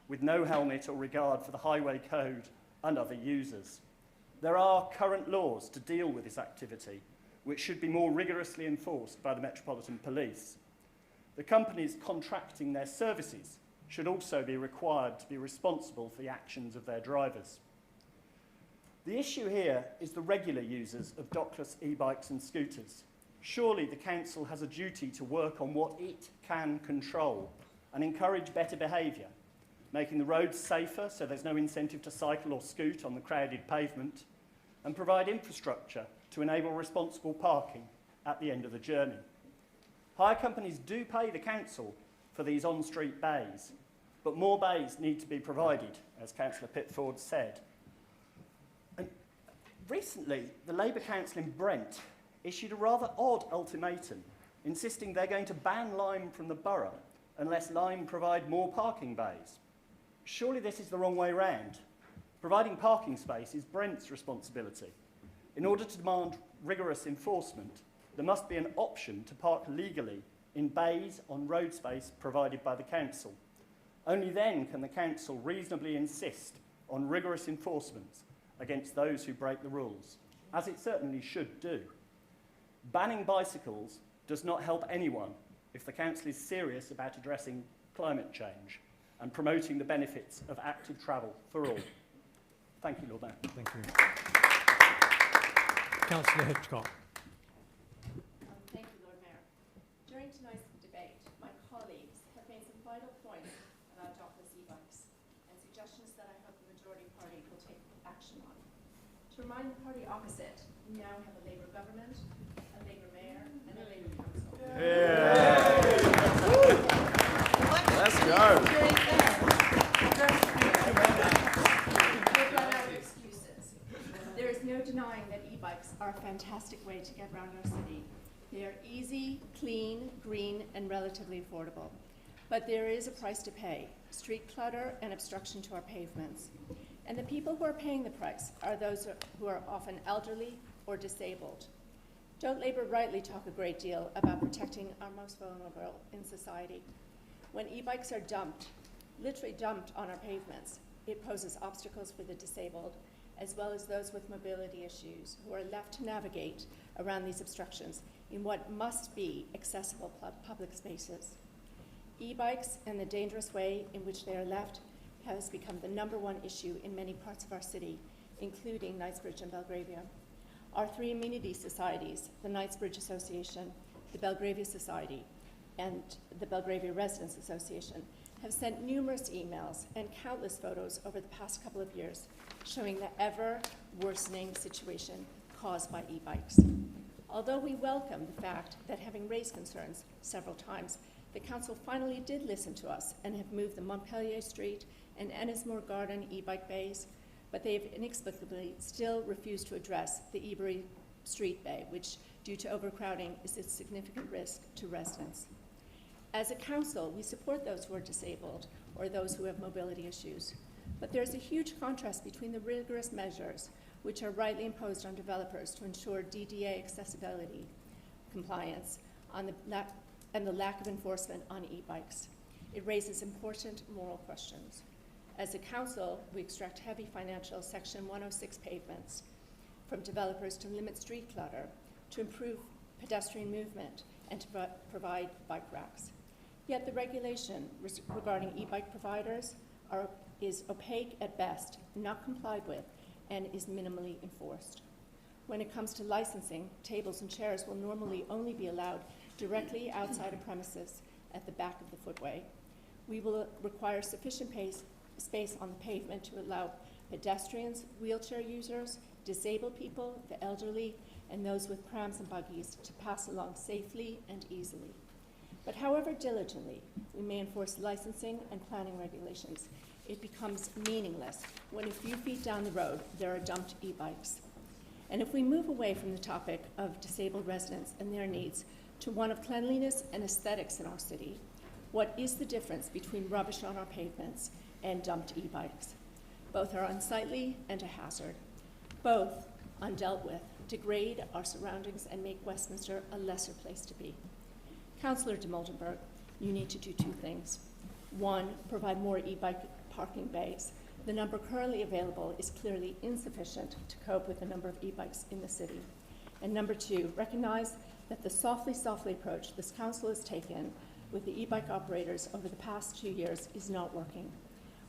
O: with no helmet or regard for the highway code and other users. There are current laws to deal with this activity, which should be more rigorously enforced by the Metropolitan Police. The companies contracting their services should also be required to be responsible for the actions of their drivers. The issue here is the regular users of Dockless e-bikes and scooters. Surely the council has a duty to work on what it can control and encourage better behaviour, making the roads safer so there's no incentive to cycle or scoot on the crowded pavement, and provide infrastructure to enable responsible parking at the end of the journey. Hire companies do pay the council for these on-street bays, but more bays need to be provided, as Councillor Pitford said. Recently, the Labour Council in Brent issued a rather odd ultimatum, insisting they're going to ban Lyme from the borough unless Lyme provide more parking bays. Surely this is the wrong way round. Providing parking space is Brent's responsibility. In order to demand rigorous enforcement, there must be an option to park legally in bays on road space provided by the council. Only then can the council reasonably insist on rigorous enforcement against those who break the rules, as it certainly should do. Banning bicycles does not help anyone if the council is serious about addressing climate change and promoting the benefits of active travel for all. Thank you, Lord Mayor.
E: Thank you. Councillor Hitchcock.
S: Thank you, Lord Mayor. During tonight's debate, my colleagues have made some vital points about Dockless e-bikes and suggestions that I hope the majority party will take action on. To remind the party opposite, we now have a Labour government, a Labour mayor, and a Labour council. Yeah. There is no denying that e-bikes are a fantastic way to get around our city. They are easy, clean, green, and relatively affordable. But there is a price to pay: street clutter and obstruction to our pavements. And the people who are paying the price are those who are often elderly or disabled. Don't Labour rightly talk a great deal about protecting our most vulnerable in society? When e-bikes are dumped, literally dumped on our pavements, it poses obstacles for the disabled, as well as those with mobility issues who are left to navigate around these obstructions in what must be accessible public spaces. E-bikes and the dangerous way in which they are left has become the #1 issue in many parts of our city, including Knightsbridge and Belgravia. Our 3 amenity societies, the Knightsbridge Association, the Belgravia Society, and the Belgravia Residents Association, have sent numerous emails and countless photos over the past couple of years showing the ever-worsening situation caused by e-bikes. Although we welcome the fact that, having raised concerns several times, the Council finally did listen to us and have moved the Montpellier Street and Ennismore Garden e-bike bays, but they have inexplicably still refused to address the Ebury Street bay, which, due to overcrowding, is a significant risk to residents. As a council, we support those who are disabled or those who have mobility issues, but there's a huge contrast between the rigorous measures which are rightly imposed on developers to ensure DDA accessibility compliance and the lack of enforcement on e-bikes. It raises important moral questions. As a council, we extract heavy financial Section 106 pavements from developers to limit street clutter, to improve pedestrian movement, and to provide bike racks. Yet the regulation regarding e-bike providers is opaque at best, not complied with, and is minimally enforced. When it comes to licensing, tables and chairs will normally only be allowed directly outside a premises at the back of the footway. We will require sufficient space on the pavement to allow pedestrians, wheelchair users, disabled people, the elderly, and those with prams and buggies to pass along safely and easily. But however diligently we may enforce licensing and planning regulations, it becomes meaningless when a few feet down the road there are dumped e-bikes. And if we move away from the topic of disabled residents and their needs to one of cleanliness and aesthetics in our city, what is the difference between rubbish on our pavements and dumped e-bikes? Both are unsightly and a hazard. Both, undealt with, degrade our surroundings and make Westminster a lesser place to be. Councillor de Moldenberg, you need to do 2 things. 1, provide more e-bike parking bays. The number currently available is clearly insufficient to cope with the number of e-bikes in the city. And number 2, recognize that the softly approach this council has taken with the e-bike operators over the past 2 years is not working.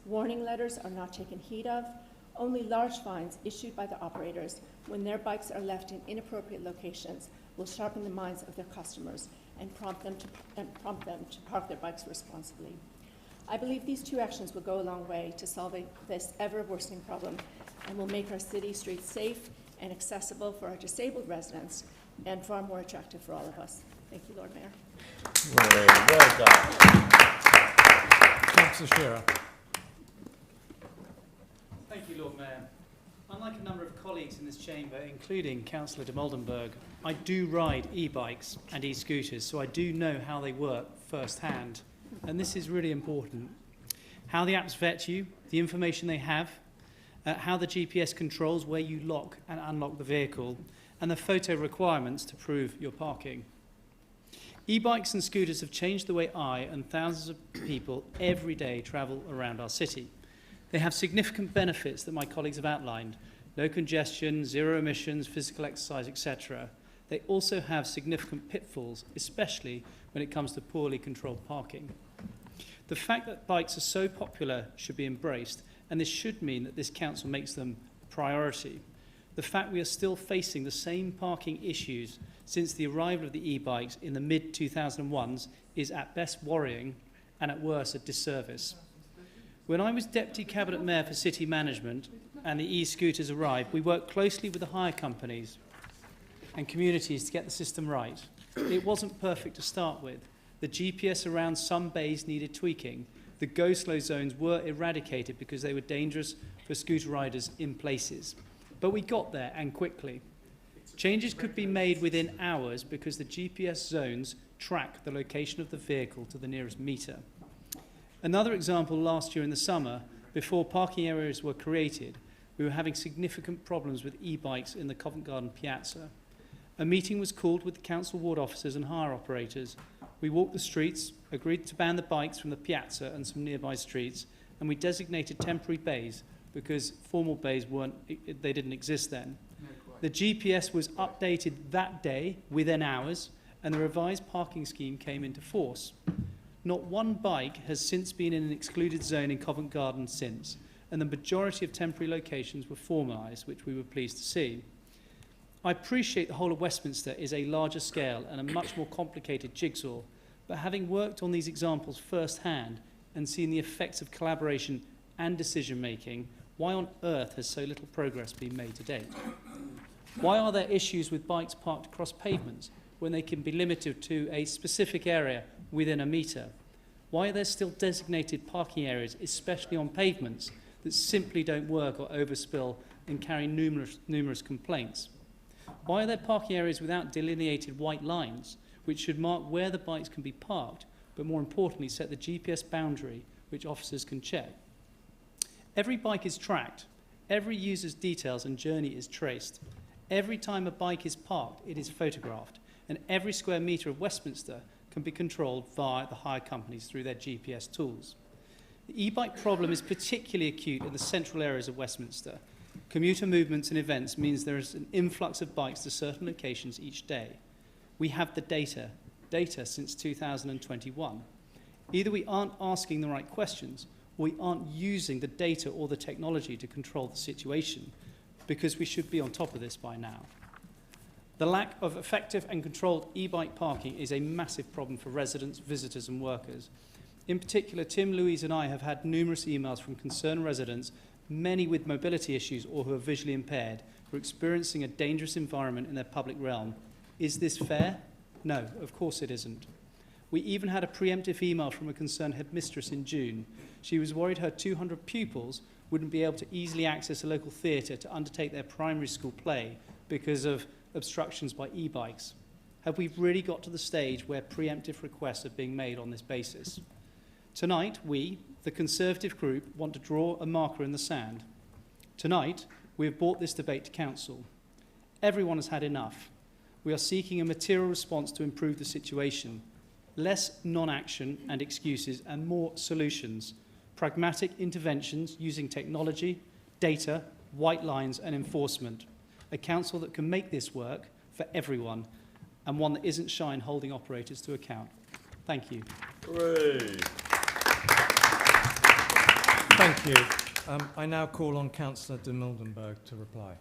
S: Warning letters are not taken heed of. Only large fines issued by the operators when their bikes are left in inappropriate locations will sharpen the minds of their customers and prompt them to park their bikes responsibly. I believe these 2 actions will go a long way to solving this ever-worsening problem and will make our city streets safe and accessible for our disabled residents and far more attractive for all of us. Thank you, Lord Mayor.
E: Well done. Councillor Shearer.
T: Thank you, Lord Mayor. Unlike a number of colleagues in this chamber, including Councillor de Moldenberg, I do ride e-bikes and e-scooters, so I do know how they work firsthand. And this is really important. How the apps vet you, the information they have, how the GPS controls where you lock and unlock the vehicle, and the photo requirements to prove your parking. E-bikes and scooters have changed the way I and thousands of people every day travel around our city. They have significant benefits that my colleagues have outlined: no congestion, 0 emissions, physical exercise, etc. They also have significant pitfalls, especially when it comes to poorly controlled parking. The fact that bikes are so popular should be embraced, and this should mean that this council makes them a priority. The fact we are still facing the same parking issues since the arrival of the e-bikes in the mid-2001s is at best worrying and at worst a disservice. When I was Deputy Cabinet Mayor for City Management and the e-scooters arrived, we worked closely with the hire companies and communities to get the system right. It wasn't perfect to start with. The GPS around some bays needed tweaking. the go-slow zones were eradicated because they were dangerous for scooter riders in places. But we got there, and quickly. Changes could be made within hours because the GPS zones track the location of the vehicle to the nearest meter. Another example, last year in the summer, before parking areas were created, we were having significant problems with e-bikes in the Covent Garden Piazza. A meeting was called with the council ward officers and hire operators. We walked the streets, agreed to ban the bikes from the Piazza and some nearby streets, and we designated temporary bays because formal bays didn't exist then. The GPS was updated that day within hours, and the revised parking scheme came into force. Not one bike has since been in an excluded zone in Covent Garden since, and the majority of temporary locations were formalised, which we were pleased to see. I appreciate the whole of Westminster is a larger scale and a much more complicated jigsaw, but having worked on these examples firsthand and seen the effects of collaboration and decision-making, why on earth has so little progress been made to date? Why are there issues with bikes parked across pavements when they can be limited to a specific area within a metre? Why are there still designated parking areas, especially on pavements, that simply don't work or overspill and carry numerous complaints? Why are there parking areas without delineated white lines, which should mark where the bikes can be parked, but more importantly set the GPS boundary which officers can check? Every bike is tracked, every user's details and journey is traced. Every time a bike is parked, it is photographed, and every square metre of Westminster can be controlled via the hire companies through their GPS tools. The e-bike problem is particularly acute in the central areas of Westminster. Commuter movements and events means there is an influx of bikes to certain locations each day. We have the data since 2021. Either we aren't asking the right questions, or we aren't using the data or the technology to control the situation, because we should be on top of this by now. The lack of effective and controlled e-bike parking is a massive problem for residents, visitors and workers. In particular, Tim, Louise and I have had numerous emails from concerned residents, many with mobility issues or who are visually impaired, who are experiencing a dangerous environment in their public realm. Is this fair? No, of course it isn't. We even had a preemptive email from a concerned headmistress in June. She was worried her 200 pupils wouldn't be able to easily access a local theatre to undertake their primary school play because of obstructions by e-bikes. Have we really got to the stage where preemptive requests are being made on this basis? Tonight, we, the Conservative group, want to draw a marker in the sand. Tonight, we have brought this debate to Council. Everyone has had enough. We are seeking a material response to improve the situation. Less non-action and excuses and more solutions. Pragmatic interventions using technology, data, white lines and enforcement. A council that can make this work for everyone and one that isn't shy in holding operators to account. Thank you.
E: Hooray. Thank you. I now call on Councillor de Mildenburg to reply.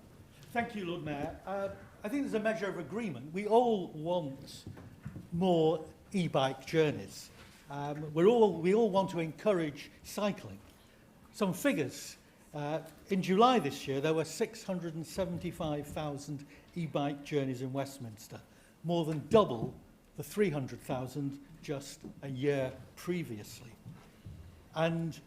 C: Thank you, Lord Mayor. I think there's a measure of agreement. We all want more e-bike journeys. We all want to encourage cycling. Some figures. In July this year, there were 675,000 e-bike journeys in Westminster, more than double the 300,000 just a year previously. And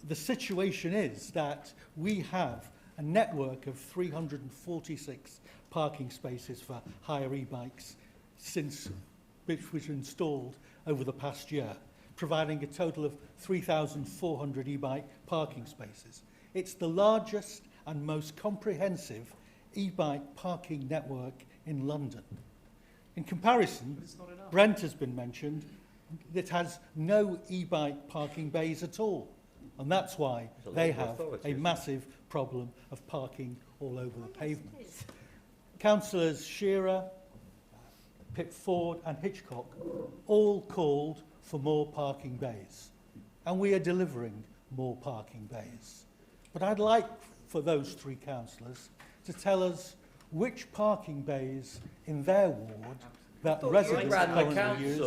C: the situation is that we have a network of 346 parking spaces for hire e-bikes which was installed over the past year, providing a total of 3,400 e-bike parking spaces. It's the largest and most comprehensive e-bike parking network in London. In comparison, Brent has been mentioned, that has no e-bike parking bays at all. And that's why they have a massive problem of parking all over the pavements. Councillors Shearer, Pitford and Hitchcock all called for more parking bays. And we are delivering more parking bays. But I'd like for those three councillors to tell us which parking bays in their ward that residents currently use,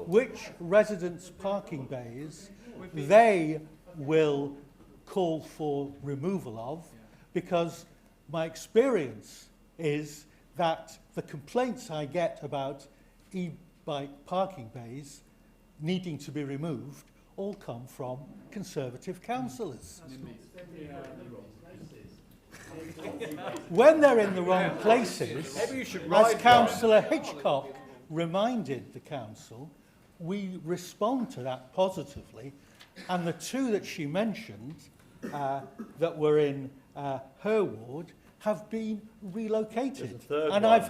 C: which residents' parking bays they will call for removal of, because my experience is that the complaints I get about e-bike parking bays, needing to be removed all come from Conservative councillors. When they're in the wrong places, as Councillor Hitchcock reminded the council, we respond to that positively, and the two that she mentioned that were in her ward have been relocated. And I've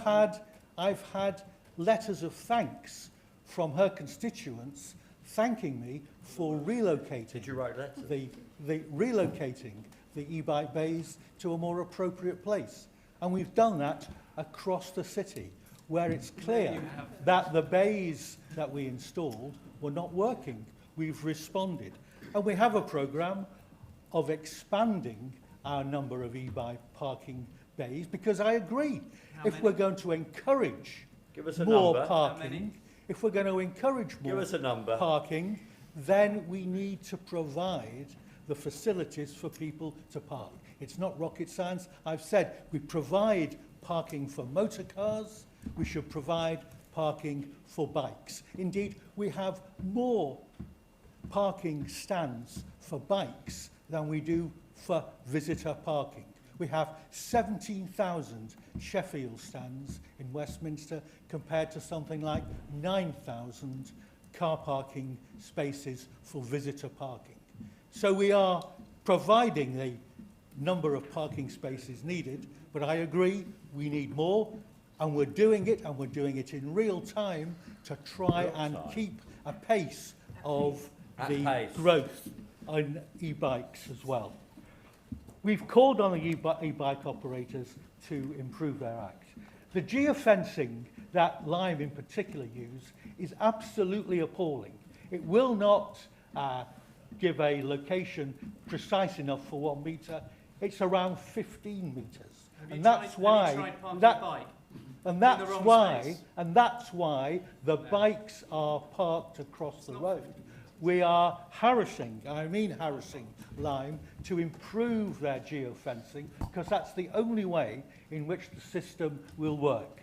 C: had letters of thanks from her constituents thanking me for relocating. Did you write that? Relocating the e-bike bays to a more appropriate place. And we've done that across the city, where it's clear that the bays that we installed were not working. We've responded. And we have a programme of expanding our number of e-bike parking bays, because I agree, if we're going to encourage more parking, if we're going to encourage more parking, then we need to provide the facilities for people to park. It's not rocket science. I've said we provide parking for motor cars, we should provide parking for bikes. Indeed, we have more parking stands for bikes than we do for visitor parking. We have 17,000 Sheffield stands in Westminster compared to something like 9,000 car parking spaces for visitor parking. So we are providing the number of parking spaces needed, but I agree we need more, and we're doing it in real time to try and keep a pace of the growth on e-bikes as well. We've called on the e-bike operators to improve their act. The geofencing that Lyme in particular use is absolutely appalling. It will not give a location precise enough for 1 metre. It's around 15 metres. And that's why the bikes are parked across the road. We are harassing Lyme to improve their geofencing, because that's the only way in which the system will work.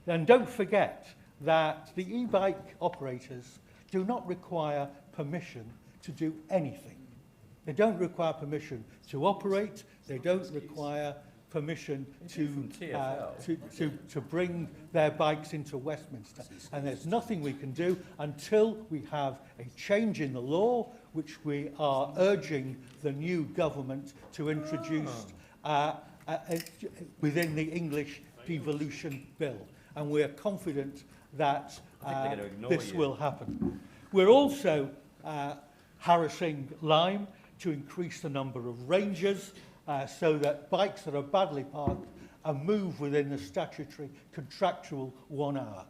C: And don't forget that the e-bike operators do not require permission to do anything. They don't require permission to operate, they don't require permission to bring their bikes into Westminster. And there's nothing we can do until we have a change in the law, which we are urging the new government to introduce within the English devolution bill. And we are confident that this will happen. We're also harassing Lyme to increase the number of rangers, so that bikes that are badly parked are moved within the statutory contractual 1 hour.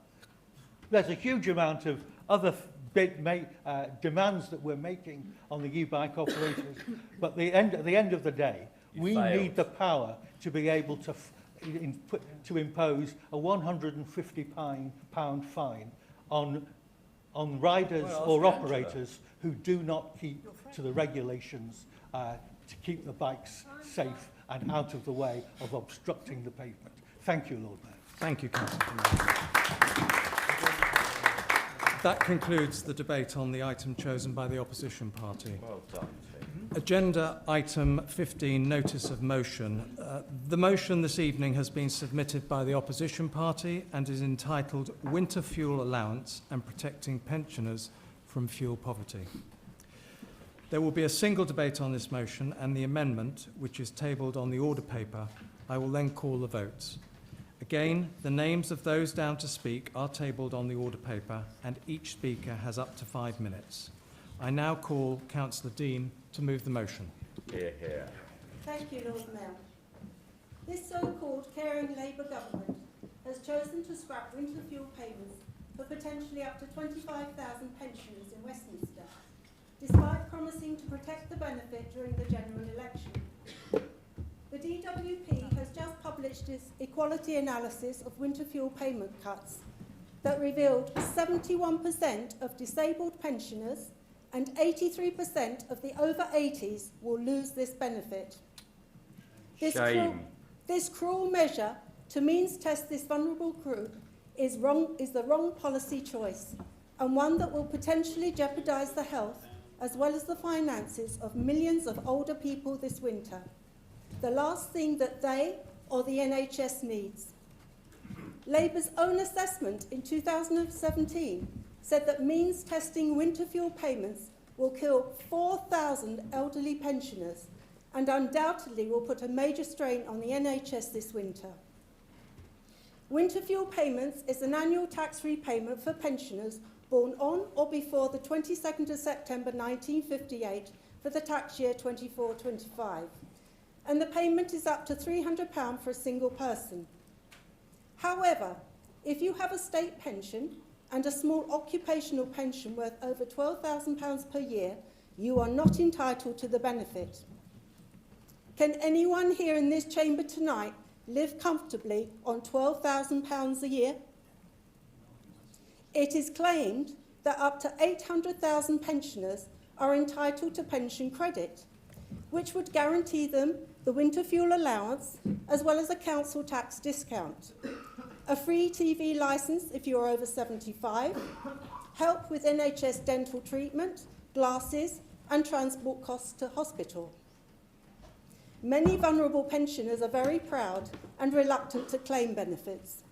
C: There's a huge amount of other demands that we're making on the e-bike operators, but at the end of the day, we need the power to be able to impose a £150 fine on riders or operators who do not keep to the regulations to keep the bikes safe and out of the way of obstructing the pavement. Thank you, Lord Mayor.
E: Thank you, Councillor. That concludes the debate on the item chosen by the opposition party.
A: Well done, Tim.
E: Agenda item 15, notice of motion. The motion this evening has been submitted by the opposition party and is entitled Winter Fuel Allowance and Protecting Pensioners from Fuel Poverty. There will be a single debate on this motion and the amendment, which is tabled on the order paper. I will then call the votes. Again, the names of those down to speak are tabled on the order paper, and each speaker has up to 5 minutes. I now call Councillor Dean to move the motion.
A: Hear, hear.
U: Thank you, Lord Mayor. This so-called caring Labour government has chosen to scrap winter fuel payments for potentially up to 25,000 pensioners in Westminster, despite promising to protect the benefit during the general election. The DWP has just published its equality analysis of winter fuel payment cuts that revealed 71% of disabled pensioners and 83% of the over 80s will lose this benefit. This cruel measure, to means test this vulnerable group, is the wrong policy choice. and one that will potentially jeopardise the health as well as the finances of millions of older people this winter. The last thing that they or the NHS needs. Labour's own assessment in 2017 said that means testing winter fuel payments will kill 4,000 elderly pensioners and undoubtedly will put a major strain on the NHS this winter. Winter fuel payments is an annual tax repayment for pensioners born on or before the 22nd of September 1958 for the tax year 24-25, and the payment is up to £300 for a single person. However, if you have a state pension and a small occupational pension worth over £12,000 per year, you are not entitled to the benefit. Can anyone here in this chamber tonight live comfortably on £12,000 a year? It is claimed that up to 800,000 pensioners are entitled to pension credit, which would guarantee them the winter fuel allowance as well as a council tax discount, a free TV licence if you are over 75, help with NHS dental treatment, glasses and transport costs to hospital. Many vulnerable pensioners are very proud and reluctant to claim benefits,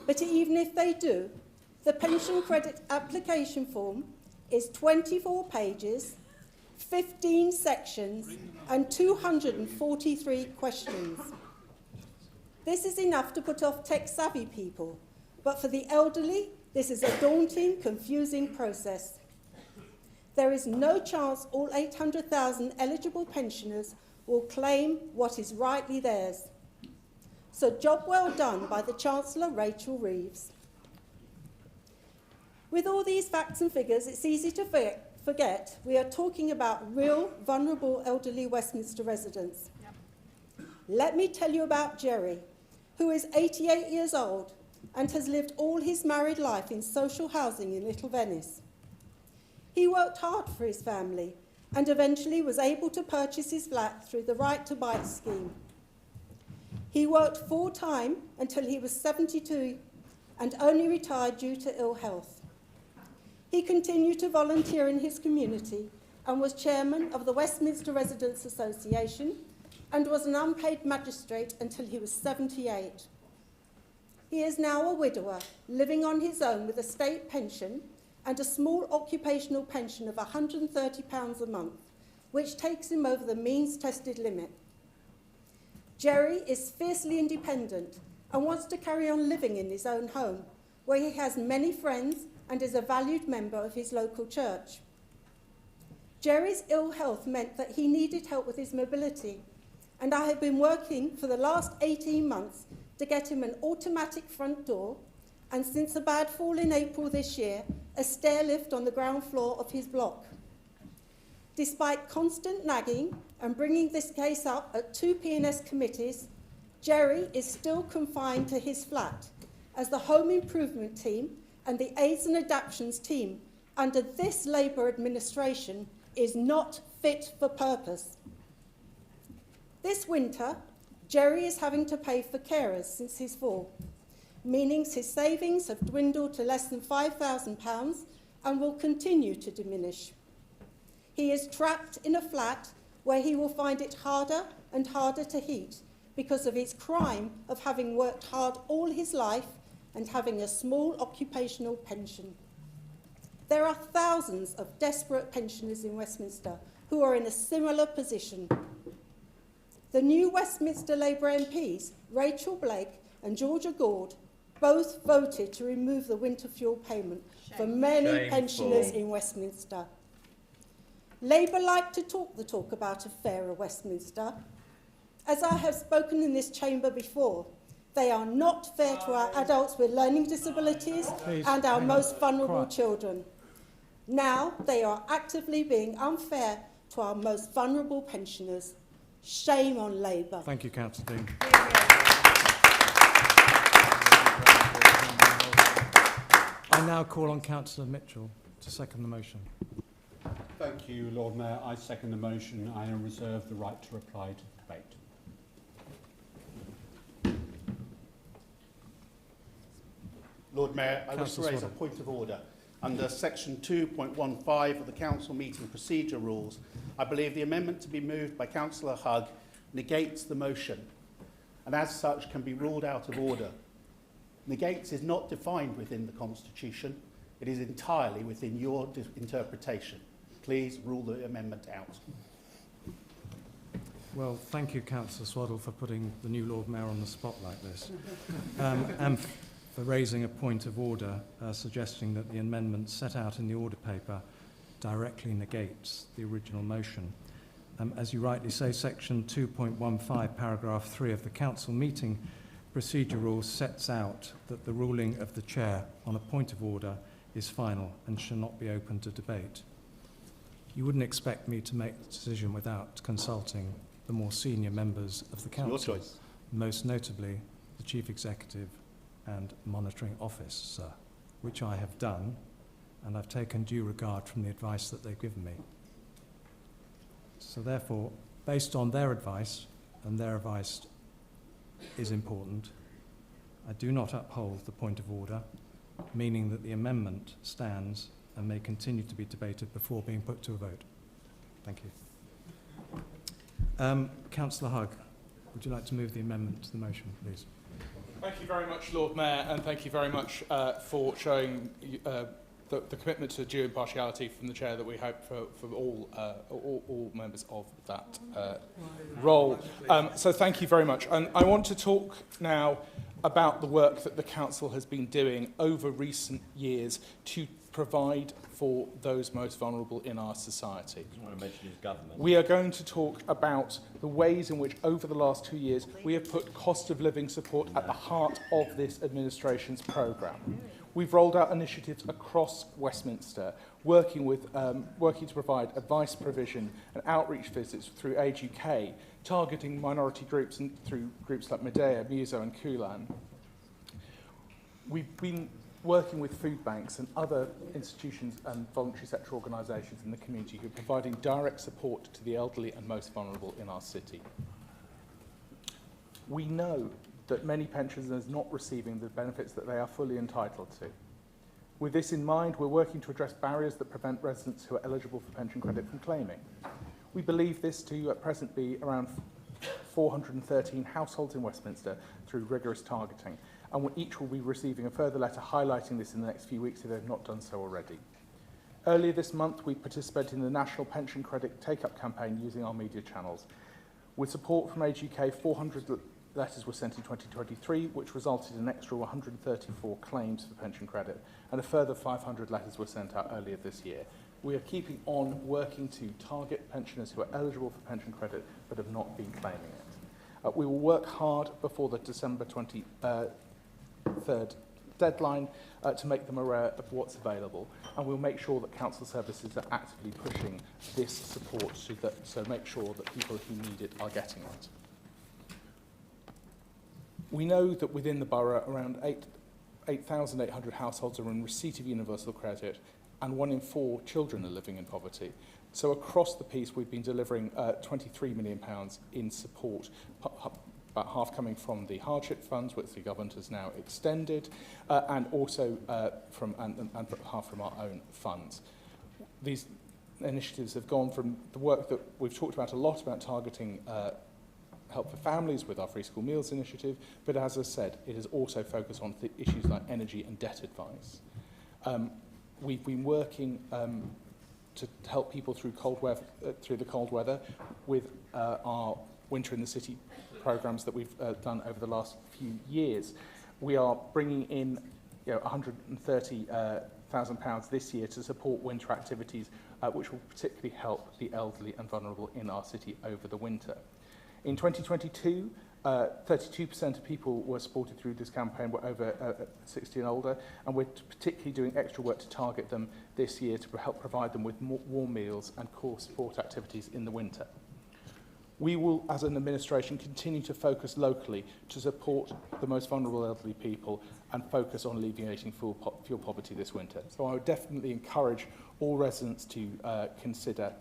U: but even if they do, the pension credit application form is 24 pages, 15 sections and 243 questions. This is enough to put off tech-savvy people, but for the elderly, this is a daunting, confusing process. There is no chance all 800,000 eligible pensioners will claim what is rightly theirs. So job well done by the Chancellor Rachel Reeves. With all these facts and figures, it's easy to forget we are talking about real, vulnerable elderly Westminster residents. Yep. Let me tell you about Jerry, who is 88 years old and has lived all his married life in social housing in Little Venice. He worked hard for his family and eventually was able to purchase his flat through the Right to Buy scheme. He worked full-time until he was 72 and only retired due to ill health. He continued to volunteer in his community and was chairman of the Westminster Residents Association and was an unpaid magistrate until he was 78. He is now a widower, living on his own with a state pension and a small occupational pension of £130 a month, which takes him over the means-tested limit. Jerry is fiercely independent and wants to carry on living in his own home, where he has many friends and is a valued member of his local church. Jerry's ill health meant that he needed help with his mobility, and I have been working for the last 18 months to get him an automatic front door, and since a bad fall in April this year, a stair lift on the ground floor of his block. Despite constant nagging and bringing this case up at 2 P&S committees, Jerry is still confined to his flat, as the Home Improvement team and the Aids and Adaptions team under this Labour administration is not fit for purpose. This winter, Jerry is having to pay for carers since his fall, meaning his savings have dwindled to less than £5,000 and will continue to diminish. He is trapped in a flat where he will find it harder and harder to heat because of his crime of having worked hard all his life and having a small occupational pension. There are thousands of desperate pensioners in Westminster who are in a similar position. The new Westminster Labour MPs, Rachel Blake and Georgia Gord, both voted to remove the winter fuel payment for many pensioners in Westminster. Labour like to talk the talk about a fairer Westminster. As I have spoken in this chamber before, they are not fair to our adults with learning disabilities and our most vulnerable children. Now they are actively being unfair to our most vulnerable pensioners. Shame on Labour.
E: Thank you, Councillor Dean. I now call on Councillor Mitchell to second the motion.
M: Thank you, Lord Mayor. I second the motion. I reserve the right to reply to the debate.
C: Lord Mayor, I wish to raise a point of order.
H: under section 2.15 of the council meeting procedure rules, I believe the amendment to be moved by Councillor Hugg negates the motion and as such can be ruled out of order. Negates is not defined within the Constitution. It is entirely within your interpretation. Please rule the amendment out.
E: Well, thank you, Councillor Swaddle, for putting the new Lord Mayor on the spot like this. And for raising a point of order, suggesting that the amendment set out in the order paper directly negates the original motion. As you rightly say, section 2.15, paragraph 3 of the council meeting procedure rules sets out that the ruling of the chair on a point of order is final and shall not be open to debate. You wouldn't expect me to make the decision without consulting the more senior members of the council,
H: your choice.
E: Most notably the Chief Executive and Monitoring Officer, which I have done, and I've taken due regard from the advice that they've given me. So therefore, based on their advice, and their advice is important, I do not uphold the point of order, meaning that the amendment stands and may continue to be debated before being put to a vote. Thank you. Councillor Hugg, would you like to move the amendment to the motion, please?
R: Thank you very much, Lord Mayor, and thank you very much for showing the commitment to due impartiality from the Chair that we hope for all members of that role. So thank you very much. And I want to talk now about the work that the Council has been doing over recent years to provide for those most vulnerable in our society.
A: I want to mention his government.
R: We are going to talk about the ways in which over the last 2 years we have put cost of living support at the heart of this administration's programme. We've rolled out initiatives across Westminster, working to provide advice provision and outreach visits through Age UK, targeting minority groups and through groups like Medea, Muso and Kulan. We've been working with food banks and other institutions and voluntary sector organisations in the community who are providing direct support to the elderly and most vulnerable in our city. We know that many pensioners are not receiving the benefits that they are fully entitled to. With this in mind, we're working to address barriers that prevent residents who are eligible for pension credit from claiming. We believe this to at present be around 413 households in Westminster through rigorous targeting, and each will be receiving a further letter highlighting this in the next few weeks if they've not done so already. Earlier this month, we participated in the National Pension Credit Take-Up campaign using our media channels. With support from Age UK, 400 letters were sent in 2023, which resulted in an extra 134 claims for pension credit, and a further 500 letters were sent out earlier this year. We are keeping on working to target pensioners who are eligible for pension credit but have not been claiming it. We will work hard before the December 23rd deadline to make them aware of what's available, and we'll make sure that council services are actively pushing this support so make sure that people who need it are getting it. We know that within the borough around 8,800 households are in receipt of universal credit, and 1 in 4 children are living in poverty. So across the piece, we've been delivering £23 million in support, about half coming from the hardship funds, which the government has now extended, and also half from our own funds. These initiatives have gone from the work that we've talked about a lot about targeting help for families with our free school meals initiative, but as I said, it has also focused on issues like energy and debt advice. We've been working to help people through the cold weather with our Winter in the City programmes that we've done over the last few years. We are bringing in £130,000 this year to support winter activities, which will particularly help the elderly and vulnerable in our city over the winter. In 2022, 32% of people were supported through this campaign were over 60 and older, and we're particularly doing extra work to target them this year to help provide them with more warm meals and core support activities in the winter. We will, as an administration, continue to focus locally to support the most vulnerable elderly people and focus on alleviating fuel poverty this winter. So I would definitely encourage all residents to consider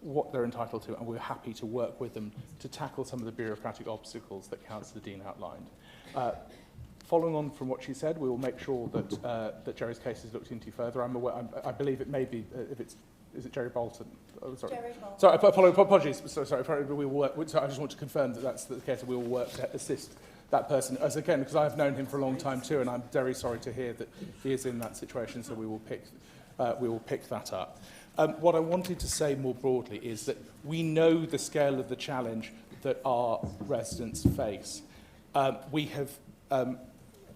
R: what they're entitled to, and we're happy to work with them to tackle some of the bureaucratic obstacles that Councillor Dean outlined.
Q: following on from what she said, we will make sure that that Jerry's case is looked into further. I'm aware. I believe it may be is it Jerry Bolton? Oh, sorry.
U: Jerry Bolton.
Q: Sorry, apologies. Sorry, we will work. So I just want to confirm that that's the case. We will work to assist that person, as again, because I've known him for a long time too, and I'm very sorry to hear that he is in that situation. So we will pick that up. What I wanted to say more broadly is that we know the scale of the challenge that our residents face. We have,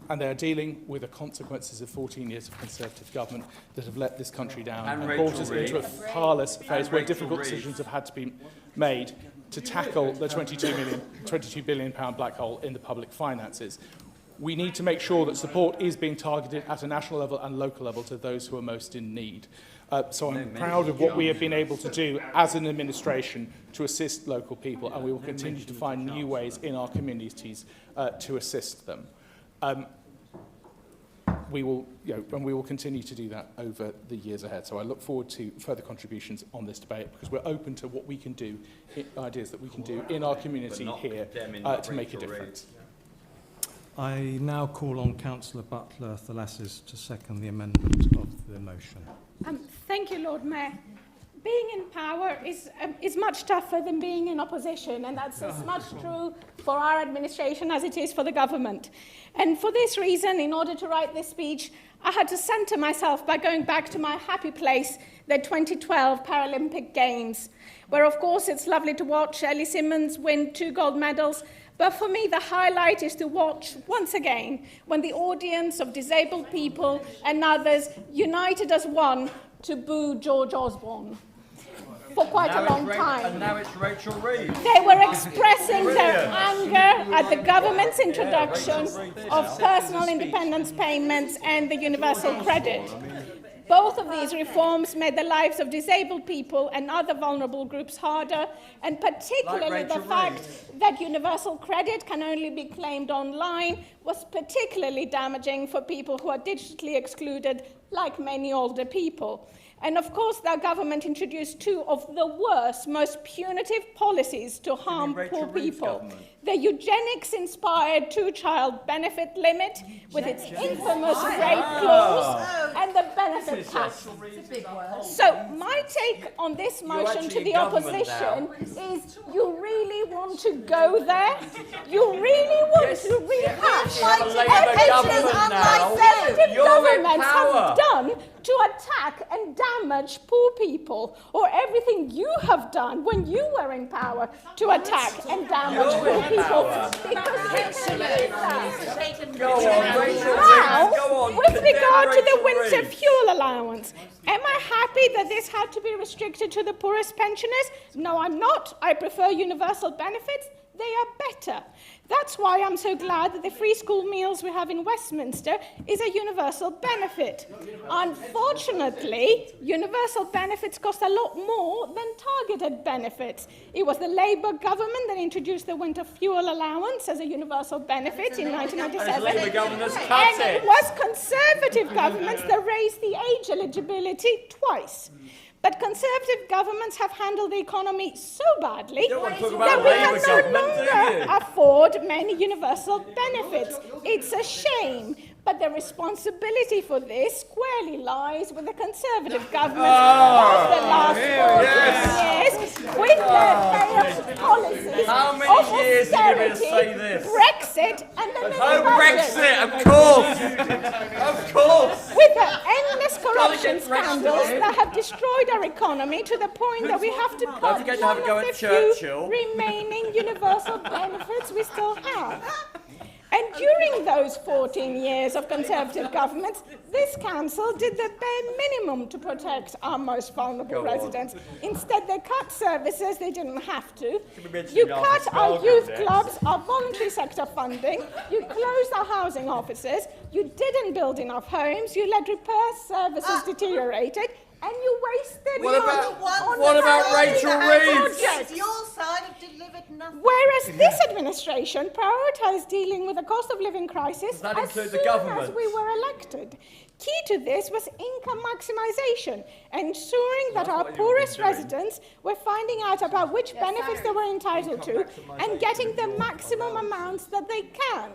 Q: and they are dealing with the consequences of 14 years of Conservative government that have let this country down and brought us into a parlous phase where difficult decisions have had to be made to tackle the £22 billion black hole in the public finances. We need to make sure that support is being targeted at a national level and local level to those who are most in need. So I'm proud of what we have been able to do as an administration to assist local people, and we will continue to find new ways in our communities to assist them. We will continue to do that over the years ahead. So I look forward to further contributions on this debate, because we're open to what we can do, ideas that we can do in our community here to make a difference.
E: I now call on Councillor Butler Thalassis to second the amendment of the motion.
V: Thank you, Lord Mayor. Being in power is much tougher than being in opposition, and that's as much true for our administration as it is for the government. And for this reason, in order to write this speech, I had to centre myself by going back to my happy place, the 2012 Paralympic Games, where, of course, it's lovely to watch Ellie Simmonds win 2 gold medals. But for me, the highlight is to watch, once again, when the audience of disabled people and others united as one to boo George Osborne for quite a long time.
A: And now it's Rachel Reeves.
V: They were expressing their anger at the government's introduction of personal independence payments and the universal credit. Both of these reforms made the lives of disabled people and other vulnerable groups harder, and particularly the fact that universal credit can only be claimed online was particularly damaging for people who are digitally excluded, like many older people. And of course, the government introduced 2 of the worst, most punitive policies to harm poor people. The eugenics-inspired 2-child benefit limit with its infamous rape clause and the benefit cap. So my take on this motion to the opposition is you really want to go there? You really want to rehash Conservative governments have done to attack and damage poor people, or everything you have done when you were in power to attack and damage poor people. Because you can do that. Now, with regard to the winter fuel allowance, am I happy that this had to be restricted to the poorest pensioners? No, I'm not. I prefer universal benefits. They are better. That's why I'm so glad that the free school meals we have in Westminster is a universal benefit. Unfortunately, universal benefits cost a lot more than targeted benefits. It was the Labour government that introduced the winter fuel allowance as a universal benefit in 1997. And it was Conservative governments that raised the age eligibility twice. But Conservative governments have handled the economy so badly that we can no longer afford many universal benefits. It's a shame. But the responsibility for this squarely lies with the Conservative government of the last 14 years, with their failed policies of austerity, Brexit, and the mini
A: Brexit, of course! Of course!
V: With the endless corruption scandals that have destroyed our economy to the point that we have to cut one of the few remaining universal benefits we still have. And during those 14 years of Conservative governments, this council did the bare minimum to protect our most vulnerable residents. Instead, they cut services they didn't have to. You cut our youth clubs, our voluntary sector funding. You closed our housing offices. You didn't build enough homes. You let repair services deteriorated. And you wasted
A: What about Rachel Reeves?
U: Your side have delivered nothing.
V: Whereas this administration prioritised dealing with the cost of living crisis as soon as we were elected. Key to this was income maximisation, ensuring that our poorest residents were finding out about which benefits they were entitled to and getting the maximum amounts that they can.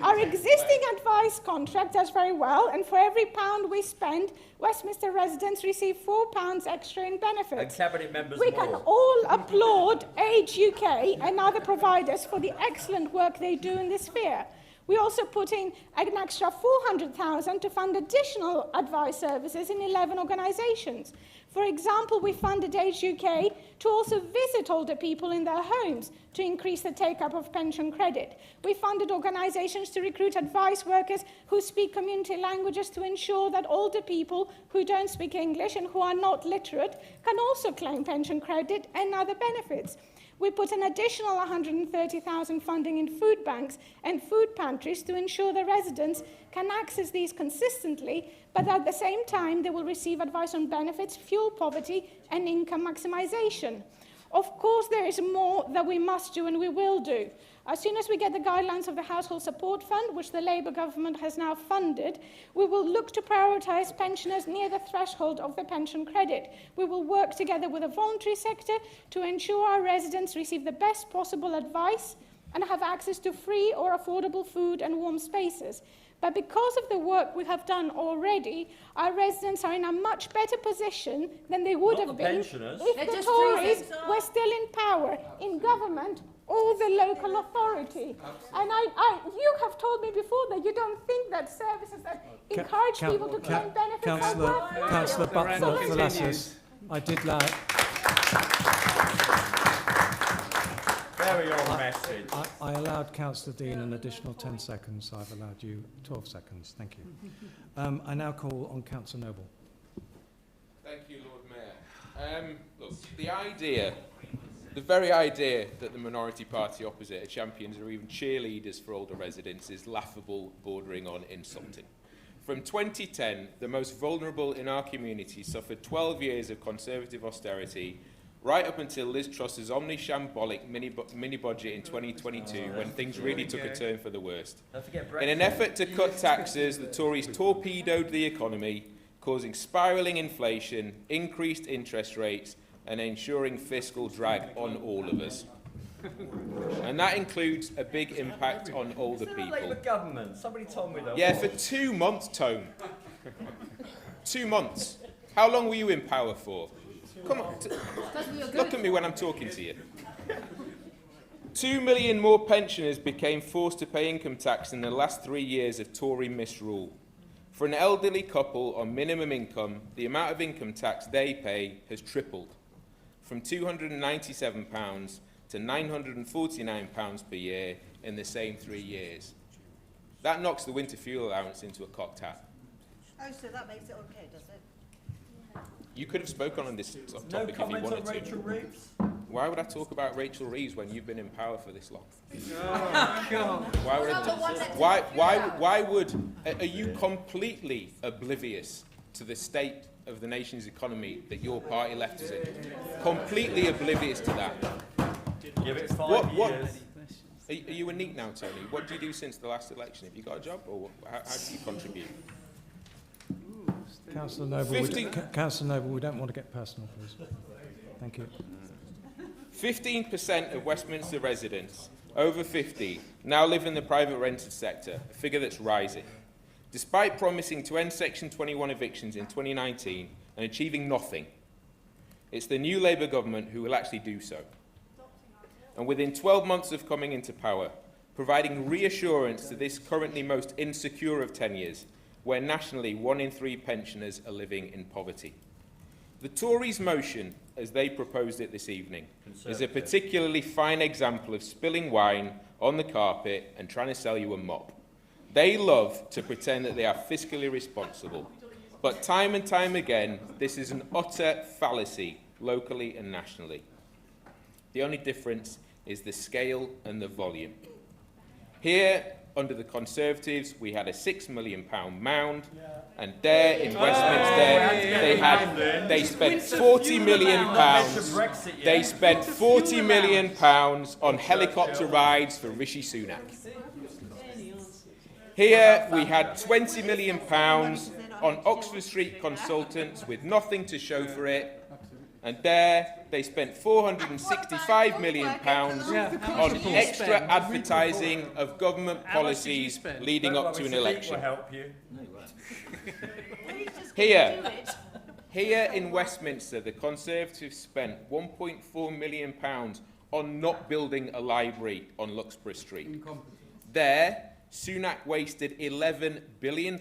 V: Our existing advice contract does very well, and for every £1 we spend, Westminster residents receive £4 extra in benefits.
A: And cabinet members
V: We
A: more.
V: can all applaud Age UK and other providers for the excellent work they do in this sphere. We also put in an extra £400,000 to fund additional advice services in 11 organisations. For example, we funded Age UK to also visit older people in their homes to increase the take-up of pension credit. We funded organisations to recruit advice workers who speak community languages to ensure that older people who don't speak English and who are not literate can also claim pension credit and other benefits. We put an additional £130,000 funding in food banks and food pantries to ensure the residents can access these consistently, but at the same time they will receive advice on benefits, fuel poverty and income maximisation. Of course, there is more that we must do and we will do. As soon as we get the guidelines of the Household Support Fund, which the Labour government has now funded, we will look to prioritise pensioners near the threshold of the pension credit. We will work together with the voluntary sector to ensure our residents receive the best possible advice and have access to free or affordable food and warm spaces. But because of the work we have done already, our residents are in a much better position than they would have been if the Tories were still in power, in government, or the local authority. And you have told me before that you don't think that services that encourage people to claim benefits are worth.
E: Councillor Butler-Falassis, I did like...
A: Very old message.
E: I allowed Councillor Dean an additional 10 seconds. I've allowed you 12 seconds. Thank you. I now call on Councillor Noble.
P: Thank you, Lord Mayor. Look, the very idea that the minority party opposite are champions or even cheerleaders for older residents is laughable, bordering on insulting. From 2010, the most vulnerable in our community suffered 12 years of Conservative austerity, right up until Liz Truss's omni-shambolic mini-budget in 2022, when things really took a turn for the worst. In an effort to cut taxes, the Tories torpedoed the economy, causing spiralling inflation, increased interest rates, and ensuring fiscal drag on all of us. And that includes a big impact on older people.
A: Labour government. Somebody told me that.
P: Yeah, for 2 months, Tone. 2 months. How long were you in power for? Come on, look at me when I'm talking to you. 2 million more pensioners became forced to pay income tax in the last 3 years of Tory misrule. For an elderly couple on minimum income, the amount of income tax they pay has tripled, from £297 to £949 per year in the same 3 years. That knocks the winter fuel allowance into a cocked hat.
U: Oh, so that makes it okay, does it?
P: You could have spoken on this topic
A: No
P: if you
A: comment
P: wanted
A: on
P: to.
A: Rachel Reeves?
P: Why would I talk about Rachel Reeves when you've been in power for this long?
A: Oh, God.
P: Why would... Are you completely oblivious to the state of the nation's economy that your party left us in? Completely oblivious to that.
A: Give it 5 years.
P: Are you a NEET now, Tony? What do you do since the last election? Have you got a job, or how do you contribute?
E: Councillor Noble, we don't want to get personal, please. Thank you.
P: 15% of Westminster residents over 50 now live in the private rented sector, a figure that's rising. Despite promising to end Section 21 evictions in 2019 and achieving nothing, it's the new Labour government who will actually do so. And within 12 months of coming into power, providing reassurance to this currently most insecure of tenures, where nationally 1 in 3 pensioners are living in poverty. The Tories' motion, as they proposed it this evening, is a particularly fine example of spilling wine on the carpet and trying to sell you a mop. They love to pretend that they are fiscally responsible, but time and time again, this is an utter fallacy, locally and nationally. The only difference is the scale and the volume. Here, under the Conservatives, we had a £6 million mound, and there in Westminster, they spent £40 million. They spent £40 million on helicopter rides for Rishi Sunak. Here we had £20 million on Oxford Street consultants with nothing to show for it, And there they spent £465 million on extra advertising of government policies leading up to an election. Here in Westminster, the Conservatives spent £1.4 million on not building a library on Luxborough Street. There, Sunak wasted £11 billion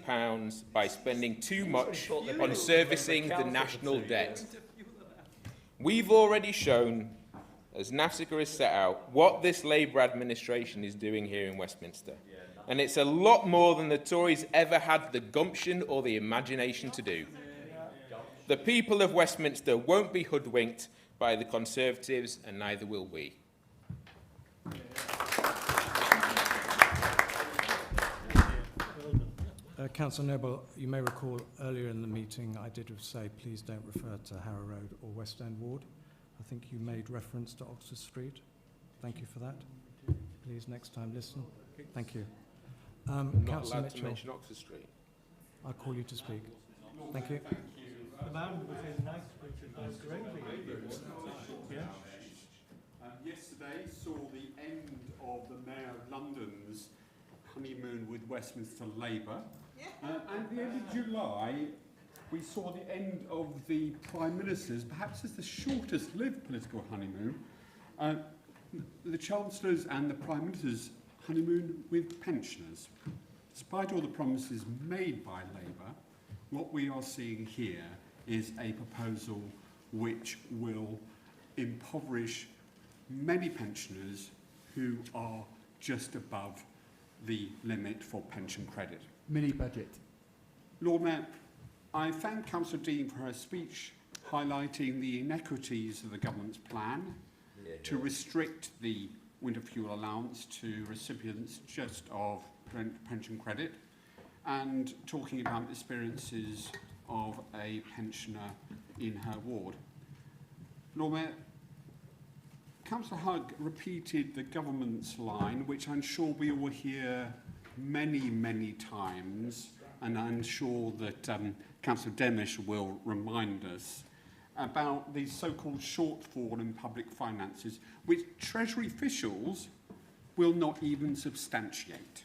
P: by spending too much on servicing the national debt. We've already shown, as NAFSICA has set out, what this Labour administration is doing here in Westminster. And it's a lot more than the Tories ever had the gumption or the imagination to do. The people of Westminster won't be hoodwinked by the Conservatives, and neither will we.
E: Councillor Noble, you may recall earlier in the meeting I did say please don't refer to Harrow Road or West End Ward. I think you made reference to Oxford Street. Thank you for that. Please next time listen. Thank you.
P: Not allowed to mention Oxford Street.
E: I'll call you to speak. Thank you.
M: Yesterday saw the end of the Mayor of London's honeymoon with Westminster Labour. And at the end of July, we saw the end of the Prime Minister's, perhaps it's the shortest lived political honeymoon, the Chancellor's and the Prime Minister's honeymoon with pensioners. Despite all the promises made by Labour, what we are seeing here is a proposal which will impoverish many pensioners who are just above the limit for pension credit.
A: Mini budget.
M: Lord Mayor, I thank Councillor Dean for her speech highlighting the inequities of the government's plan to restrict the winter fuel allowance to recipients just of pension credit, and talking about the experiences of a pensioner in her ward. Lord Mayor, Councillor Hugg repeated the government's line, which I'm sure we will hear many, many times, and I'm sure that Councillor Demish will remind us about the so-called shortfall in public finances, which Treasury officials will not even substantiate.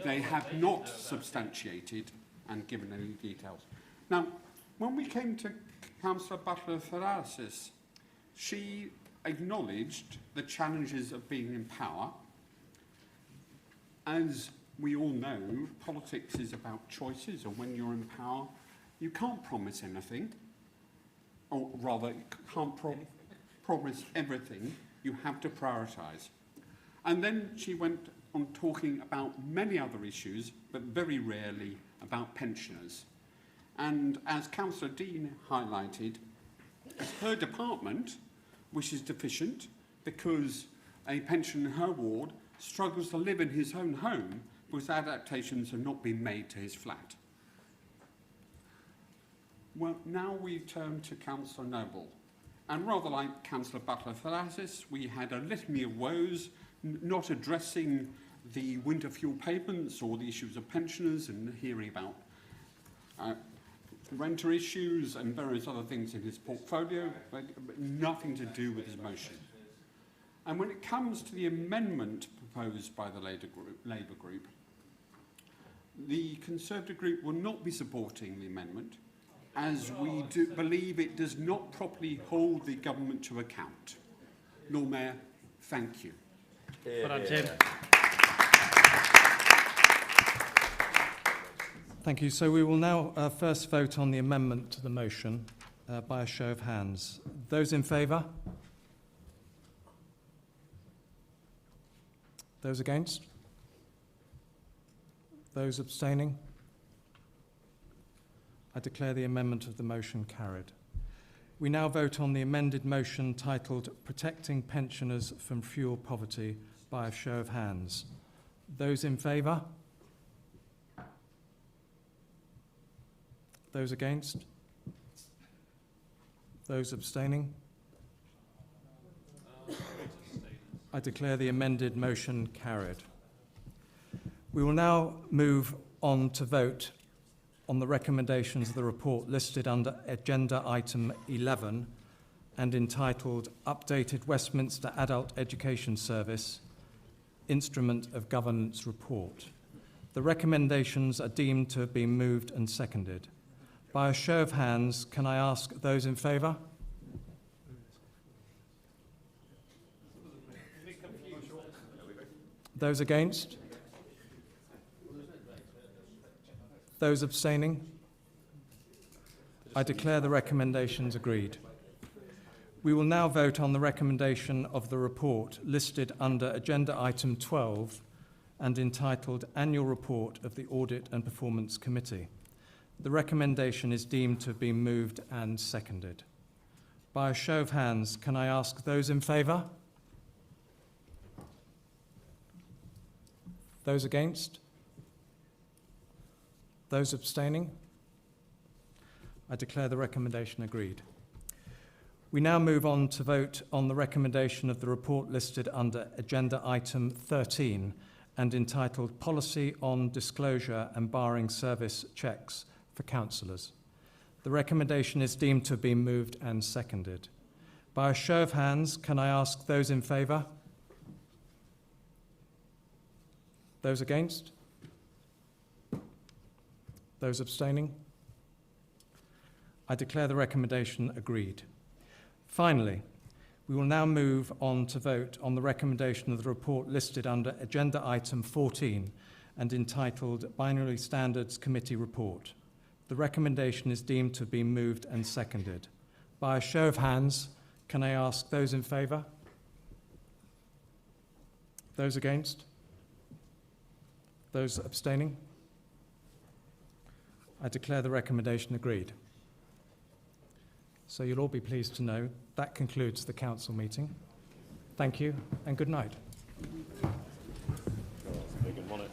M: They have not substantiated and given any details. Now, when we came to Councillor Butler-Thalasis, she acknowledged the challenges of being in power. As we all know, politics is about choices, and when you're in power, you can't promise anything, or rather, you can't promise everything. You have to prioritise. And then she went on talking about many other issues, but very rarely about pensioners. And as Councillor Dean highlighted, her department, which is deficient because a pensioner in her ward struggles to live in his own home because adaptations have not been made to his flat. Well, now we turn to Councillor Noble. And rather like Councillor Butler-Thalasis, we had a litany of woes, not addressing the winter fuel payments or the issues of pensioners, and hearing about renter issues and various other things in his portfolio, but nothing to do with his motion. And when it comes to the amendment proposed by the Labour group, the Conservative group will not be supporting the amendment, as we do believe it does not properly hold the government to account. Lord Mayor, thank you.
E: Thank you. So we will now first vote on the amendment to the motion by a show of hands. Those in favour? Those against? Those abstaining? I declare the amendment of the motion carried. We now vote on the amended motion titled Protecting Pensioners from Fuel Poverty by a show of hands. Those in favour? Those against? Those abstaining? I declare the amended motion carried. We will now move on to vote on the recommendations of the report listed under agenda item 11 and entitled Updated Westminster Adult Education Service Instrument of Governance Report. The recommendations are deemed to have been moved and seconded. By a show of hands, can I ask those in favour? Those against? Those abstaining? I declare the recommendations agreed. We will now vote on the recommendation of the report listed under agenda item 12 and entitled Annual Report of the Audit and Performance Committee. The recommendation is deemed to have been moved and seconded. By a show of hands, can I ask those in favour? Those against? Those abstaining? I declare the recommendation agreed. We now move on to vote on the recommendation of the report listed under agenda item 13 and entitled Policy on Disclosure and Barring Service Checks for Councillors. The recommendation is deemed to have been moved and seconded. By a show of hands, can I ask those in favour? Those against? Those abstaining? I declare the recommendation agreed. Finally, we will now move on to vote on the recommendation of the report listed under agenda item 14 and entitled Binary Standards Committee Report. The recommendation is deemed to have been moved and seconded. By a show of hands, can I ask those in favour? Those against? Those abstaining? I declare the recommendation agreed. So you'll all be pleased to know that concludes the council meeting. Thank you and good night.
G: Big and want it.